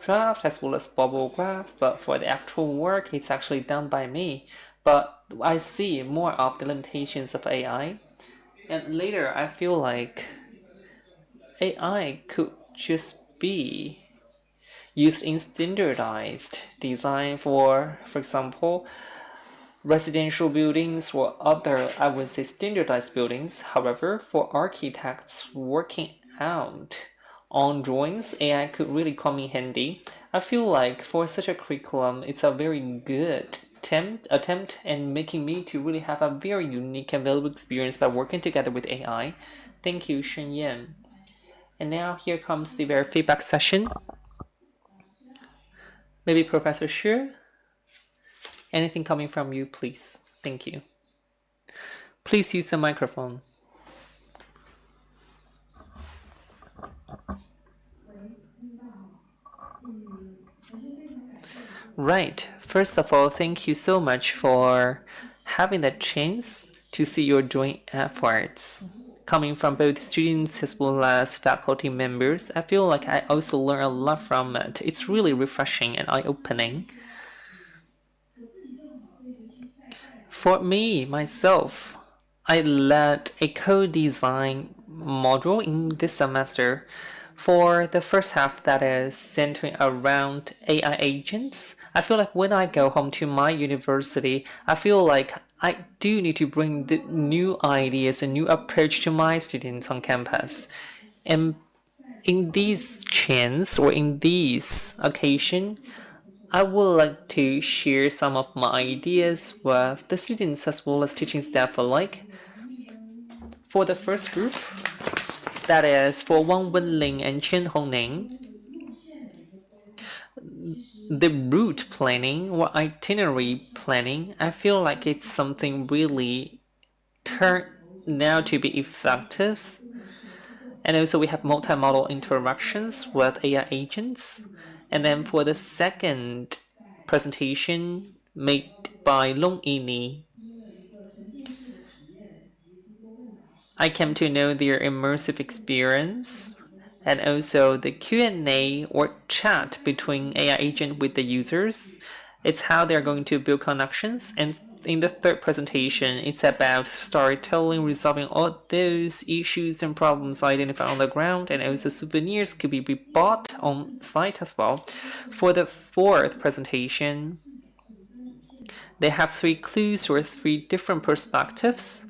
draft as well as bubble graph, but for the actual work it's actually done by me. But I see more of the limitations of AI. And later, I feel like AI could just be used in standardized design for example, residential buildings or other, I would say, standardized buildings. However, for architects working out on drawings, AI could really come in handy. I feel like for such a curriculum, it's a very good attempt and making me to really have a very unique and valuable experience by working together with AI. Thank you, Shen Yan. And now here comes the very feedback session. Maybe Professor Shi? Anything coming from you, please. Thank you. Please use the microphone. Right. First of all, thank you so much for having the chance to see your joint efforts. Coming from both students as well as faculty members, I feel like I also learn a lot from it. It's really refreshing and eye-opening. For me, myself, I led a co-design module in this semester. For the first half that is centering around AI agents, I feel like when I go home to my university, I feel like I do need to bring the new ideas and new approach to my students on campus. And in these chance or in this occasion, I would like to share some of my ideas with the students as well as teaching staff alike. For the first group, that is for Wang Wenling and Chen Hongning, the route planning or itinerary planning, I feel like it's something really turned out to be effective. And also we have multimodal interactions with AI agents. And then for the second presentation made by Long Yini, I came to know their immersive experience and also the Q&A or chat between AI agent with the users. It's how they're going to build connections. And in the third presentation, it's about storytelling, resolving all those issues and problems identified on the ground, and also souvenirs could be bought on site as well. For the fourth presentation, they have 3 clues or 3 different perspectives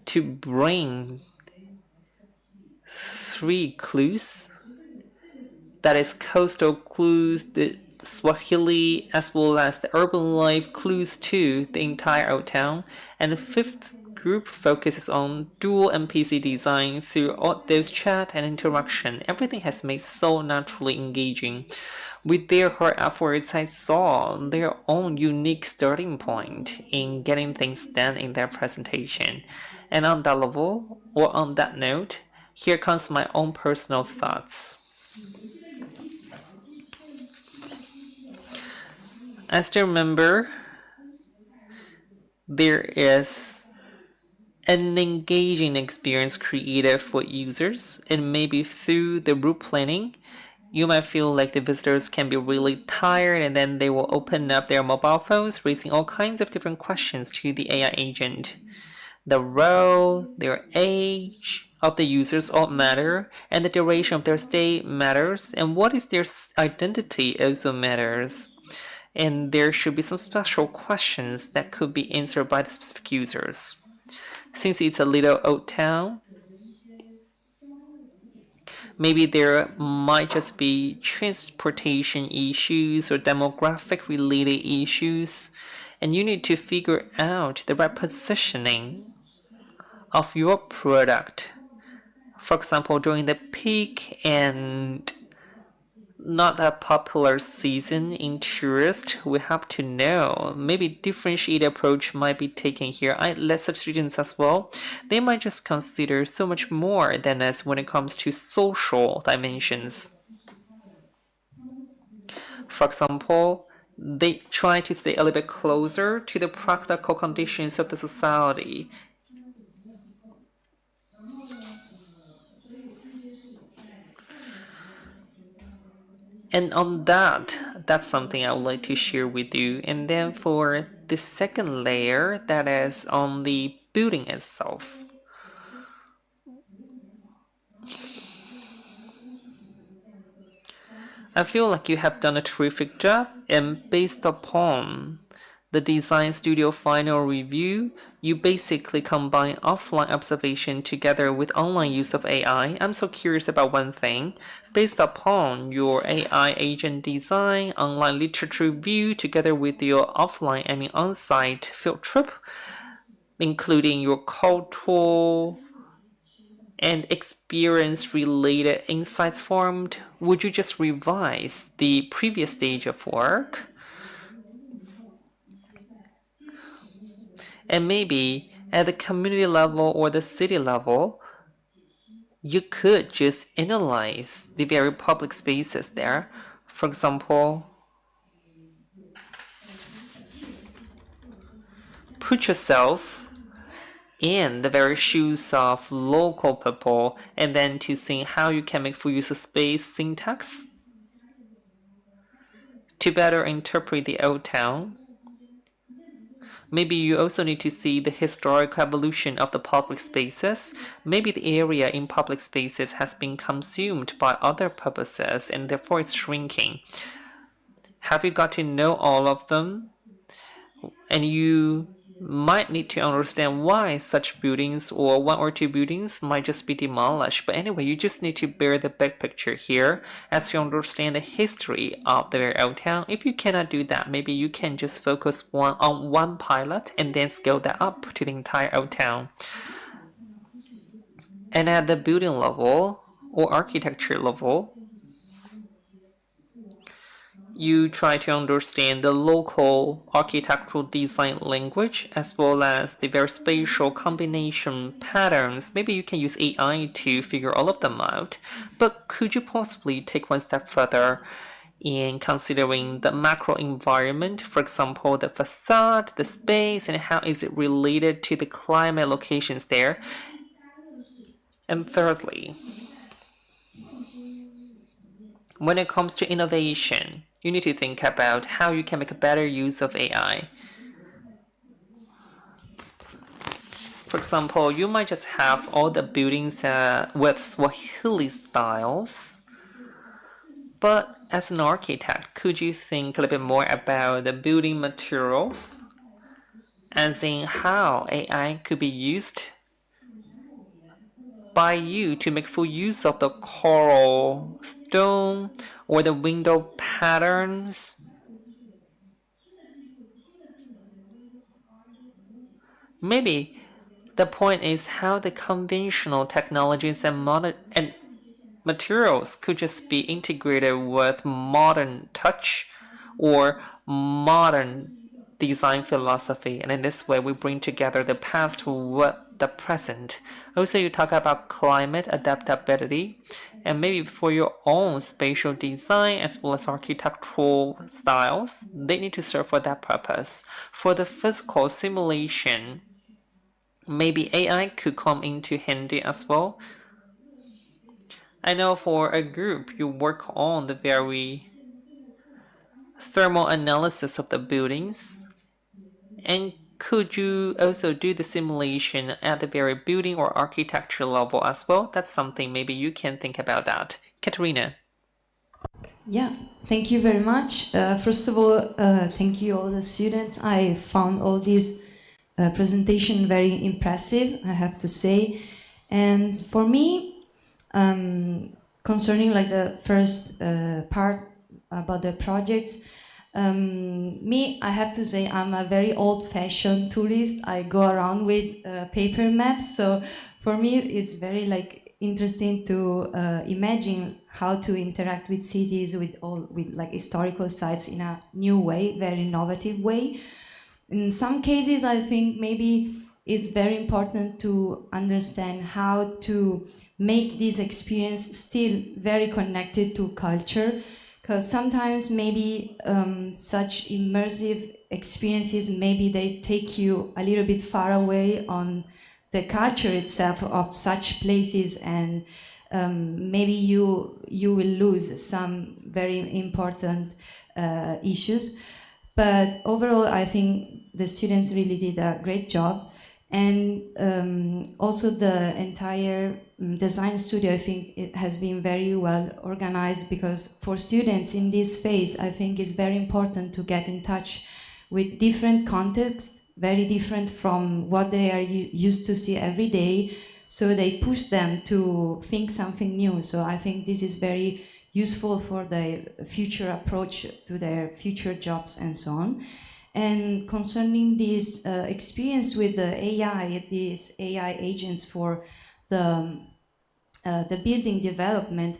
to bring 3 clues, that is coastal clues, the Swahili as well as the urban life clues to the entire old town. And the fifth group focuses on dual NPC design through all those chat and interaction. Everything has made so naturally engaging. With their hard efforts, I saw their own unique starting point in getting things done in their presentation. And on that level, or on that note, here comes my own personal thoughts. I still remember there is an engaging experience created for users, and maybe through the route planning, you might feel like the visitors can be really tired, and then they will open up their mobile phones, raising all kinds of different questions to the AI agent. The role, their age of the users all matter, and the duration of their stay matters, and what is their identity also matters. And there should be some special questions that could be answered by the specific users. Since it's a little old town, maybe there might just be transportation issues or demographic related issues, and you need to figure out the right positioning of your product. For example, during the peak and not that popular season in tourist, we have to know maybe differentiated approach might be taken here. I let some students as well. They might just consider so much more than us when it comes to social dimensions. For example, they try to stay a little bit closer to the practical conditions of the society. And on that's something I would like to share with you. And then for the second layer, that is on the building itself. I feel like you have done a terrific job, and based upon the design studio final review, you basically combine offline observation together with online use of AI. I'm so curious about one thing. Based upon your AI agent design, online literature review, together with your on-site field trip, including your cultural and experience-related insights formed, would you just revise the previous stage of work? And maybe at the community level or the city level, you could just analyze the very public spaces there. For example, put yourself in the very shoes of local people, and then to see how you can make full use of space syntax to better interpret the old town. Maybe you also need to see the historical evolution of the public spaces. Maybe the area in public spaces has been consumed by other purposes and therefore it's shrinking. Have you got to know all of them? And you might need to understand why such buildings or one or two buildings might just be demolished. But anyway, you just need to bear the big picture here as you understand the history of the very old town. If you cannot do that, maybe you can just focus on one pilot and then scale that up to the entire old town. And at the building level or architecture level, you try to understand the local architectural design language as well as the very spatial combination patterns. Maybe you can use AI to figure all of them out, but could you possibly take one step further in considering the macro environment, for example, the facade, the space, and how is it related to the climate locations there? And thirdly, when it comes to innovation, you need to think about how you can make a better use of AI. For example, you might just have all the buildings with Swahili styles, but as an architect, could you think a little bit more about the building materials, as in how AI could be used by you to make full use of the coral stone or the window patterns? Maybe the point is how the conventional technologies and materials could just be integrated with modern touch or modern design philosophy, and in this way we bring together the past with the present. Also, you talk about climate adaptability, and maybe for your own spatial design as well as architectural styles, they need to serve for that purpose. For the physical simulation, maybe AI could come into handy as well. I know for a group, you work on the very thermal analysis of the buildings. And could you also do the simulation at the very building or architecture level as well? That's something maybe you can think about that. Katerina. Yeah, thank you very much. First of all, thank you all the students. I found all these presentation very impressive, I have to say. And for me, concerning like the first part about the projects, I have to say I'm a very old-fashioned tourist. I go around with paper maps, so for me it's very like interesting to imagine how to interact with cities with like historical sites in a new way, very innovative way. In some cases, I think maybe it's very important to understand how to make this experience still very connected to culture. Because sometimes maybe such immersive experiences, maybe they take you a little bit far away on the culture itself of such places, and maybe you will lose some very important issues. But overall, I think the students really did a great job. And also the entire design studio, I think it has been very well organized, because for students in this phase, I think it's very important to get in touch with different contexts, very different from what they are used to see every day. So they push them to think something new. So I think this is very useful for the future approach to their future jobs and so on. And concerning this experience with the AI, these AI agents for the building development,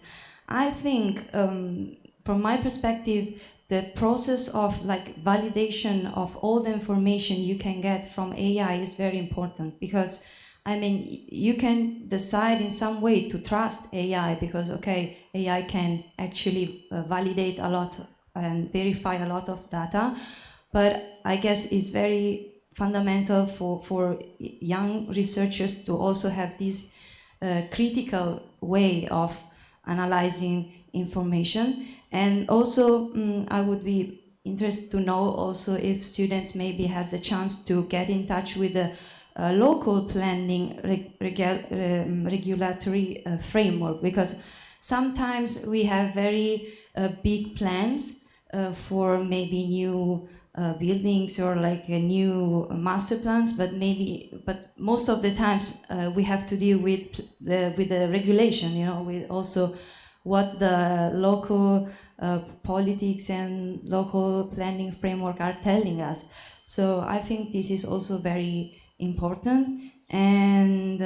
I think from my perspective, the process of like validation of all the information you can get from AI is very important, because I mean, you can decide in some way to trust AI because, okay, AI can actually validate a lot and verify a lot of data. But I guess it's very fundamental for young researchers to also have this critical way of analyzing information. And also, I would be interested to know also if students maybe had the chance to get in touch with the local planning regulatory framework, because sometimes we have very big plans for maybe new buildings or like new master plans, but most of the times we have to deal with the regulation, you know, with also what the local politics and local planning framework are telling us. So I think this is also very important. And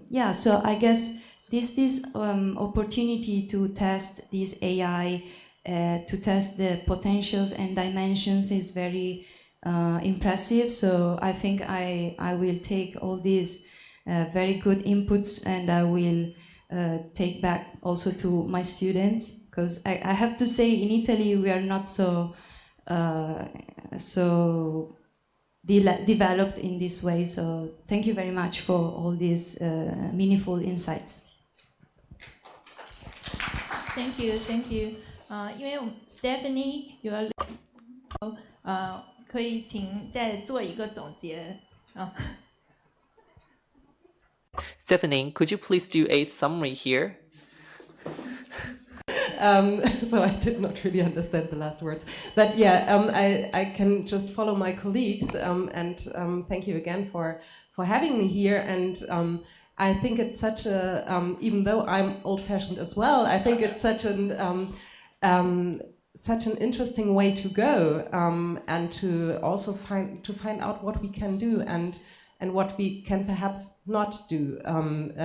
yeah, so I guess this opportunity to test this AI, to test the potentials and dimensions is very impressive. So I think I will take all these very good inputs, and I will take back also to my students, because I have to say in Italy we are not so developed in this way. So thank you very much for all these meaningful insights. Thank you, thank you. 因为 Stephanie 有了可以请再做一个总结。Stephanie, could you please do a summary here? So I did not really understand the last words, but yeah, I can just follow my colleagues, and thank you again for having me here. And I think it's such a even though I'm old-fashioned as well, I think it's such an interesting way to go, and to also find out what we can do and what we can perhaps not do in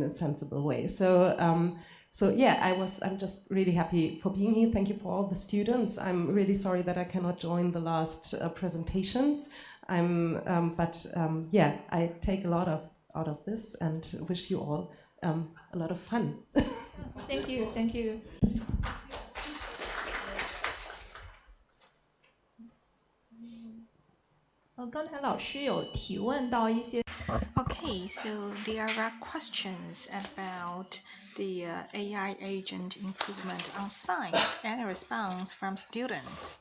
a sensible way. So yeah, I'm just really happy for being here. Thank you for all the students. I'm really sorry that I cannot join the last presentations, Yeah, I take a lot out of this and wish you all a lot of fun. Thank you, thank you. Okay, so there are questions about the AI agent improvement on site and response from students.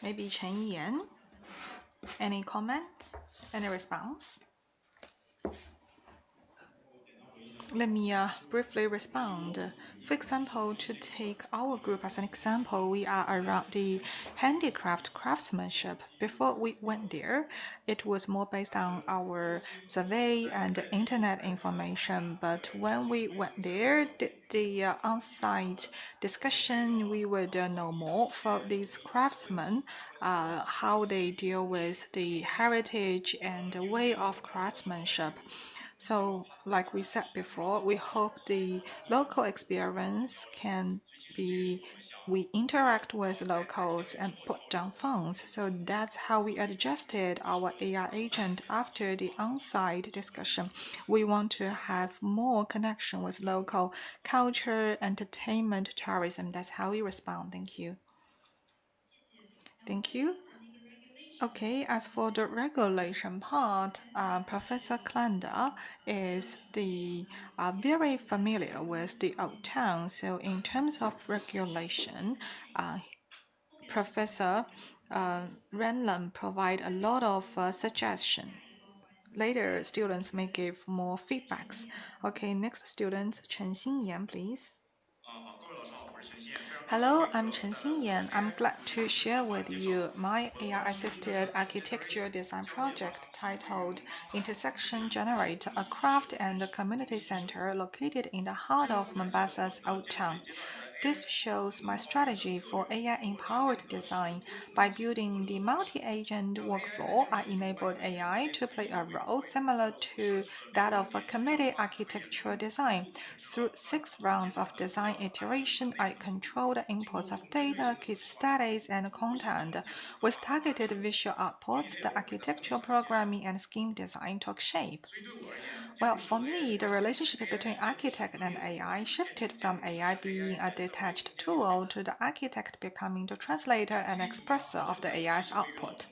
Maybe Chen Yan, any comment, any response? Let me briefly respond. For example, to take our group as an example, we are around the handicraft craftsmanship. Before we went there, it was more based on our survey and internet information. But when we went there, the on-site discussion, we would know more for these craftsmen, how they deal with the heritage and the way of craftsmanship. So, like we said before, we hope the local experience can be we interact with locals and put down phones. So that's how we adjusted our AI agent after the on-site discussion. We want to have more connection with local culture, entertainment, tourism. That's how we respond. Thank you. Thank you. Okay, as for the regulation part, Professor Klanda is very familiar with the old town. So in terms of regulation, Professor Renlund provide a lot of suggestion. Later, students may give more feedbacks. Okay, next student, Chen Xinyan, please. Hello, I'm Chen Xinyan. I'm glad to share with you my AI-assisted architecture design project titled Intersection Generate, a craft and community center located in the heart of Mombasa's Old Town. This shows my strategy for AI-empowered design. By building the multi-agent workflow, I enabled AI to play a role similar to that of a committee architecture design. Through 6 rounds of design iteration, I control the inputs of data, case studies, and content. With targeted visual outputs, the architectural programming and scheme design took shape. Well, for me, the relationship between architect and AI shifted from AI being a detached tool to the architect becoming the translator and expressor of the AI's output.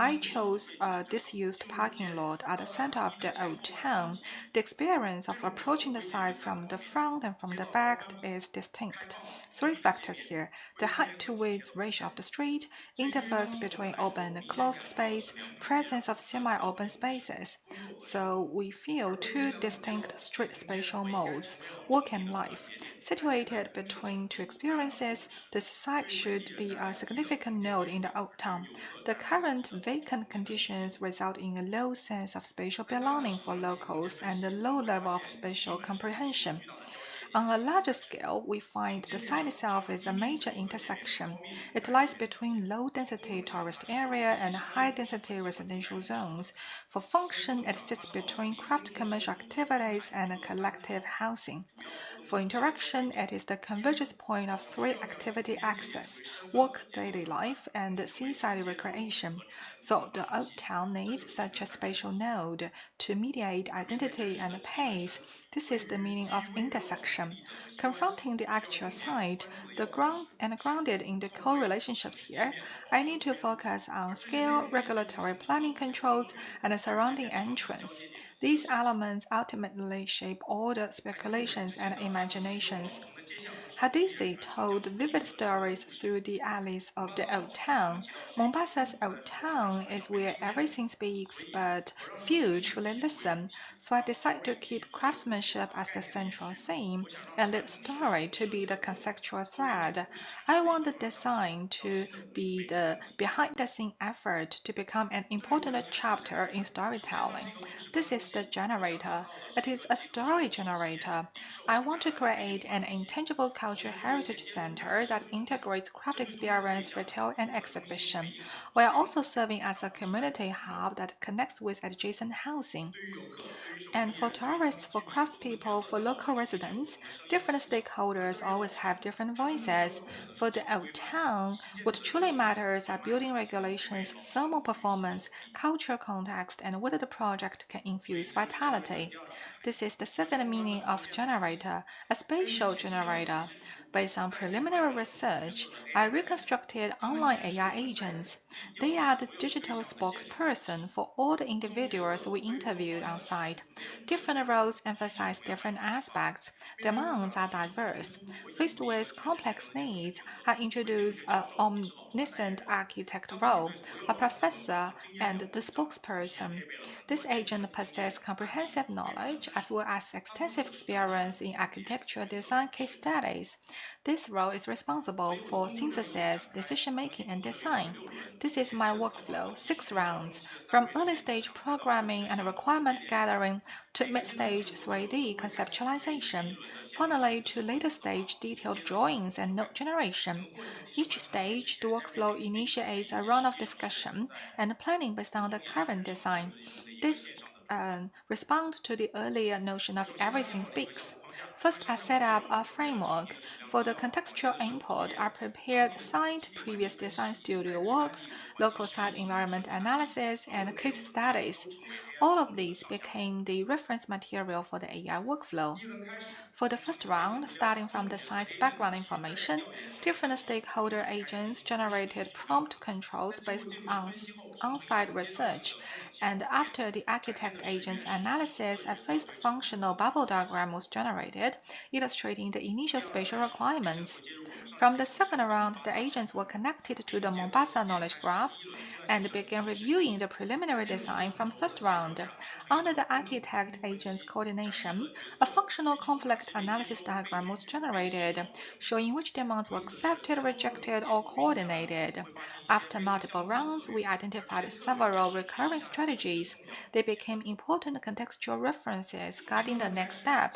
I chose a disused parking lot at the center of the old town. The experience of approaching the site from the front and from the back is distinct. 3 factors here: the height to width ratio of the street, interface between open and closed space, presence of semi-open spaces. So we feel 2 distinct street spatial modes, work and life. Situated between 2 experiences, this site should be a significant node in the old town. The current vacant conditions result in a low sense of spatial belonging for locals and a low level of spatial comprehension. On a larger scale, we find the site itself is a major intersection. It lies between low-density tourist area and high-density residential zones. For function, it sits between craft commercial activities and collective housing. For interaction, it is the convergence point of 3 activity axes: work, daily life, and seaside recreation. So the old town needs such a spatial node to mediate identity and pace. This is the meaning of intersection. Confronting the actual site, grounded in the core relationships here, I need to focus on scale, regulatory planning controls, and the surrounding entrance. These elements ultimately shape all the speculations and imaginations. Hadisi told vivid stories through the alleys of the old town. Mombasa's old town is where everything speaks, but few truly listen. So I decided to keep craftsmanship as the central theme and let story to be the conceptual thread. I want the design to be the behind-the-scene effort to become an important chapter in storytelling. This is the generator. It is a story generator. I want to create an intangible culture Cultural Heritage Center that integrates craft experience, retail, and exhibition. We are also serving as a community hub that connects with adjacent housing. And for tourists, for craftspeople, for local residents, different stakeholders always have different voices. For the old town, what truly matters are building regulations, thermal performance, cultural context, and whether the project can infuse vitality. This is the second meaning of generator, a spatial generator. Based on preliminary research, I reconstructed online AI agents. They are the digital spokesperson for all the individuals we interviewed on site. Different roles emphasize different aspects. Demands are diverse. Faced with complex needs, I introduced an omniscient architect role, a professor, and the spokesperson. This agent possesses comprehensive knowledge as well as extensive experience in architectural design case studies. This role is responsible for synthesis, decision-making, and design. This is my workflow, 6 rounds, from early-stage programming and requirement gathering to mid-stage 3D conceptualization, finally to later-stage detailed drawings and note generation. Each stage, the workflow initiates a round of discussion and planning based on the current design. This responds to the earlier notion of everything speaks. First, I set up a framework. For the contextual input, I prepared site, previous design studio works, local site environment analysis, and case studies. All of these became the reference material for the AI workflow. For the first round, starting from the site's background information, different stakeholder agents generated prompt controls based on on-site research, and after the architect agent's analysis, a phased functional bubble diagram was generated, illustrating the initial spatial requirements. From the second round, the agents were connected to the Mombasa knowledge graph and began reviewing the preliminary design from first round. Under the architect agent's coordination, a functional conflict analysis diagram was generated, showing which demands were accepted, rejected, or coordinated. After multiple rounds, we identified several recurring strategies. They became important contextual references guiding the next step.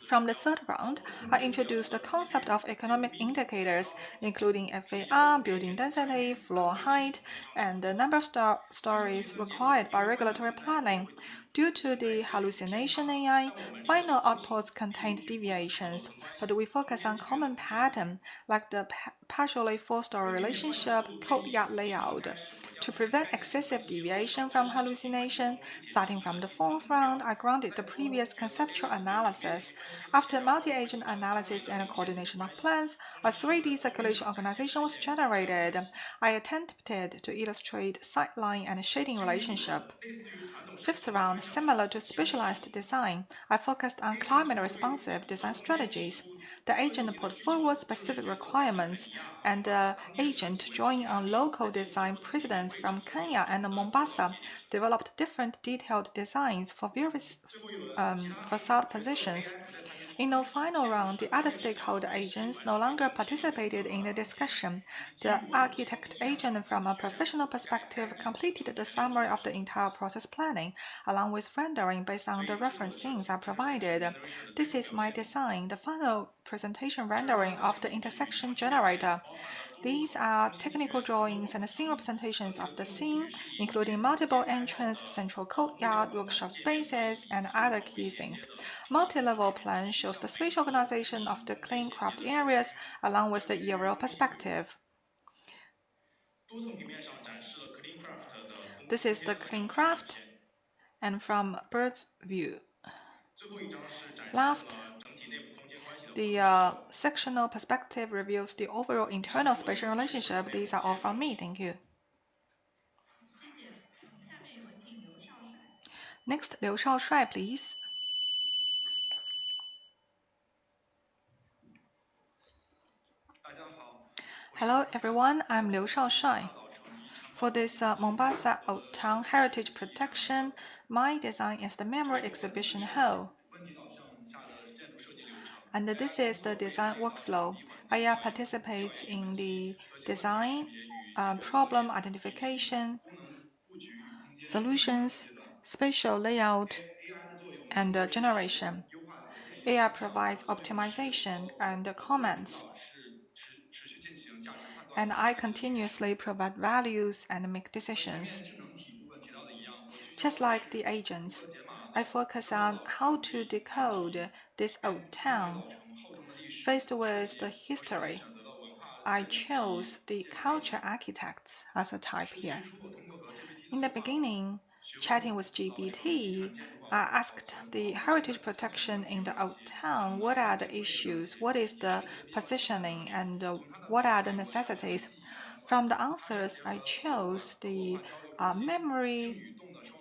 From the third round, I introduced the concept of economic indicators, including FAR, building density, floor height, and the number of stories required by regulatory planning. Due to the hallucination AI, final outputs contained deviations, but we focus on common pattern, like the partially 4-story relationship courtyard layout. To prevent excessive deviation from hallucination, starting from the fourth round, I grounded the previous conceptual analysis. After multi-agent analysis and coordination of plans, a 3D circulation organization was generated. I attempted to illustrate sightline and shading relationship. Fifth round, similar to specialized design, I focused on climate-responsive design strategies. The agent put forward specific requirements, and the agent, drawing on local design precedents from Kenya and Mombasa, developed different detailed designs for various facade positions. In the final round, the other stakeholder agents no longer participated in the discussion. The architect agent, from a professional perspective, completed the summary of the entire process planning, along with rendering based on the reference scenes I provided. This is my design, the final presentation rendering of the intersection generator. These are technical drawings and scene representations of the scene, including multiple entrance, central courtyard, workshop spaces, and other key things. Multi-level plan shows the spatial organization of the clean craft areas along with the aerial perspective. This is the clean craft and from bird's view. Last, the sectional perspective reveals the overall internal spatial relationship. These are all from me. Thank you. Next, Liu Shaoshuai, please. Hello, everyone. I'm Liu Shaoshuai. For this Mombasa Old Town Heritage Protection, my design is the memory exhibition hall. And this is the design workflow. AI participates in the design, problem identification, solutions, spatial layout, and generation. AI provides optimization and comments, and I continuously provide values and make decisions. Just like the agents, I focus on how to decode this old town. Faced with the history, I chose the culture architects as a type here. In the beginning, chatting with GPT, I asked the heritage protection in the old town, what are the issues, what is the positioning, and what are the necessities. From the answers, I chose the memory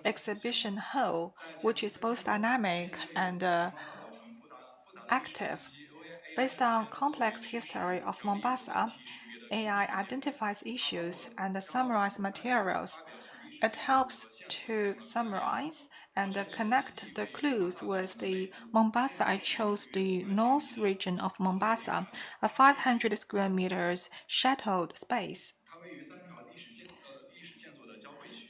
exhibition hall, which is both dynamic and active. Based on complex history of Mombasa, AI identifies issues and summarizes materials. It helps to summarize and connect the clues with the Mombasa. I chose the north region of Mombasa, a 500 square meters shuttled space.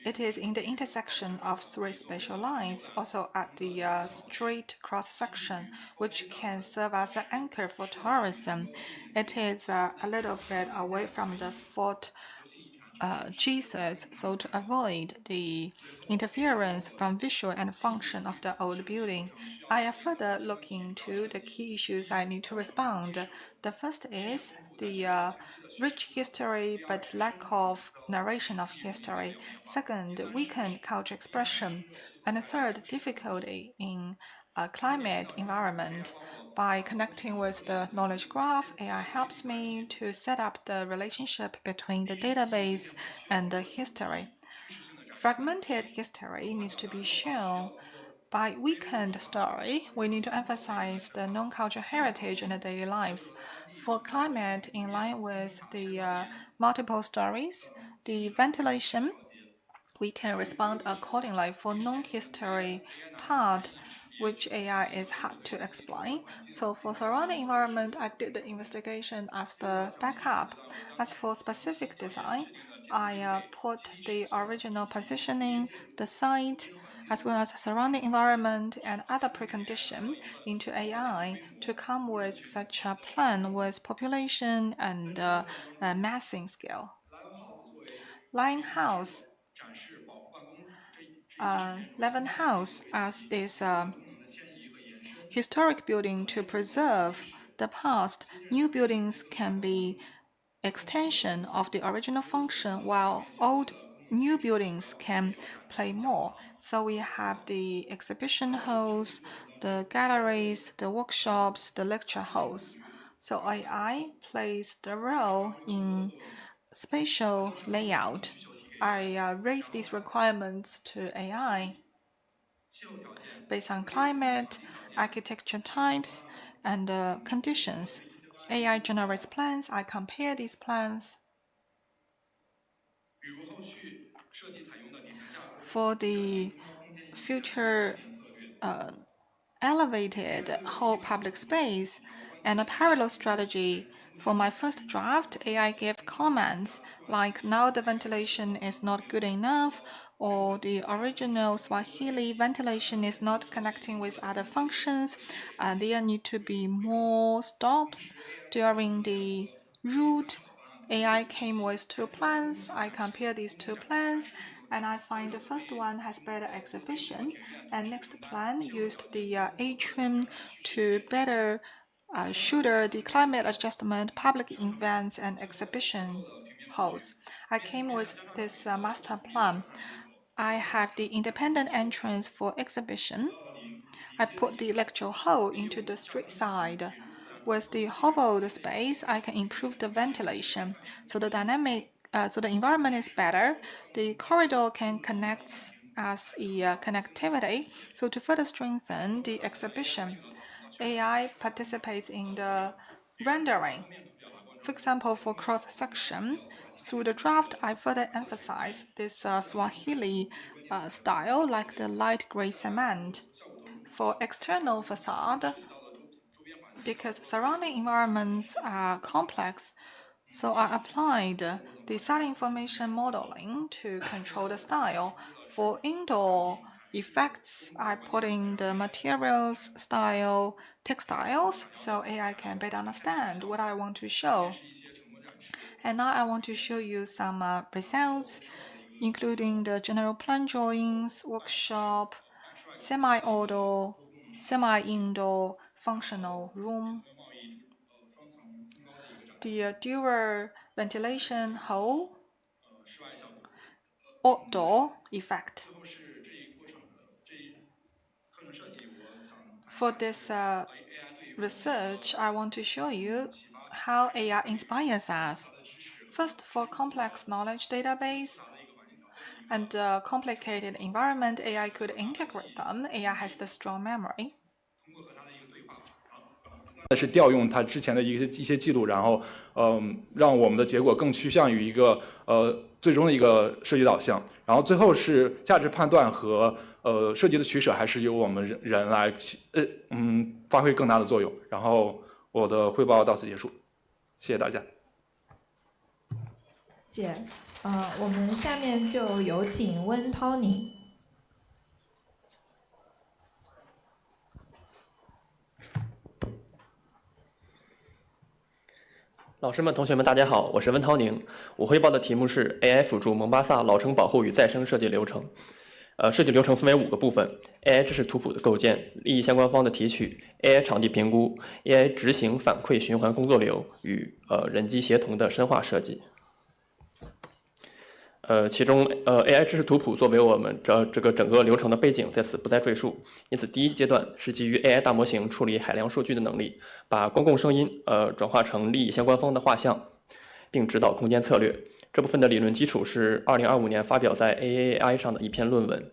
It is in the intersection of three spatial lines, also at the street cross-section, which can serve as an anchor for tourism. It is a little bit away from the Fort Jesus, so to avoid the interference from visual and function of the old building, I further look into the key issues I need to respond. The first is the rich history but lack of narration of history. Second, weakened culture expression. And third, difficulty in climate environment. By connecting with the knowledge graph, AI helps me to set up the relationship between the database and the history. Fragmented history needs to be shown. By weekend story, we need to emphasize the non-cultural heritage in the daily lives. For climate, in line with the multiple stories, the ventilation, we can respond accordingly. For non-history part, which AI is hard to explain. So for surrounding environment, I did the investigation as the backup. As for specific design, I put the original positioning, the site, as well as surrounding environment and other precondition into AI to come with such a plan with population and massing scale. Lion House, Leven House as this historic building to preserve the past. New buildings can be extension of the original function, while old new buildings can play more. So we have the exhibition halls, the galleries, the workshops, the lecture halls. So AI plays the role in spatial layout. I raise these requirements to AI based on climate, architecture types, and conditions. AI generates plans. I compare these plans. For the future elevated whole public space and a parallel strategy, for my first draft, AI gave comments like now the ventilation is not good enough, or the original Swahili ventilation is not connecting with other functions, and there need to be more stops during the route. AI came with two plans. I compare these two plans and I find the first one has better exhibition, and next plan used the atrium to better shoulder the climate adjustment, public events, and exhibition halls. I came with this master plan. I have the independent entrance for exhibition. I put the lecture hall into the street side. With the hollowed space, I can improve the ventilation, so the environment is better. The corridor can connect as a connectivity. So to further strengthen the exhibition, AI participates in the rendering. For example, for cross-section, through the draft, I further emphasize this Swahili style, like the light gray cement. For external facade, because surrounding environments are complex, so I applied the site information modeling to control the style. For indoor effects, I put in the materials, style, textiles, so AI can better understand what I want to show. And now I want to show you some results, including the general plan drawings, workshop, semi-auto, semi-indoor, functional room, the dual ventilation hole, outdoor effect. For this research, I want to show you how AI inspires us. First, for complex knowledge database and complicated environment, AI could integrate them. AI has the strong memory. 是调用它之前的一些记录，然后让我们的结果更趋向于一个最终的一个设计导向。然后最后是价值判断和设计的取舍，还是由我们人来发挥更大的作用。然后我的汇报到此结束，谢谢大家。谢谢。我们下面就有请温涛宁。老师们、同学们，大家好，我是温涛宁。我汇报的题目是 AI 辅助蒙巴萨老城保护与再生设计流程。设计流程分为5个部分 ：AI 知识图谱的构建、利益相关方的提取、AI 场地评估、AI 执行反馈循环工作流与人机协同的深化设计。其中AI 知识图谱作为我们这个整个流程的背景，在此不再赘述。因此，第一阶段是基于 AI 大模型处理海量数据的能力，把公共声音转化成利益相关方的画像，并指导空间策略。这部分的理论基础是2025年发表在 AAI 上的一篇论文。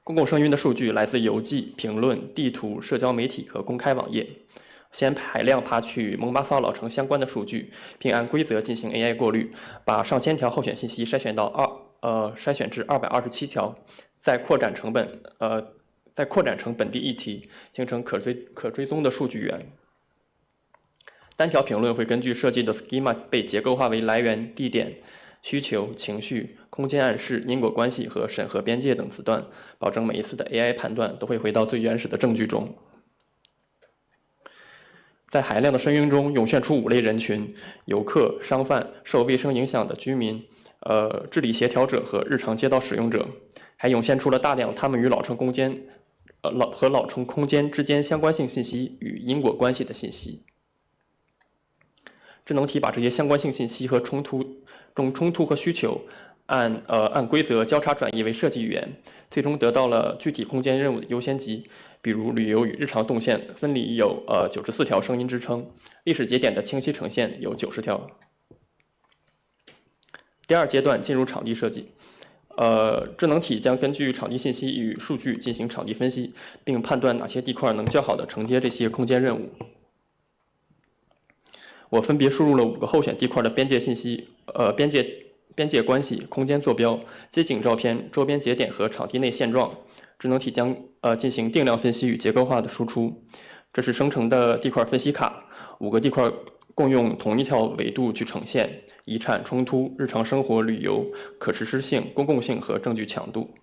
公共声音的数据来自邮寄、评论、地图、社交媒体和公开网页。先海量爬取蒙巴萨老城相关的数据，并按规则进行 AI 过滤，把上千条候选信息筛选至227条，再扩展成本地议题，形成可追踪的数据源。单条评论会根据设计的 schema 被结构化为来源、地点、需求、情绪、空间暗示、因果关系和审核边界等词段，保证每一次的 AI 判断都会回到最原始的证据中。在海量的声音中涌现出5类人群：游客、商贩、受卫生影响的居民、治理协调者和日常街道使用者，还涌现出了大量他们与老城空间之间相关性信息与因果关系的信息。智能体把这些相关性信息和冲突和需求按规则交叉转译为设计语言，最终得到了具体空间任务的优先级。比如旅游与日常动线分离有94条声音支撑，历史节点的清晰呈现有90条。第2阶段进入场地设计，智能体将根据场地信息与数据进行场地分析，并判断哪些地块能较好的承接这些空间任务。我分别输入了5个候选地块的边界信息，边界关系、空间坐标、街景照片、周边节点和场地内现状。智能体将进行定量分析与结构化的输出。这是生成的地块分析卡，5个地块共用同一条维度去呈现遗产、冲突、日常生活、旅游、可实施性、公共性和证据强度。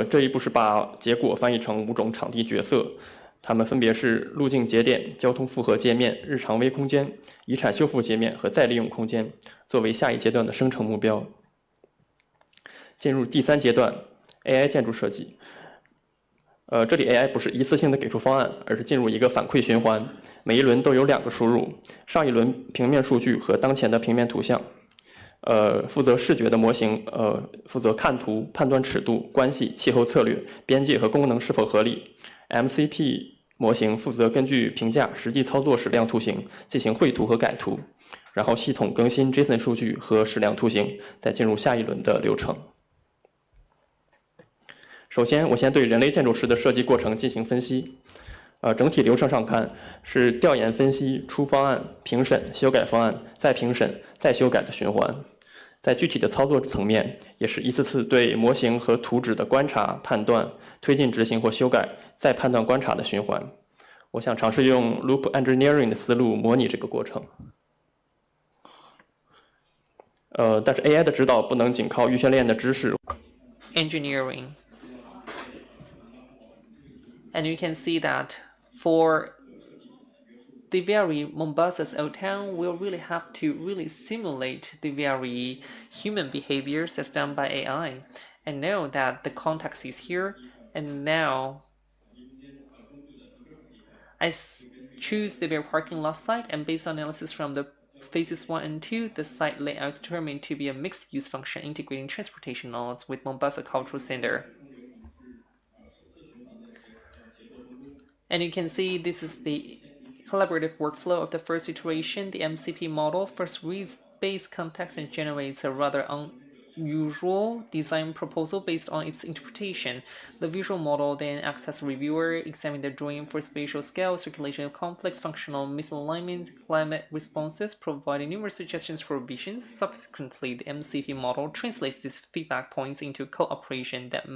这一步是把结果翻译成5种场地角色，它们分别是路径节点、交通复合界面、日常微空间、遗产修复界面和再利用空间，作为下一阶段的生成目标。进入第3阶段 AI 建筑设计。这里 AI 不是一次性的给出方案，而是进入一个反馈循环，每一轮都有2个输入，上一轮平面数据和当前的平面图像。负责视觉的模型负责看图、判断尺度、关系、气候策略、边界和功能是否合理。MCP 模型负责根据评价实际操作矢量图形进行绘图和改图，然后系统更新 JSON 数据和矢量图形，再进入下一轮的流程。首先，我先对人类建筑师的设计过程进行分析。整体流程上看是调研分析、出方案、评审、修改方案、再评审、再修改的循环。在具体的操作层面，也是一次次对模型和图纸的观察、判断、推进执行或修改、再判断观察的循环。我想尝试用 Loop Engineering 的思路模拟这个过程。但是 AI 的指导不能仅靠预先练的知识。Engineering. And you can see that for the very Mombasa's old town will really have to really simulate the very human behaviors as done by AI. And know that the context is here, and now I choose the very parking lot site, and based on analysis from the phases 1 and 2, the site layout is determined to be a mixed-use function integrating transportation nodes with Mombasa Cultural Center. And you can see this is the collaborative workflow of the first iteration. The MCP model first reads base context and generates a rather unusual design proposal based on its interpretation. The visual model then acts as a reviewer, examining the drawing for spatial scale, circulation of conflicts, functional misalignments, climate responses, providing numerous suggestions for revisions. Subsequently, the MCP model translates these feedback points into cooperation that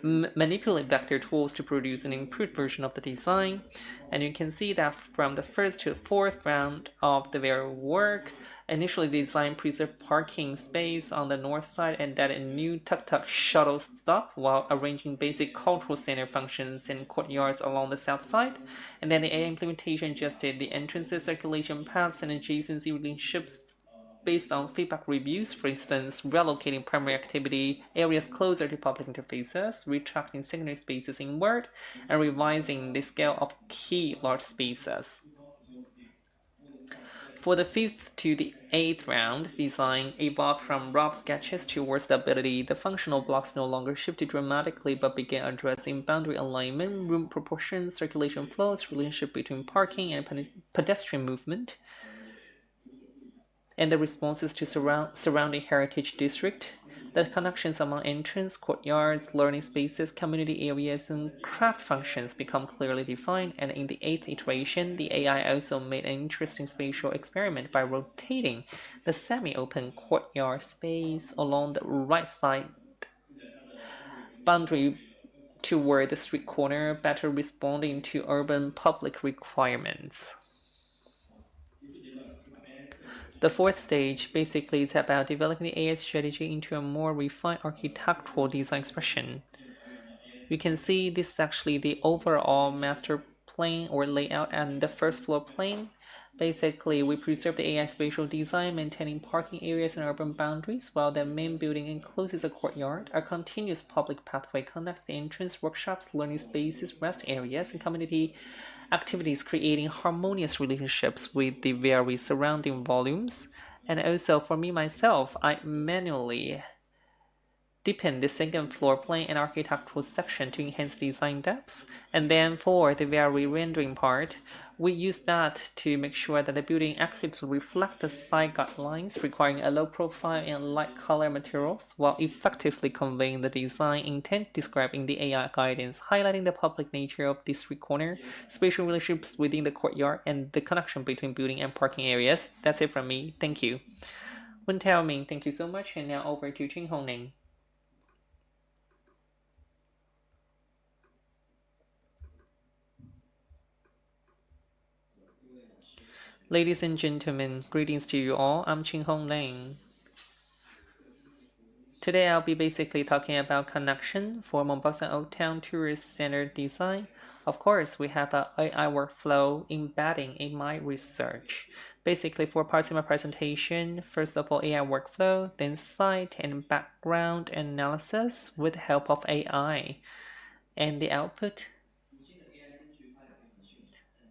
manipulate vector tools to produce an improved version of the design. And you can see that from the first to the fourth round of the very work, initially the design preserved parking space on the north side and added a new tuk-tuk shuttle stop while arranging basic cultural center functions in courtyards along the south side. And then the AI implementation adjusted the entrances, circulation paths, and adjacency relationships based on feedback reviews, for instance, relocating primary activity areas closer to public interfaces, retracting secondary spaces inward, and revising the scale of key large spaces. For the 5th to the 8th round, design evolved from rough sketches towards stability. The functional blocks no longer shifted dramatically but began addressing boundary alignment, room proportions, circulation flows, relationship between parking and pedestrian movement, and the responses to surrounding heritage district. The connections among entrance, courtyards, learning spaces, community areas, and craft functions become clearly defined, and in the 8th iteration, the AI also made an interesting spatial experiment by rotating the semi-open courtyard space along the right side boundary toward the street corner, better responding to urban public requirements. The 4th stage basically is about developing the AI strategy into a more refined architectural design expression. You can see this is actually the overall master plane or layout and the first floor plane. Basically, we preserve the AI spatial design, maintaining parking areas and urban boundaries, while the main building encloses a courtyard. A continuous public pathway connects the entrance, workshops, learning spaces, rest areas, and community activities, creating harmonious relationships with the very surrounding volumes. And also for me myself, I manually deepen the second floor plane and architectural section to enhance design depth. And then for the very rendering part, we use that to make sure that the building accurately reflects the site guidelines, requiring a low profile and light color materials, while effectively conveying the design intent described in the AI guidance, highlighting the public nature of this street corner, spatial relationships within the courtyard, and the connection between building and parking areas. That's it from me. Thank you. Wen Tao Ming, thank you so much. And now over to Ching Hong Ning. Ladies and gentlemen, greetings to you all. I'm Ching Hong Ling. Today I'll be basically talking about connection for Mombasa Old Town Tourist Center design. Of course, we have an AI workflow embedding in my research. Basically, for parts of my presentation, first of all, AI workflow, then site and background analysis with the help of AI. And the output,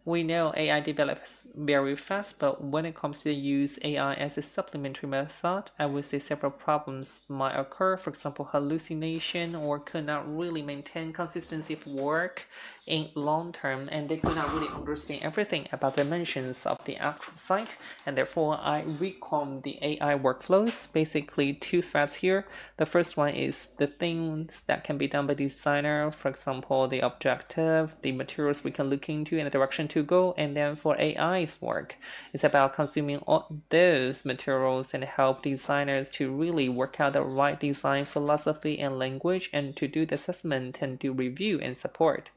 we know AI develops very fast, but when it comes to use AI as a supplementary method, I would say several problems might occur. For example, hallucination, or could not really maintain consistency of work in long term, and they could not really understand everything about the dimensions of the actual site. And therefore, I recall the AI workflows. Basically, two threads here. The first one is the things that can be done by the designer. For example, the objective, the materials we can look into, and the direction to go. And then for AI's work, it's about consuming all those materials and help designers to really work out the right design philosophy and language, and to do the assessment and do review and support.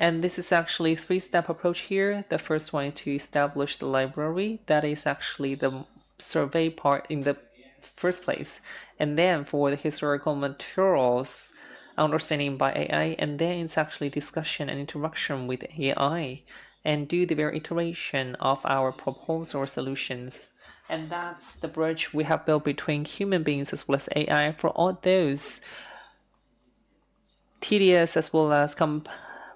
And this is actually a three-step approach here. The first one is to establish the library. That is actually the survey part in the first place. And then for the historical materials, understanding by AI, and then it's actually discussion and interaction with AI, and do the very iteration of our proposal solutions. And that's the bridge we have built between human beings as well as AI for all those tedious as well as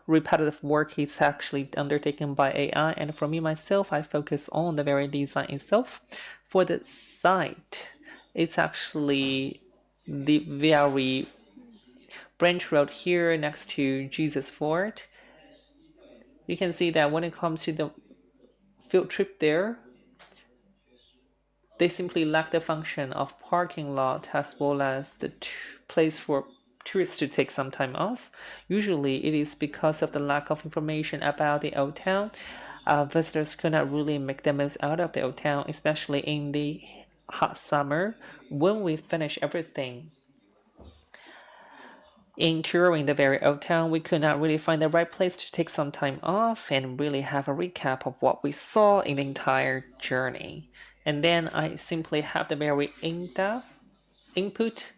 repetitive work is actually undertaken by AI. And for me myself, I focus on the very design itself. For the site, it's actually the very branch road here next to Jesus Fort. You can see that when it comes to the field trip there, they simply lack the function of parking lot as well as the place for tourists to take some time off. Usually it is because of the lack of information about the old town. Visitors could not really make the most out of the old town, especially in the hot summer when we finish everything. In touring the very old town, we could not really find the right place to take some time off and really have a recap of what we saw in the entire journey. And then I simply have the very in-depth input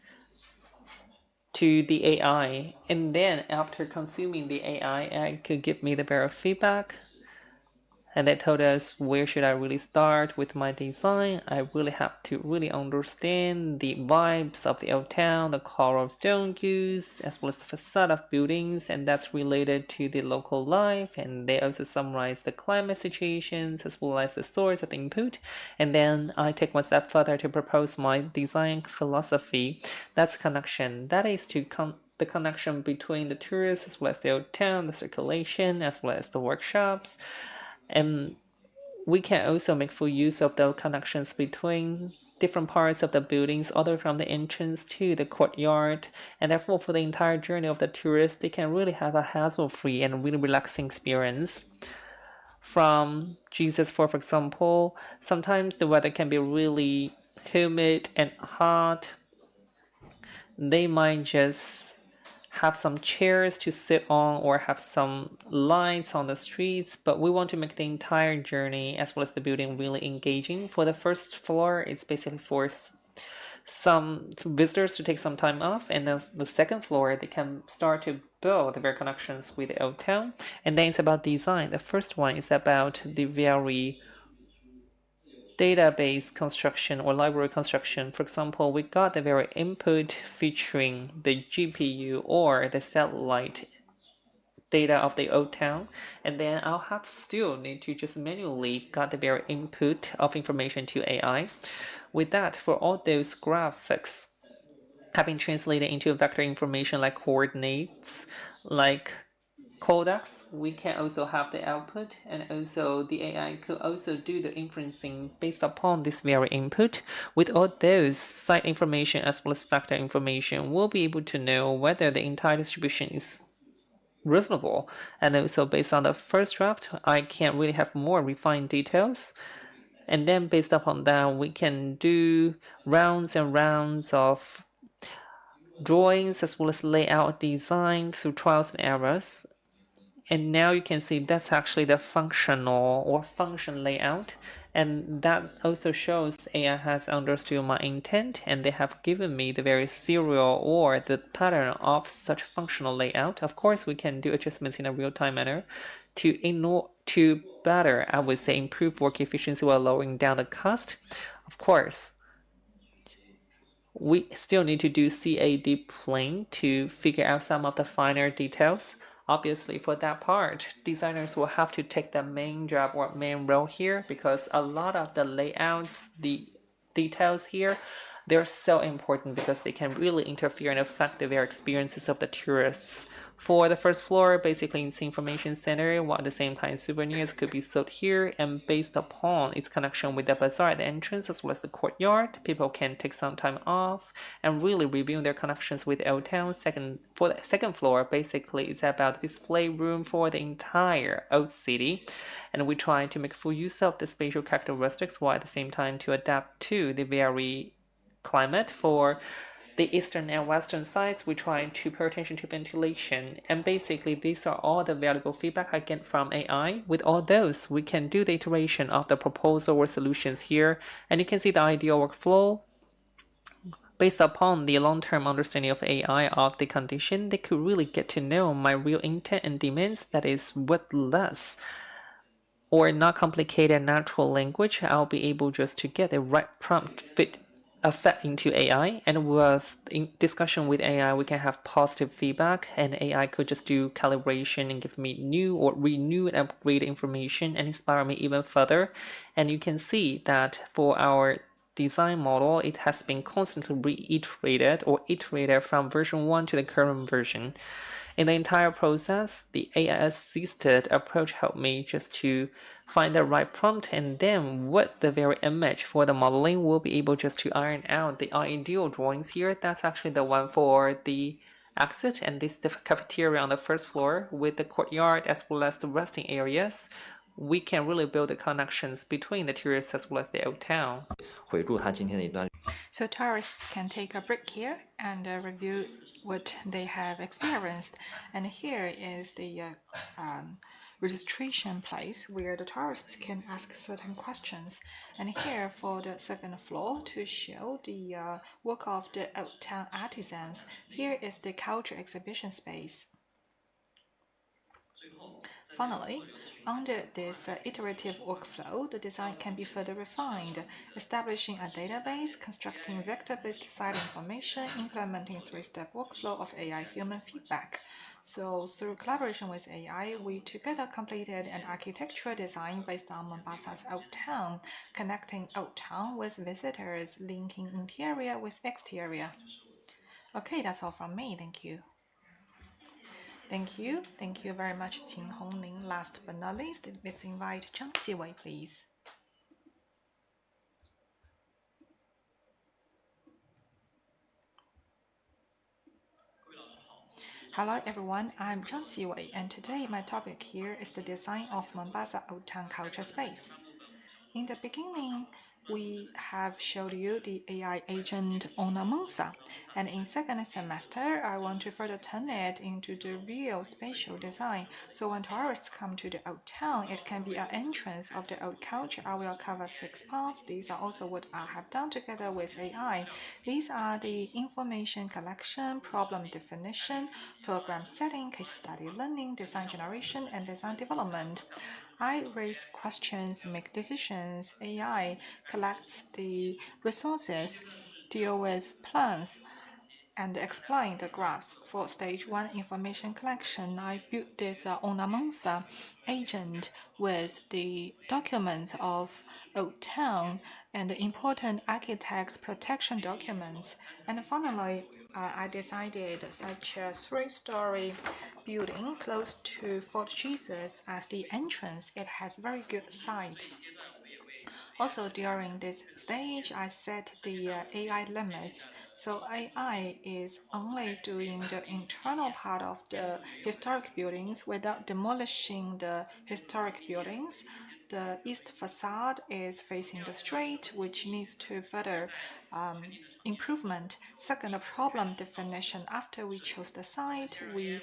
to the AI. And then after consuming the AI could give me the very feedback. And they told us where should I really start with my design. I really have to really understand the vibes of the old town, the coral stone use, as well as the facade of buildings, and that's related to the local life. And they also summarize the climate situations as well as the source of the input. And then I take one step further to propose my design philosophy. That's connection. That is to the connection between the tourists as well as the old town, the circulation, as well as the workshops. And we can also make full use of the connections between different parts of the buildings, other from the entrance to the courtyard. And therefore, for the entire journey of the tourists, they can really have a hassle-free and really relaxing experience. From Jesus Fort, for example, sometimes the weather can be really humid and hot. They might just have some chairs to sit on or have some lights on the streets, but we want to make the entire journey as well as the building really engaging. For the first floor, it's basically for some visitors to take some time off, and then the second floor they can start to build their connections with the old town. And then it's about design. The first one is about the very database construction or library construction. For example, we got the very input featuring the GPU or the satellite data of the old town, and then I'll have still need to just manually got the very input of information to AI. With that, for all those graphics have been translated into vector information like coordinates, like codecs, we can also have the output, and also the AI could also do the inferencing based upon this very input. With all those site information as well as vector information, we'll be able to know whether the entire distribution is reasonable. And also based on the first draft, I can really have more refined details. And then based upon that, we can do rounds and rounds of drawings as well as layout design through trials and errors. And now you can see that's actually the functional or function layout. And that also shows AI has understood my intent, and they have given me the very serial or the pattern of such functional layout. Of course, we can do adjustments in a real-time manner to better, I would say, improve work efficiency while lowering down the cost. Of course, we still need to do CAD plane to figure out some of the finer details. Obviously, for that part, designers will have to take the main job or main role here, because a lot of the layouts, the details here, they're so important because they can really interfere and affect the very experiences of the tourists. For the first floor, basically it's information center, while at the same time souvenirs could be sold here, and based upon its connection with the bazaar at the entrance as well as the courtyard, people can take some time off and really review their connections with Old Town. For the second floor, basically it's about display room for the entire old city, and we try to make full use of the spatial characteristics while at the same time to adapt to the very climate. For the eastern and western sides, we try to pay attention to ventilation. And basically, these are all the valuable feedback I get from AI. With all those, we can do the iteration of the proposal or solutions here. And you can see the ideal workflow. Based upon the long-term understanding of AI of the condition, they could really get to know my real intent and demands, that is, with less or not complicated natural language, I'll be able just to get the right prompt fit into AI, and with discussion with AI, we can have positive feedback, and AI could just do calibration and give me new or renew and upgrade information and inspire me even further. And you can see that for our design model, it has been constantly reiterated or iterated from version 1 to the current version. In the entire process, the AI-assisted approach helped me just to find the right prompt, and then with the very image for the modeling, we'll be able just to iron out the ideal drawings here. That's actually the one for the exit, and this is the cafeteria on the first floor with the courtyard as well as the resting areas. We can really build the connections between the tourists as well as the old town. So tourists can take a break here and review what they have experienced. And here is the registration place where the tourists can ask certain questions. And here for the second floor to show the work of the old town artisans. Here is the culture exhibition space. Finally, under this iterative workflow, the design can be further refined, establishing a database, constructing vector-based site information, implementing three-step workflow of AI human feedback. So through collaboration with AI, we together completed an architectural design based on Mombasa's Old Town, connecting Old Town with visitors, linking interior with exterior. Okay, that's all from me. Thank you. Thank you. Thank you very much, Qin Hongling. Last but not least, let's invite Zhang Qiwei, please. Hello everyone, I'm Zhang Qiwei, and today my topic here is the design of Mombasa Old Town Culture Space. In the beginning, we have showed you the AI agent Mombasa, and in second semester, I want to further turn it into the real spatial design. So when tourists come to the old town, it can be an entrance of the old culture. I will cover 6 parts. These are also what I have done together with AI. These are the information collection, problem definition, program setting, case study learning, design generation, and design development. I raise questions, make decisions. AI collects the resources, deal with plans, and explain the graphs. For stage 1 information collection, I built this Mombasa agent with the documents of Old Town and important architects' protection documents. And finally, I decided such a 3-story building close to Fort Jesus as the entrance. It has very good sight. Also, during this stage, I set the AI limits. So AI is only doing the internal part of the historic buildings without demolishing the historic buildings. The east facade is facing the street, which needs to further improvement. Second, problem definition. After we chose the site, we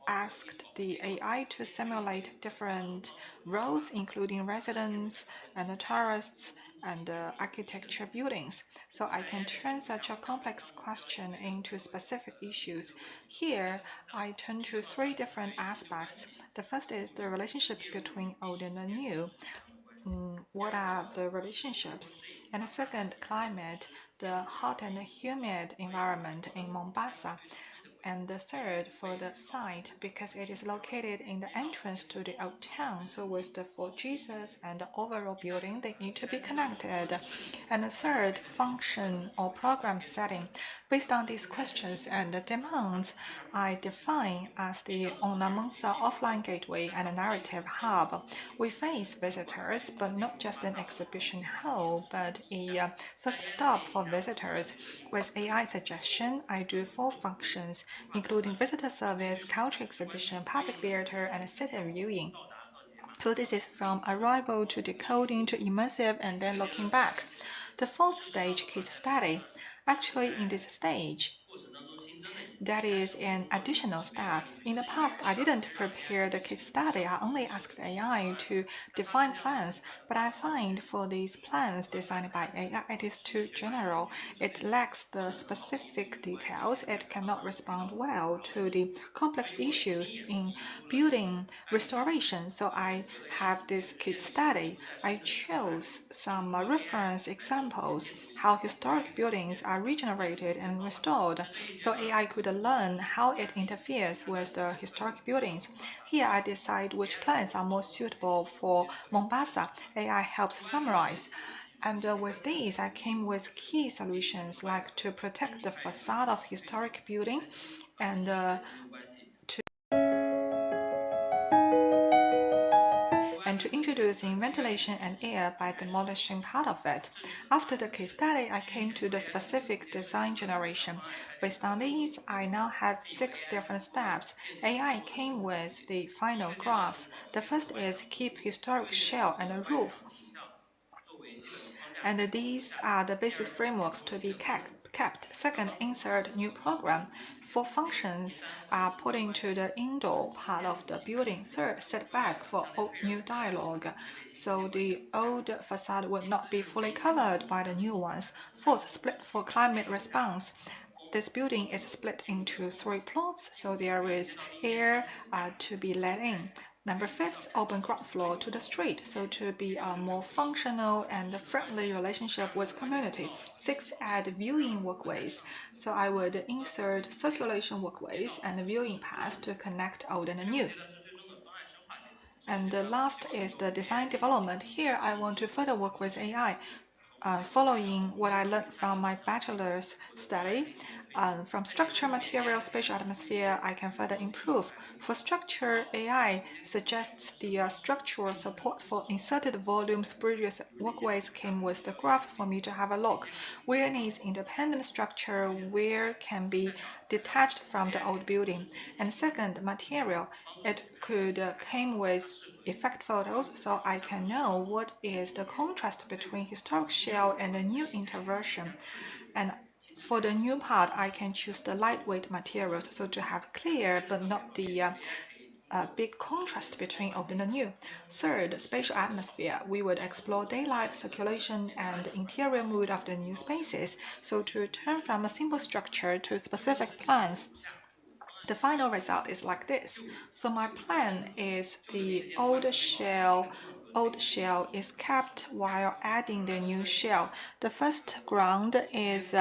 asked the AI to simulate different roles, including residents and tourists and architecture buildings. So I can turn such a complex question into specific issues. Here, I turn to 3 different aspects. The first is the relationship between old and the new. What are the relationships? And the second, climate, the hot and humid environment in Mombasa. And the third, for the site, because it is located in the entrance to the old town, so with the Fort Jesus and the overall building, they need to be connected. And the third, function or program setting. Based on these questions and the demands, I define as the Mombasa offline gateway and a narrative hub. We face visitors, but not just an exhibition hall, but a first stop for visitors. With AI suggestion, I do 4 functions, including visitor service, culture exhibition, public theater, and city viewing. So this is from arrival to decoding to immersive and then looking back. The 4th stage, case study. Actually, in this stage, that is an additional step. In the past, I didn't prepare the case study. I only asked AI to define plans, but I find for these plans designed by AI, it is too general. It lacks the specific details. It cannot respond well to the complex issues in building restoration. So I have this case study. I chose some reference examples how historic buildings are regenerated and restored, so AI could learn how it interferes with the historic buildings. Here I decide which plans are most suitable for Mombasa. AI helps summarize. And with these, I came with key solutions like to protect the facade of historic building and to introducing ventilation and air by demolishing part of it. After the case study, I came to the specific design generation. Based on these, I now have 6 different steps. AI came with the final graphs. The first is keep historic shell and roof. And these are the basic frameworks to be kept. Second, insert new program. 4 functions are put into the indoor part of the building. Third, setback for old new dialogue, so the old facade will not be fully covered by the new ones. Fourth, split for climate response. This building is split into 3 plots, so there is air to be let in. Number 5, open ground floor to the street, so to be a more functional and friendly relationship with community. 6, add viewing walkways. So I would insert circulation walkways and viewing paths to connect old and new. And the last is the design development. Here I want to further work with AI. Following what I learned from my bachelor's study, from structure, material, spatial atmosphere, I can further improve. For structure, AI suggests the structural support for inserted volumes, bridges, walkways came with the graph for me to have a look. Where needs independent structure, where can be detached from the old building. And second, material, it could came with effect photos, so I can know what is the contrast between historic shell and the new interversion. And for the new part, I can choose the lightweight materials, so to have clear but not the big contrast between old and new. Third, spatial atmosphere. We would explore daylight, circulation, and interior mood of the new spaces, so to turn from a simple structure to specific plans. The final result is like this. So my plan is the old shell is kept while adding the new shell. The first ground is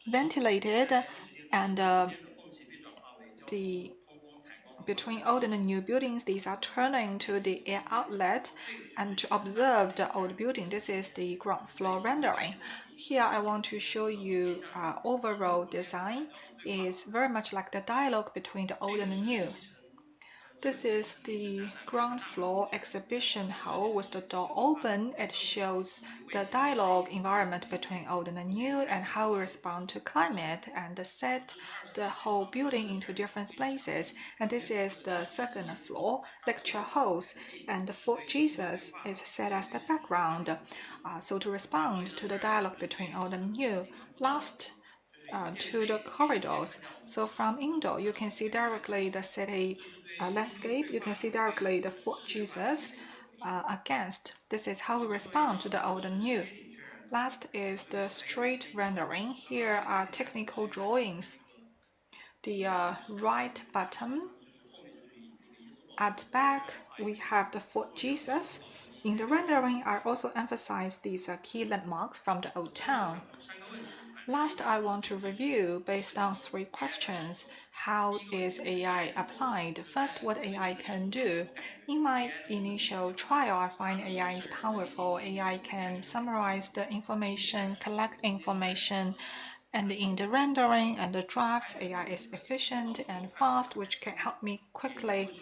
ventilated, and between old and new buildings, these are turned into the air outlet. And to observe the old building, this is the ground floor rendering. Here I want to show you overall design is very much like the dialogue between the old and the new. This is the ground floor exhibition hall with the door open. It shows the dialogue environment between old and new and how we respond to climate and set the whole building into different places. And this is the second floor, lecture halls, and the Fort Jesus is set as the background. So to respond to the dialogue between old and new. Last, to the corridors. So from indoor, you can see directly the city landscape. You can see directly the Fort Jesus against. This is how we respond to the old and new. Last is the street rendering. Here are technical drawings. The right bottom. At back, we have the Fort Jesus. In the rendering, I also emphasize these key landmarks from the old town. Last, I want to review based on 3 questions. How is AI applied? First, what AI can do. In my initial trial, I find AI is powerful. AI can summarize the information, collect information, and in the rendering and the drafts, AI is efficient and fast, which can help me quickly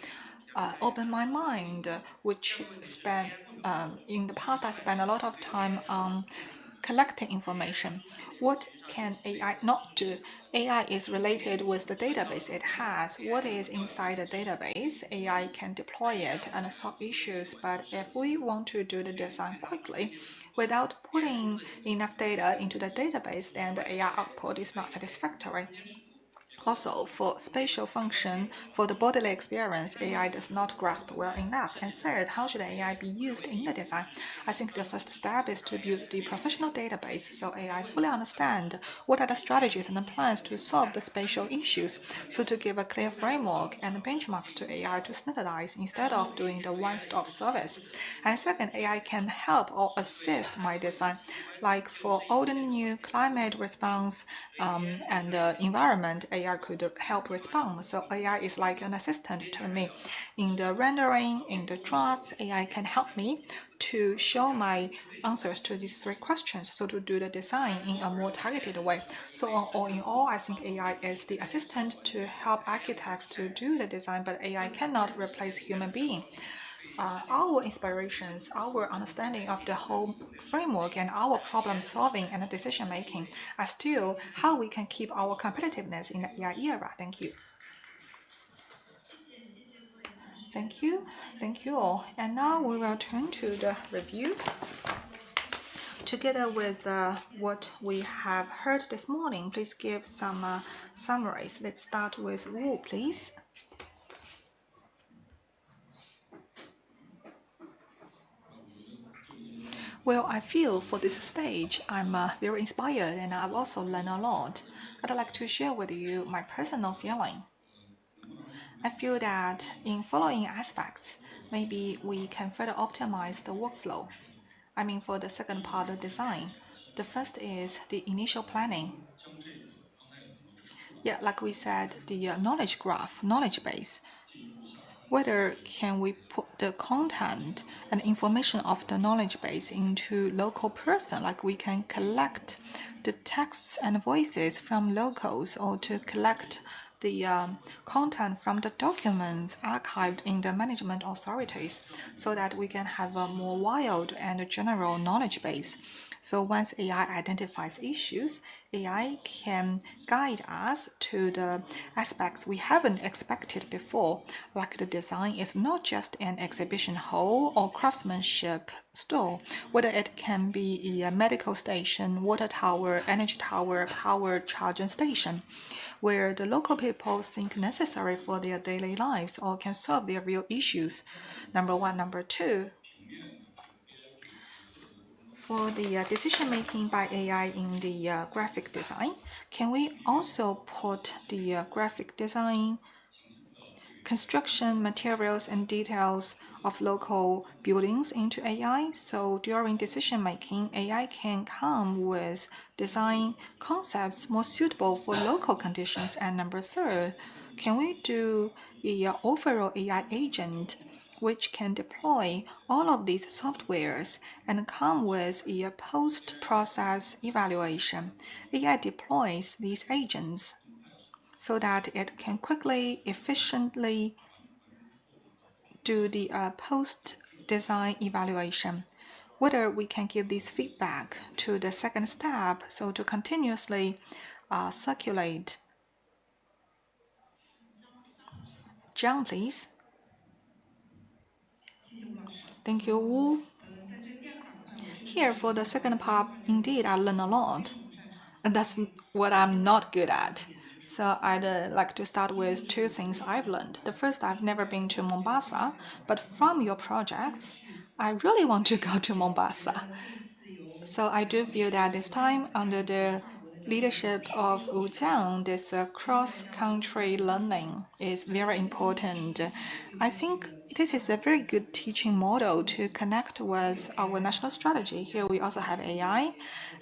open my mind, which in the past I spent a lot of time on collecting information. What can AI not do? AI is related with the database it has. What is inside the database? AI can deploy it and solve issues, but if we want to do the design quickly without putting enough data into the database, then the AI output is not satisfactory. Also, for spatial function, for the bodily experience, AI does not grasp well enough. And third, how should AI be used in the design? I think the first step is to build the professional database so AI fully understand what are the strategies and the plans to solve the spatial issues. So to give a clear framework and benchmarks to AI to standardize instead of doing the one-stop service. And second, AI can help or assist my design. Like for old and new climate response and environment, AI could help respond. So AI is like an assistant to me. In the rendering, in the drafts, AI can help me to show my answers to these three questions, so to do the design in a more targeted way. So all in all, I think AI is the assistant to help architects to do the design, but AI cannot replace human being. Our inspirations, our understanding of the whole framework and our problem solving and decision making are still how we can keep our competitiveness in the AI era. Thank you. Thank you. Thank you all. And now we will turn to the review. Together with what we have heard this morning, please give some summaries. Let's start with Wu, please. Well, I feel for this stage, I'm very inspired and I've also learned a lot. I'd like to share with you my personal feeling. I feel that in following aspects, maybe we can further optimize the workflow. I mean, for the second part of design, the first is the initial planning. Yeah, like we said, the knowledge graph, knowledge base. Whether can we put the content and information of the knowledge base into local person, like we can collect the texts and voices from locals, or to collect the content from the documents archived in the management authorities, so that we can have a more wild and general knowledge base. So once AI identifies issues, AI can guide us to the aspects we haven't expected before, like the design is not just an exhibition hall or craftsmanship store, whether it can be a medical station, water tower, energy tower, power charging station, where the local people think necessary for their daily lives or can solve their real issues. Number one. Number two, for the decision making by AI in the graphic design, can we also put the graphic design, construction materials and details of local buildings into AI? So during decision making, AI can come with design concepts more suitable for local conditions. And number three, can we do the overall AI agent which can deploy all of these softwares and come with a post-process evaluation? AI deploys these agents so that it can quickly, efficiently do the post-design evaluation. Whether we can give this feedback to the second step, so to continuously circulate. John, please. Thank you, Wu. Here for the second part, indeed, I learned a lot. And that's what I'm not good at. So I'd like to start with two things I've learned. The first, I've never been to Mombasa, but from your projects, I really want to go to Mombasa. So I do feel that this time, under the leadership of Wu Jiang, this cross-country learning is very important. I think this is a very good teaching model to connect with our national strategy. Here we also have AI,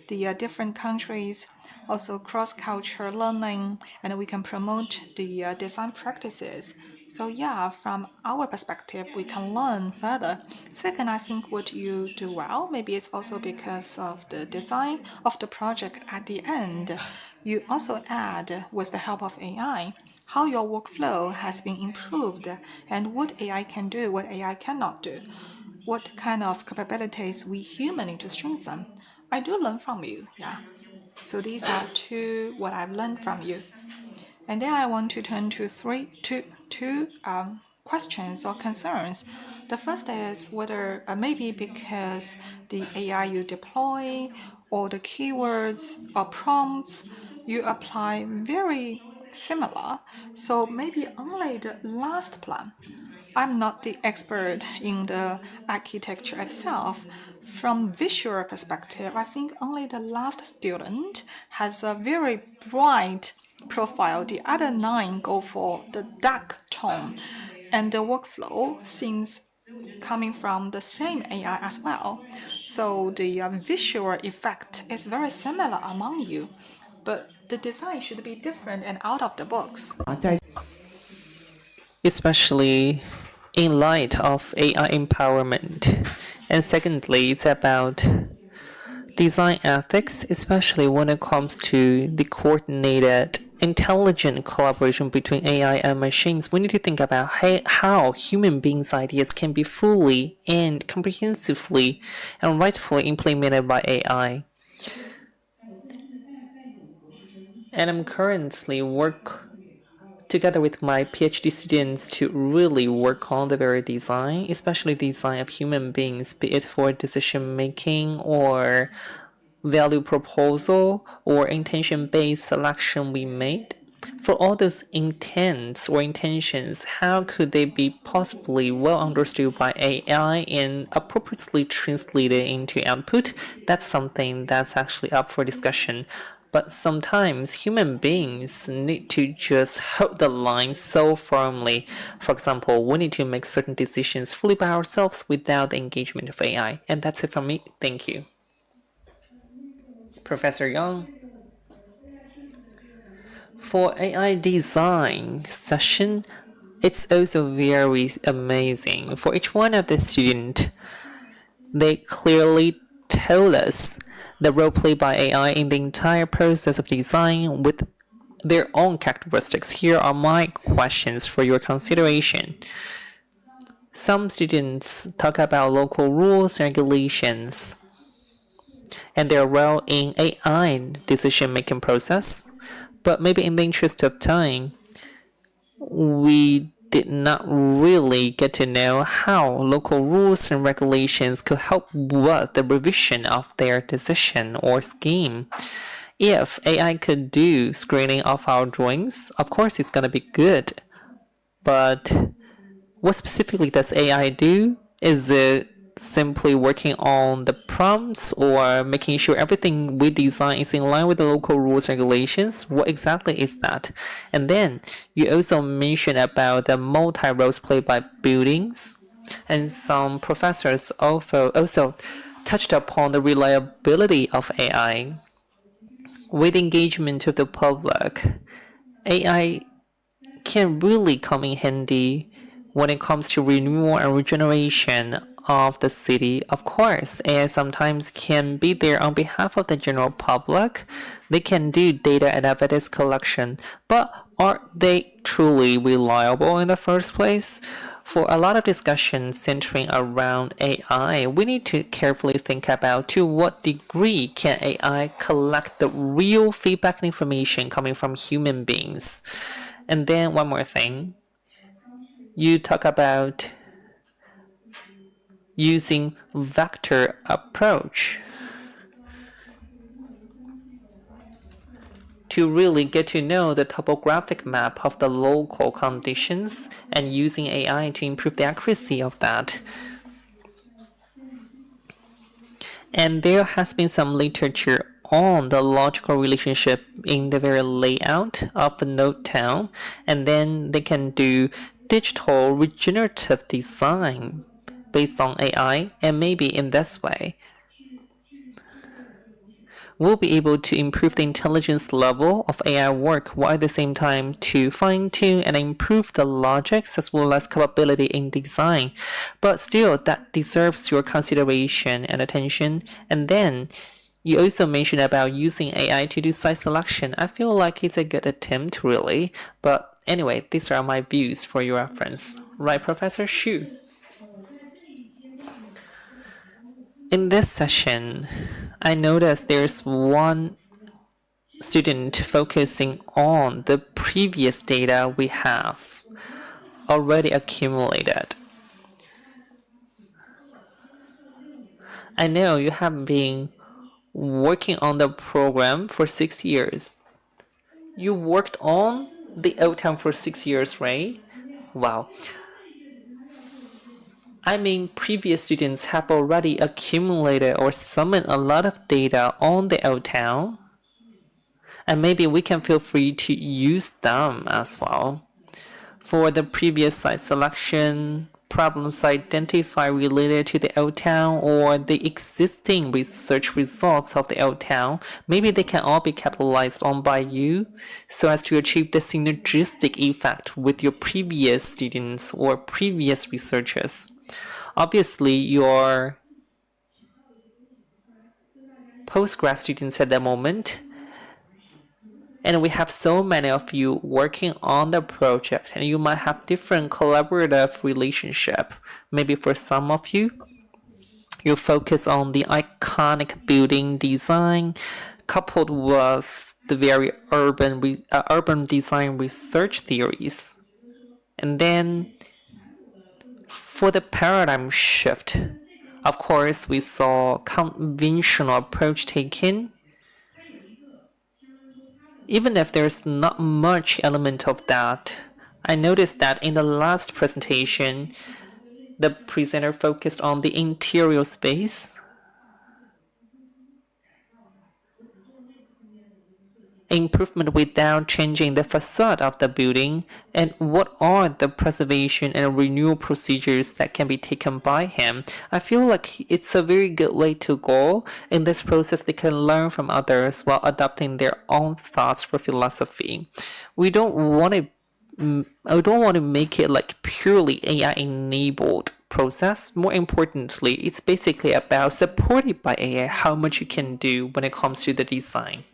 the different countries, also cross-cultural learning, and we can promote the design practices. So yeah, from our perspective, we can learn further. Second, I think what you do well, maybe it's also because of the design of the project at the end. You also add, with the help of AI, how your workflow has been improved and what AI can do, what AI cannot do. What kind of capabilities we human need to strengthen. I do learn from you. Yeah. So these are two what I've learned from you. And then I want to turn to two questions or concerns. The first is whether maybe because the AI you deploy or the keywords or prompts you apply very similar. So maybe only the last plan. I'm not the expert in the architecture itself. From visual perspective, I think only the last student has a very bright profile. The other 9 go for the dark tone, and the workflow seems coming from the same AI as well. So the visual effect is very similar among you, but the design should be different and out of the box. Especially in light of AI empowerment. And secondly, it's about design ethics, especially when it comes to the coordinated, intelligent collaboration between AI and machines. We need to think about how human beings' ideas can be fully and comprehensively and rightfully implemented by AI. And I'm currently together with my PhD students to really work on the very design, especially design of human beings, be it for decision making or value proposal or intention-based selection we made. For all those intents or intentions, how could they be possibly well understood by AI and appropriately translated into output? That's something that's actually up for discussion. But sometimes human beings need to just hold the line so firmly. For example, we need to make certain decisions fully by ourselves without the engagement of AI. And that's it from me. Thank you. Professor Yang. For AI design session, it's also very amazing. For each one of the students, they clearly told us the role played by AI in the entire process of design with their own characteristics. Here are my questions for your consideration. Some students talk about local rules and regulations and their role in AI decision-making process. But maybe in the interest of time, we did not really get to know how local rules and regulations could help with the revision of their decision or scheme. If AI could do screening of our drawings, of course it's going to be good. But what specifically does AI do? Is it simply working on the prompts or making sure everything we design is in line with the local rules and regulations? What exactly is that? And then you also mentioned about the multi-roles played by buildings, and some professors also touched upon the reliability of AI. With engagement of the public, AI can really come in handy when it comes to renewal and regeneration of the city. Of course, AI sometimes can be there on behalf of the general public. They can do data and evidence collection, but are they truly reliable in the first place? For a lot of discussion centering around AI, we need to carefully think about to what degree can AI collect the real feedback and information coming from human beings. And then one more thing. You talk about using vector approach to really get to know the topographic map of the local conditions and using AI to improve the accuracy of that. And there has been some literature on the logical relationship in the very layout of the node town, and then they can do digital regenerative design based on AI, and maybe in this way we'll be able to improve the intelligence level of AI work while at the same time to fine-tune and improve the logics as well as capability in design. But still, that deserves your consideration and attention. And then you also mentioned about using AI to do site selection. I feel like it's a good attempt, really. But anyway, these are my views for your reference. Right, Professor Xu? In this session, I noticed there's one student focusing on the previous data we have already accumulated. I know you have been working on the program for 6 years. You worked on the OTAN for 6 years, right? Wow. I mean, previous students have already accumulated or summoned a lot of data on the OTAN, and maybe we can feel free to use them as well. For the previous site selection, problems identified related to the OTAN or the existing research results of the OTAN, maybe they can all be capitalized on by you so as to achieve the synergistic effect with your previous students or previous researchers. Obviously, your postgrad students at the moment, and we have so many of you working on the project, and you might have different collaborative relationship. Maybe for some of you, you focus on the iconic building design coupled with the very urban design research theories. And then for the paradigm shift, of course, we saw conventional approach taken. Even if there's not much element of that, I noticed that in the last presentation, the presenter focused on the interior space, improvement without changing the facade of the building, and what are the preservation and renewal procedures that can be taken by him. I feel like it's a very good way to go. In this process, they can learn from others while adopting their own thoughts for philosophy. I don't want to make it like purely AI enabled process. More importantly, it's basically about supported by AI, how much you can do when it comes to the design.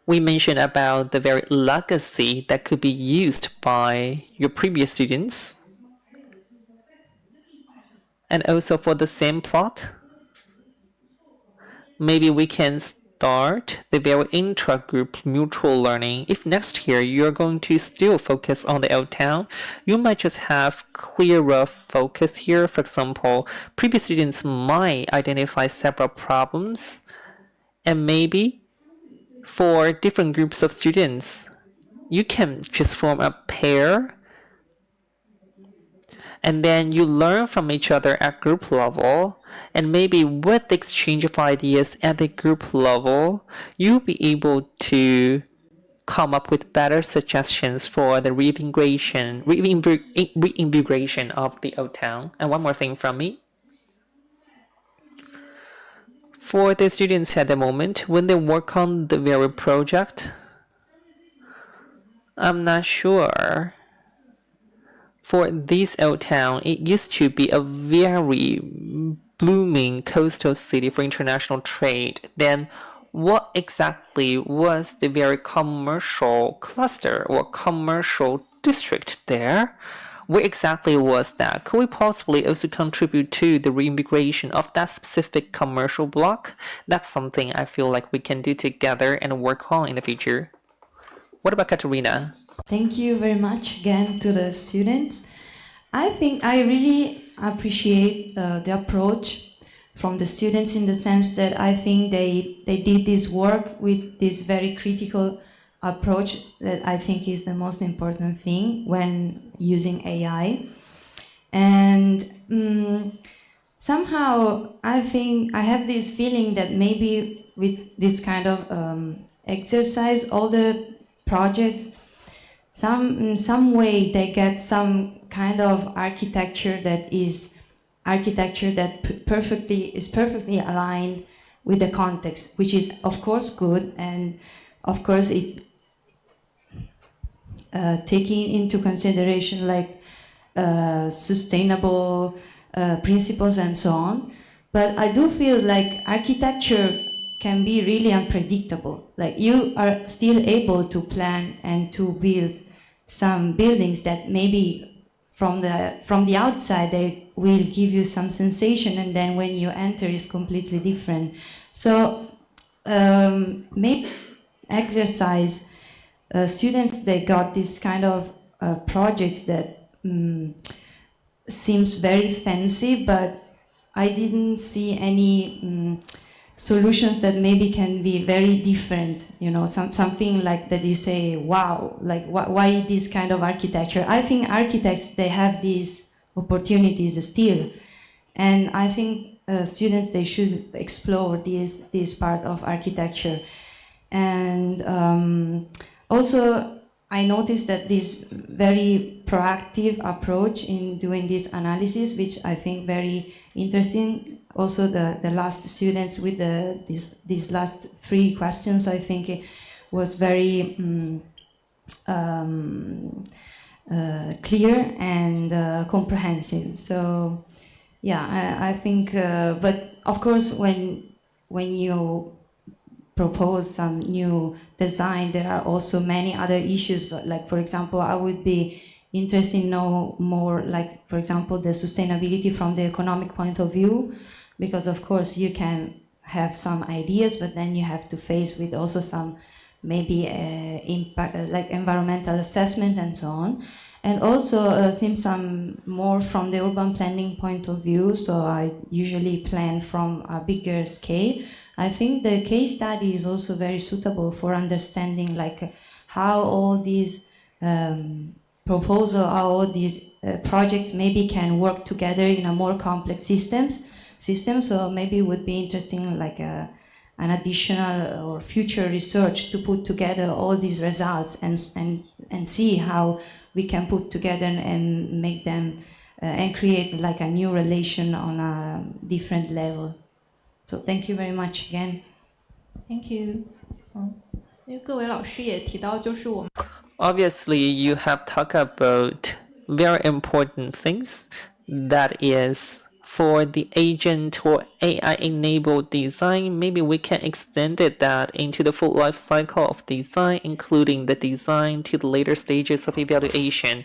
We mentioned about the very legacy that could be used by your previous students. And also for the same plot, maybe we can start the very intra-group mutual learning. If next year you're going to still focus on the OTAN, you might just have clearer focus here. For example, previous students might identify several problems, and maybe for different groups of students, you can just form a pair and then you learn from each other at group level, and maybe with the exchange of ideas at the group level, you'll be able to come up with better suggestions for the reinvigoration of the OTAN. And one more thing from me. For the students at the moment, when they work on the very project, I'm not sure. For this old town, it used to be a very blooming coastal city for international trade. Then what exactly was the very commercial cluster or commercial district there? Where exactly was that? Could we possibly also contribute to the reinvigoration of that specific commercial block? That's something I feel like we can do together and work on in the future. What about Katerina? Thank you very much again to the students. I think I really appreciate the approach from the students in the sense that I think they did this work with this very critical approach that I think is the most important thing when using AI. And somehow I think I have this feeling that maybe with this kind of exercise, all the projects, in some way they get some kind of architecture that is perfectly aligned with the context, which is of course good, and of course it taking into consideration like sustainable principles and so on. But I do feel like architecture can be really unpredictable. Like you are still able to plan and to build some buildings that maybe from the outside will give you some sensation, and then when you enter it's completely different. So maybe exercise students, they got this kind of projects that seems very fancy, but I didn't see any solutions that maybe can be very different, you know, something like that you say, wow, like why this kind of architecture? I think architects, they have these opportunities still, and I think students, they should explore this part of architecture. And also I noticed that this very proactive approach in doing this analysis, which I think very interesting. Also the last students with these last 3 questions, I think it was very clear and comprehensive. So yeah, I think, but of course when you propose some new design, there are also many other issues. Like, for example, I would be interested in know more, like, for example, the sustainability from the economic point of view, because of course you can have some ideas, but then you have to face with also some maybe impact, like environmental assessment and so on. And also seems some more from the urban planning point of view, so I usually plan from a bigger scale. I think the case study is also very suitable for understanding like how all these proposals, how all these projects maybe can work together in a more complex system. So maybe it would be interesting, like an additional or future research to put together all these results and see how we can put together and make them and create like a new relation on a different level. So thank you very much again. Thank you. 因为各位老师也提到，就是我们 Obviously, you have talked about very important things. That is, for the agent or AI-enabled design, maybe we can extend that into the full life cycle of design, including the design to the later stages of evaluation.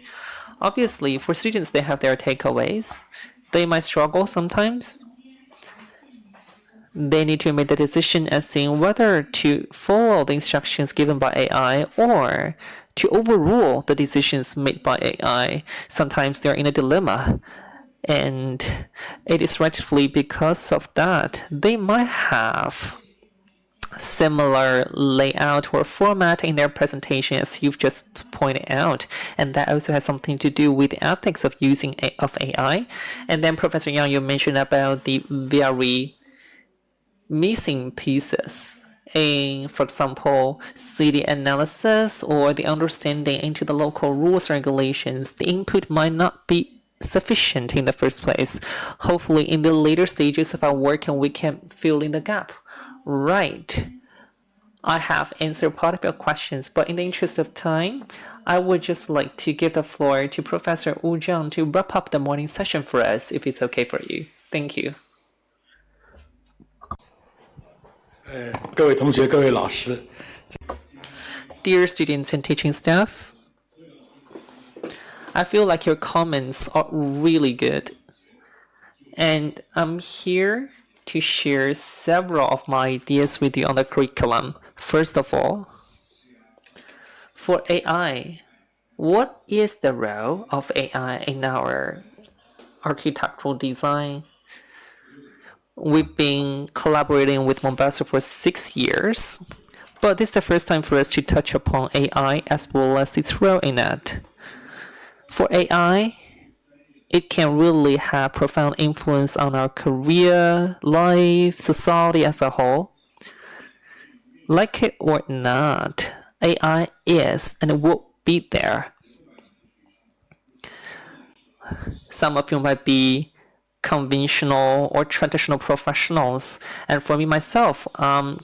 Obviously, for students, they have their takeaways. They might struggle sometimes. They need to make the decision as seeing whether to follow the instructions given by AI or to overrule the decisions made by AI. Sometimes they're in a dilemma. And it is rightfully because of that, they might have similar layout or format in their presentation as you've just pointed out, and that also has something to do with the ethics of using of AI. And then Professor Yang, you mentioned about the very missing pieces in, for example, city analysis or the understanding into the local rules and regulations. The input might not be sufficient in the first place. Hopefully in the later stages of our work and we can fill in the gap. Right. I have answered part of your questions, but in the interest of time, I would just like to give the floor to Professor Wu Zhang to wrap up the morning session for us, if it's okay for you. Thank you. 各位同学，各位老师 Dear students and teaching staff, I feel like your comments are really good. And I'm here to share several of my ideas with you on the curriculum. First of all, for AI, what is the role of AI in our architectural design? We've been collaborating with Mombasa for 6 years, but this is the first time for us to touch upon AI as well as its role in it. For AI, it can really have profound influence on our career, life, society as a whole. Like it or not, AI is and will be there. Some of you might be conventional or traditional professionals, and for me myself,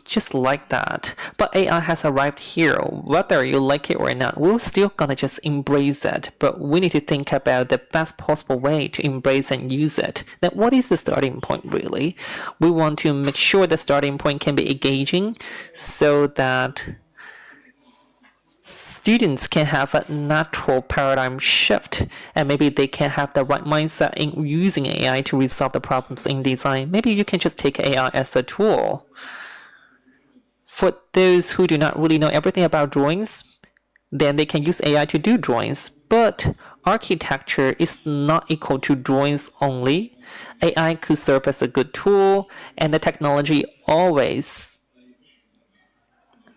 just like that. But AI has arrived here. Whether you like it or not, we're still gonna just embrace it, but we need to think about the best possible way to embrace and use it. Then what is the starting point really? We want to make sure the starting point can be engaging so that students can have a natural paradigm shift, and maybe they can have the right mindset in using AI to resolve the problems in design. Maybe you can just take AI as a tool. For those who do not really know everything about drawings, then they can use AI to do drawings. But architecture is not equal to drawings only. AI could serve as a good tool, and the technology always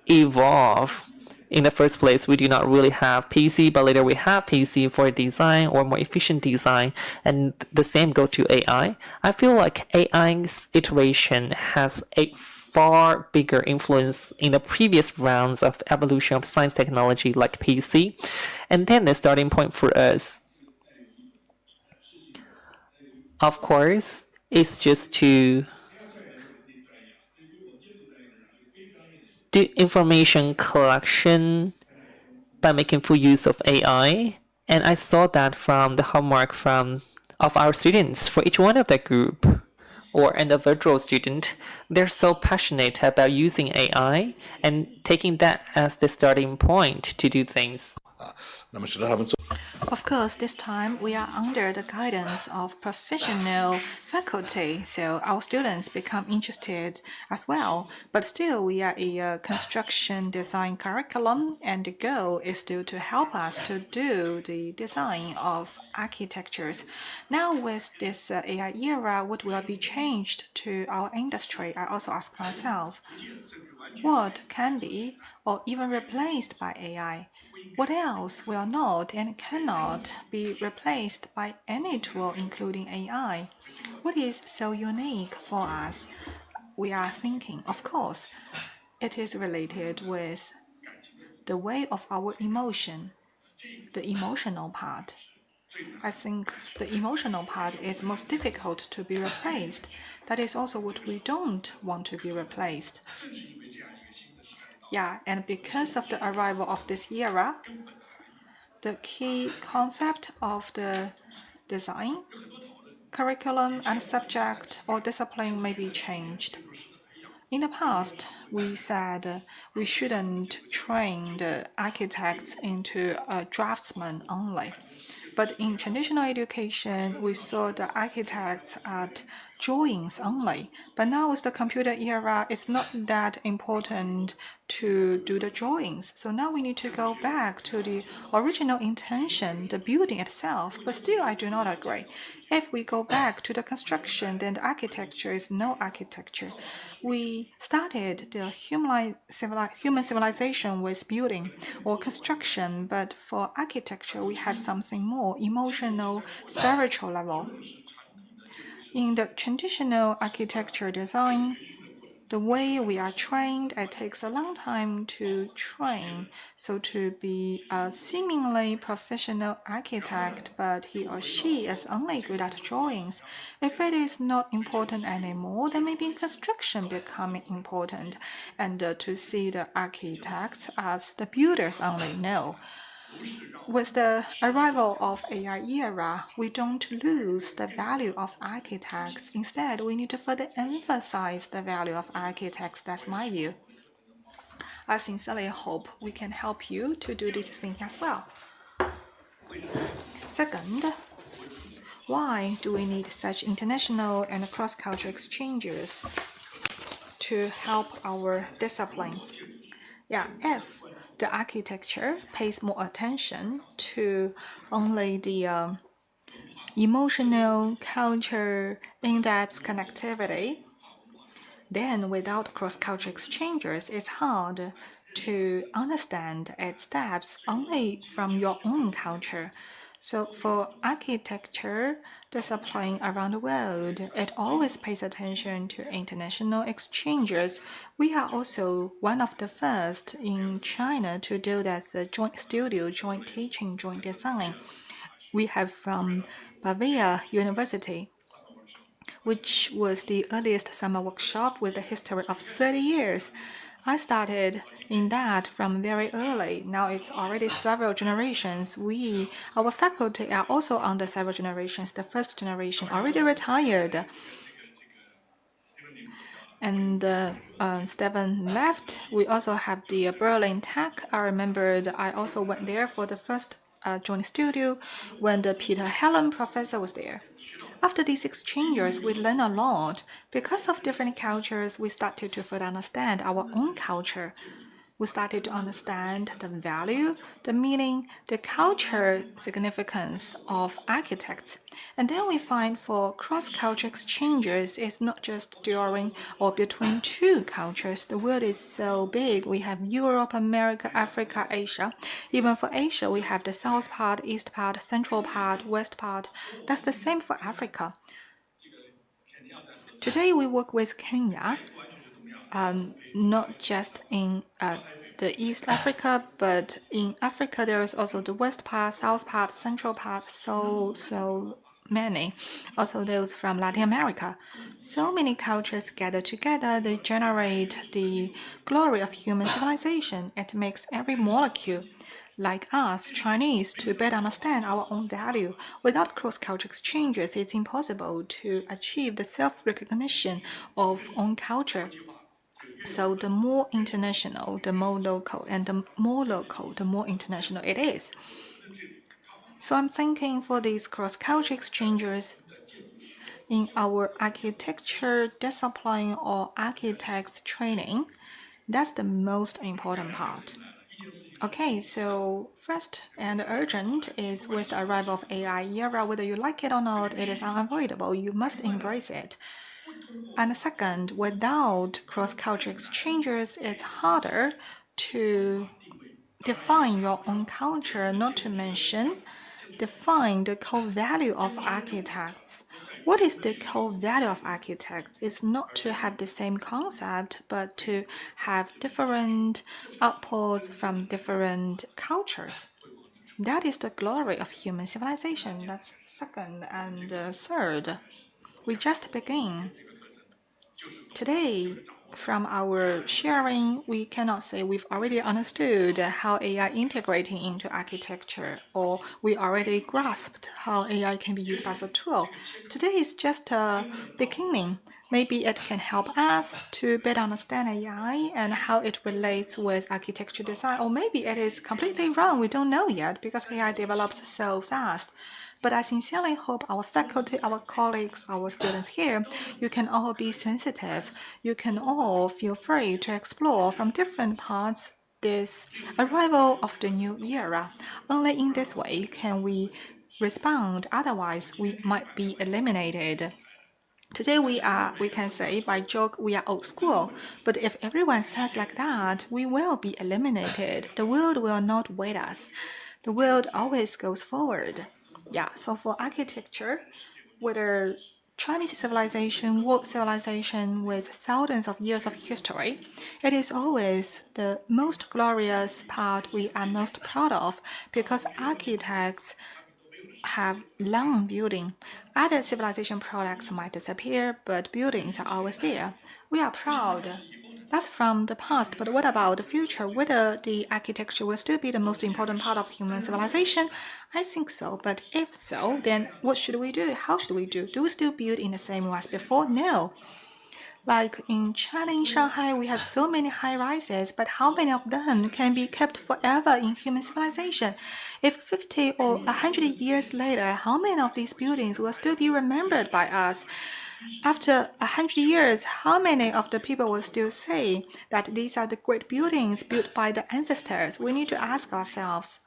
evolve. In the first place, we do not really have PC, but later we have PC for design or more efficient design, and the same goes to AI. I feel like AI's iteration has a far bigger influence in the previous rounds of evolution of science technology like PC, and then the starting point for us, of course, is just to do information collection by making full use of AI. And I saw that from the homework of our students for each one of the group or individual student. They're so passionate about using AI and taking that as the starting point to do things. Of course, this time we are under the guidance of professional faculty, so our students become interested as well. But still, we are a construction design curriculum, and the goal is still to help us to do the design of architectures. Now, with this AI era, what will be changed to our industry? I also ask myself, what can be or even replaced by AI? What else will not and cannot be replaced by any tool, including AI? What is so unique for us? We are thinking, of course, it is related with the way of our emotion, the emotional part. I think the emotional part is most difficult to be replaced. That is also what we don't want to be replaced. Yeah, and because of the arrival of this era, the key concept of the design, curriculum, and subject or discipline may be changed. In the past, we said we shouldn't train the architects into a draftsman only. But in traditional education, we saw the architects at drawings only. But now with the computer era, it's not that important to do the drawings. So now we need to go back to the original intention, the building itself. But still, I do not agree. If we go back to the construction, then the architecture is no architecture. We started the human civilization with building or construction, but for architecture, we have something more emotional, spiritual level. In the traditional architecture design, the way we are trained, it takes a long time to train. So to be a seemingly professional architect, but he or she is only good at drawings. If it is not important anymore, then maybe construction becoming important. And to see the architects as the builders only, no. With the arrival of AI era, we don't lose the value of architects. Instead, we need to further emphasize the value of architects. That's my view. I sincerely hope we can help you to do this thing as well. Second, why do we need such international and cross-cultural exchanges to help our discipline? Yeah, if the architecture pays more attention to only the emotional, culture, in-depth connectivity, then without cross-cultural exchanges, it's hard to understand its steps only from your own culture. So for architecture discipline around the world, it always pays attention to international exchanges. We are also one of the first in China to do that as a joint studio, joint teaching, joint design. We have from Bavaria University, which was the earliest summer workshop with a history of 30 years. I started in that from very early. Now it's already several generations. Our faculty are also under several generations. The first generation already retired. And Stephen left. We also have the Berlin Tech. I remembered I also went there for the first joint studio when the Peter Helen professor was there. After these exchanges, we learn a lot. Because of different cultures, we started to further understand our own culture. We started to understand the value, the meaning, the culture significance of architects. And then we find for cross-cultural exchanges, it's not just during or between two cultures. The world is so big. We have Europe, America, Africa, Asia. Even for Asia, we have the south part, east part, central part, west part. That's the same for Africa. Today we work with Kenya. Not just in the East Africa, but in Africa there is also the west part, south part, central part, so many. Also those from Latin America. So many cultures gather together, they generate the glory of human civilization. It makes every molecule, like us, Chinese, to better understand our own value. Without cross-cultural exchanges, it's impossible to achieve the self-recognition of own culture. So the more international, the more local, and the more local, the more international it is. So I'm thinking for these cross-cultural exchanges in our architecture discipline or architects training, that's the most important part. Okay, so first and urgent is with the arrival of AI era, whether you like it or not, it is unavoidable. You must embrace it. And second, without cross-cultural exchanges, it's harder to define your own culture, not to mention define the core value of architects. What is the core value of architects? It's not to have the same concept, but to have different outputs from different cultures. That is the glory of human civilization. That's second. And third, we just begin. Today, from our sharing, we cannot say we've already understood how AI integrating into architecture, or we already grasped how AI can be used as a tool. Today is just a beginning. Maybe it can help us to better understand AI and how it relates with architecture design, or maybe it is completely wrong. We don't know yet because AI develops so fast. But I sincerely hope our faculty, our colleagues, our students here, you can all be sensitive. You can all feel free to explore from different parts this arrival of the new era. Only in this way can we respond, otherwise we might be eliminated. Today we can say by joke we are old school, but if everyone says like that, we will be eliminated. The world will not wait us. The world always goes forward. Yeah, so for architecture, whether Chinese civilization, world civilization with thousands of years of history, it is always the most glorious part we are most proud of because architects have long building. Other civilization products might disappear, but buildings are always there. We are proud. That's from the past, but what about the future? Whether the architecture will still be the most important part of human civilization? I think so, but if so, then what should we do? How should we do? Do we still build in the same way as before? No. Like in China, in Shanghai, we have so many high rises, but how many of them can be kept forever in human civilization? If 50 or 100 years later, how many of these buildings will still be remembered by us? After 100 years, how many of the people will still say that these are the great buildings built by the ancestors? We need to ask ourselves.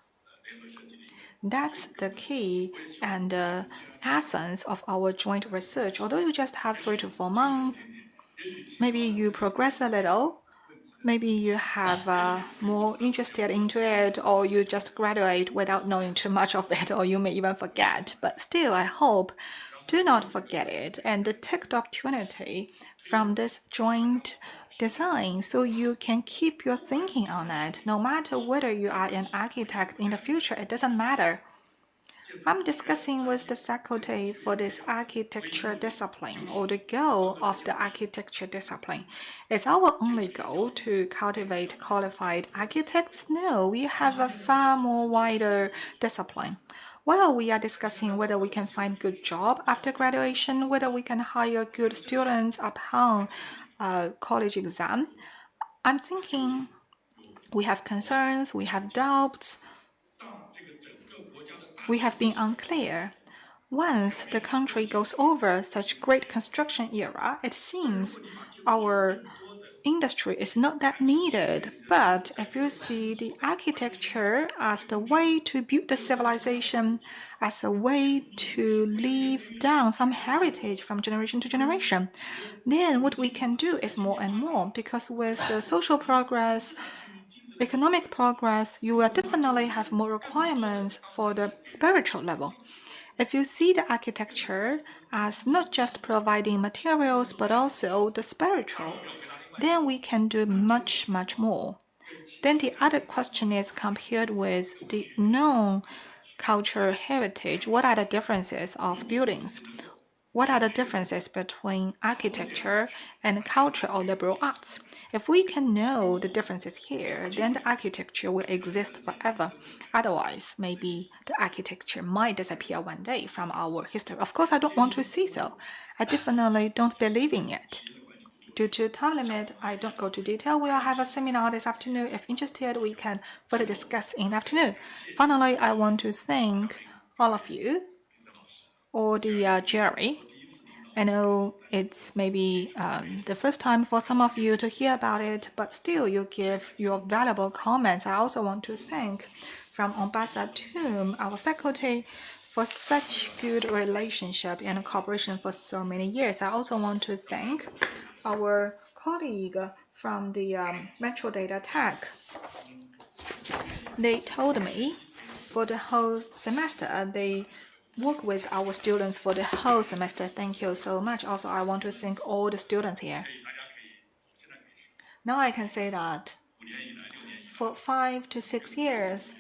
That's the key and the essence of our joint research. Although you just have 3 to 4 months, maybe you progress a little, maybe you have more interested into it, or you just graduate without knowing too much of it, or you may even forget. But still, I hope do not forget it and take the opportunity from this joint design so you can keep your thinking on it. No matter whether you are an architect in the future, it doesn't matter. I'm discussing with the faculty for this architecture discipline, or the goal of the architecture discipline. Is our only goal to cultivate qualified architects? No, we have a far more wider discipline. While we are discussing whether we can find good job after graduation, whether we can hire good students upon college exam, I'm thinking we have concerns, we have doubts, we have been unclear. Once the country goes over such great construction era, it seems our industry is not that needed. But if you see the architecture as the way to build the civilization, as a way to leave down some heritage from generation to generation, then what we can do is more and more, because with the social progress, economic progress, you will definitely have more requirements for the spiritual level. If you see the architecture as not just providing materials but also the spiritual, then we can do much, much more. Then the other question is, compared with the known cultural heritage, what are the differences of buildings? What are the differences between architecture and culture or liberal arts? If we can know the differences here, then the architecture will exist forever. Otherwise, maybe the architecture might disappear one day from our history. Of course, I don't want to see so. I definitely don't believe in it. Due to time limit, I don't go to detail. We'll have a seminar this afternoon. If interested, we can further discuss in the afternoon. Finally, I want to thank all of you, or the jury. I know it's maybe the first time for some of you to hear about it, but still you give your valuable comments. I also want to thank from Mombasa to our faculty for such good relationship and cooperation for so many years. I also want to thank our colleague from the Metro Data Tech. They told me for the whole semester they work with our students for the whole semester. Thank you so much. Also, I want to thank all the students here. Now I can say that for 5 to 6 years,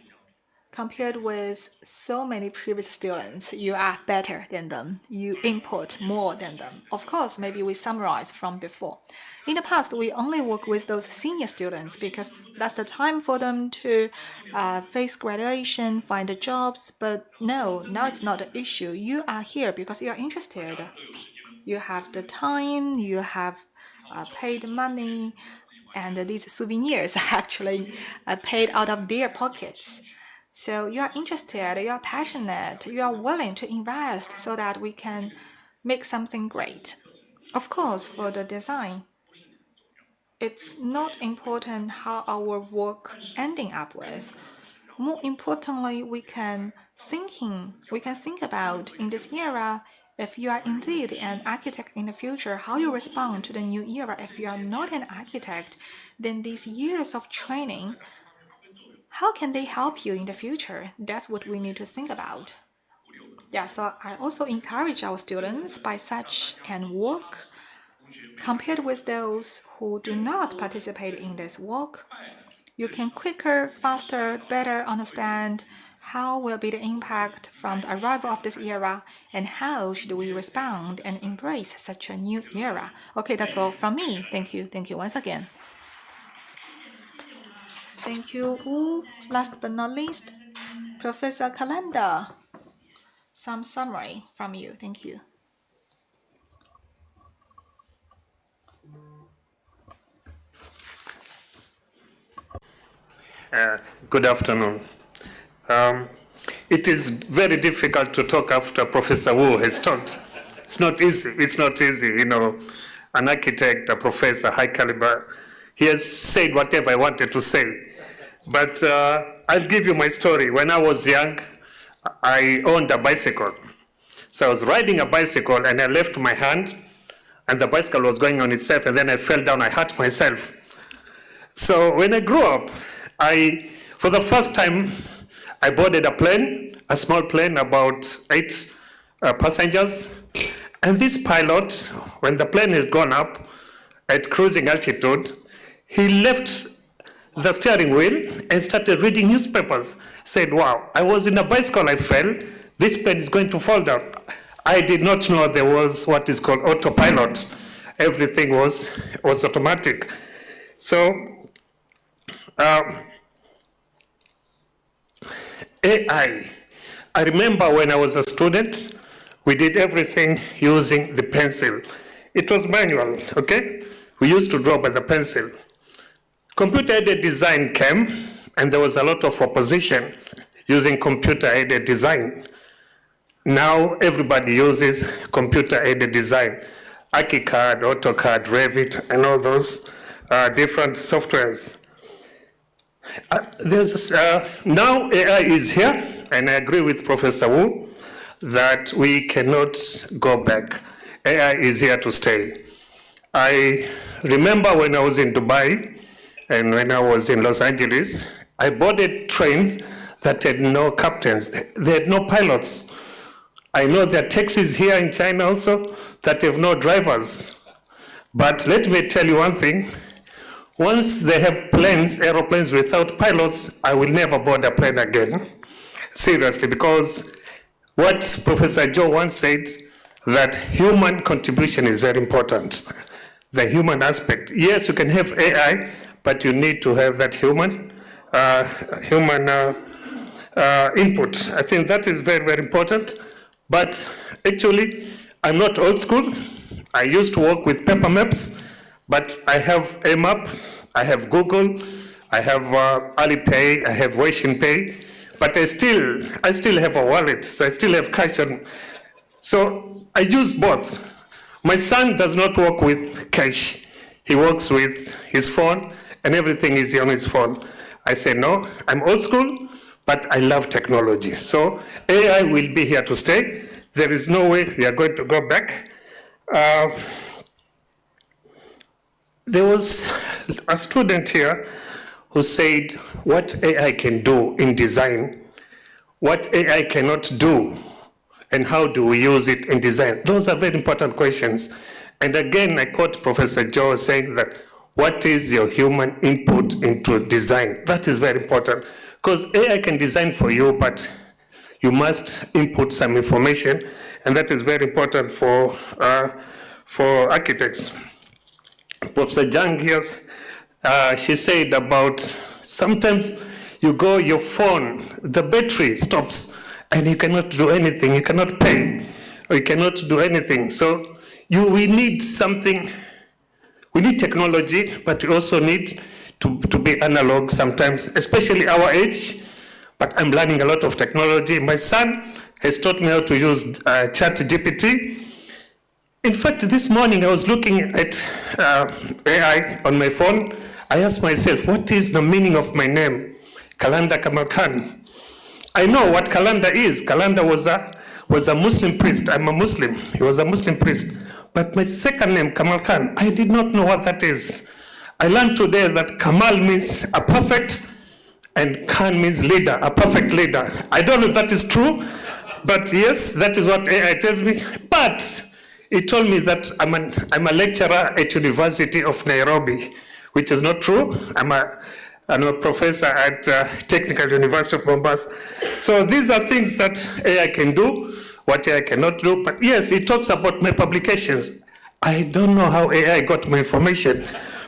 compared with so many previous students, you are better than them. You input more than them. Of course, maybe we summarize from before. In the past, we only work with those senior students because that's the time for them to face graduation, find the jobs. But no, now it's not an issue. You are here because you are interested. You have the time, you have paid money, and these souvenirs are actually paid out of their pockets. So you are interested, you are passionate, you are willing to invest so that we can make something great. Of course, for the design, it's not important how our work ending up with. More importantly, we can think about in this era, if you are indeed an architect in the future, how you respond to the new era. If you are not an architect, then these years of training, how can they help you in the future? That's what we need to think about. Yeah, so I also encourage our students by such an work, compared with those who do not participate in this work, you can quicker, faster, better understand how will be the impact from the arrival of this era and how should we respond and embrace such a new era. Okay, that's all from me. Thank you once again. Thank you, Wu. Last but not least, Professor Kalanda. Some summary from you. Thank you. Good afternoon. It is very difficult to talk after Professor Wu has talked. It's not easy. It's not easy, you know. An architect, a professor, high caliber. He has said whatever I wanted to say. But I'll give you my story. When I was young, I owned a bicycle. So I was riding a bicycle and I left my hand and the bicycle was going on itself and then I fell down, I hurt myself. So when I grew up, for the first time, I boarded a plane, a small plane, about 8 passengers. And this pilot, when the plane has gone up at cruising altitude, he left the steering wheel and started reading newspapers. Said, wow, I was in a bicycle, I fell. This plane is going to fall down. I did not know there was what is called autopilot. Everything was automatic. So, AI. I remember when I was a student, we did everything using the pencil. It was manual, okay? We used to draw by the pencil. Computer-aided design came, and there was a lot of opposition using computer-aided design. Now everybody uses computer-aided design, ArchiCAD, AutoCAD, Revit, and all those different softwares. Now AI is here, and I agree with Professor Wu that we cannot go back. AI is here to stay. I remember when I was in Dubai and when I was in Los Angeles, I boarded trains that had no captains. They had no pilots. I know there are taxis here in China also that have no drivers. But let me tell you one thing. Once they have planes, aeroplanes without pilots, I will never board a plane again. Seriously, because what Professor Joe once said, that human contribution is very important. The human aspect. Yes, you can have AI, but you need to have that human input. I think that is very, very important. But actually, I'm not old school. I used to work with paper maps, but I have AMAP, I have Google, I have Alipay, I have Weixin Pay, but I still have a wallet, so I still have cash on. So I use both. My son does not work with cash. He works with his phone, and everything is on his phone. I say, no, I'm old school, but I love technology. So AI will be here to stay. There is no way we are going to go back. There was a student here who said what AI can do in design, what AI cannot do, and how do we use it in design? Those are very important questions. And again, I quote Professor Joe saying that, what is your human input into design? That is very important, because AI can design for you, but you must input some information, and that is very important for architects. Professor Zhang here, she said about sometimes you go, your phone, the battery stops, and you cannot do anything, you cannot pay, or you cannot do anything. So we need something, we need technology, but we also need to be analog sometimes, especially our age. But I'm learning a lot of technology. My son has taught me how to use ChatGPT. In fact, this morning I was looking at AI on my phone. I asked myself, what is the meaning of my name? Kalanda Kamal Khan. I know what Kalanda is. Kalanda was a Muslim priest. I'm a Muslim. He was a Muslim priest. But my second name, Kamal Khan, I did not know what that is. I learned today that Kamal means a perfect, and Khan means leader, a perfect leader. I don't know if that is true, but yes, that is what AI tells me. But it told me that I'm a lecturer at University of Nairobi, which is not true. I'm a professor at Technical University of Mombasa. So these are things that AI can do, what AI cannot do. But yes, it talks about my publications. I don't know how AI got my information,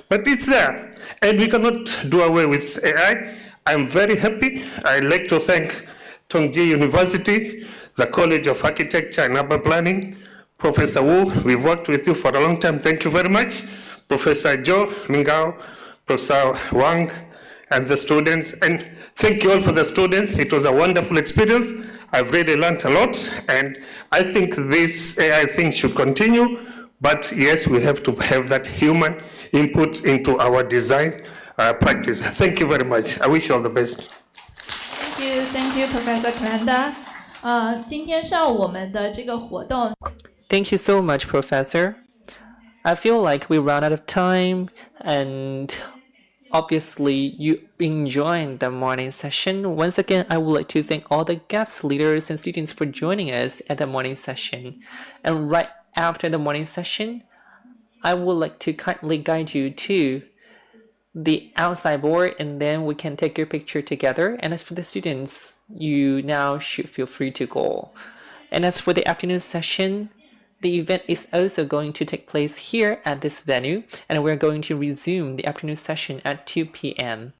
but it's there. And we cannot do away with AI. I'm very happy. I'd like to thank Tongji University, the College of Architecture and Urban Planning. Professor Wu, we've worked with you for a long time. Thank you very much. Professor Joe Mingao, Professor Wang, and the students. And thank you all for the students. It was a wonderful experience. I've really learned a lot. And I think this AI thing should continue. But yes, we have to have that human input into our design practice. Thank you very much. I wish you all the best. Thank you, Professor Kalanda. 今天上午我们的这个活动 Thank you so much, Professor. I feel like we ran out of time, and obviously you enjoyed the morning session. Once again, I would like to thank all the guest leaders and students for joining us at the morning session. And right after the morning session, I would like to kindly guide you to the outside board, and then we can take your picture together. And as for the students, you now should feel free to go. And as for the afternoon session, the event is also going to take place here at this venue, and we're going to resume the afternoon session at 2 p.m.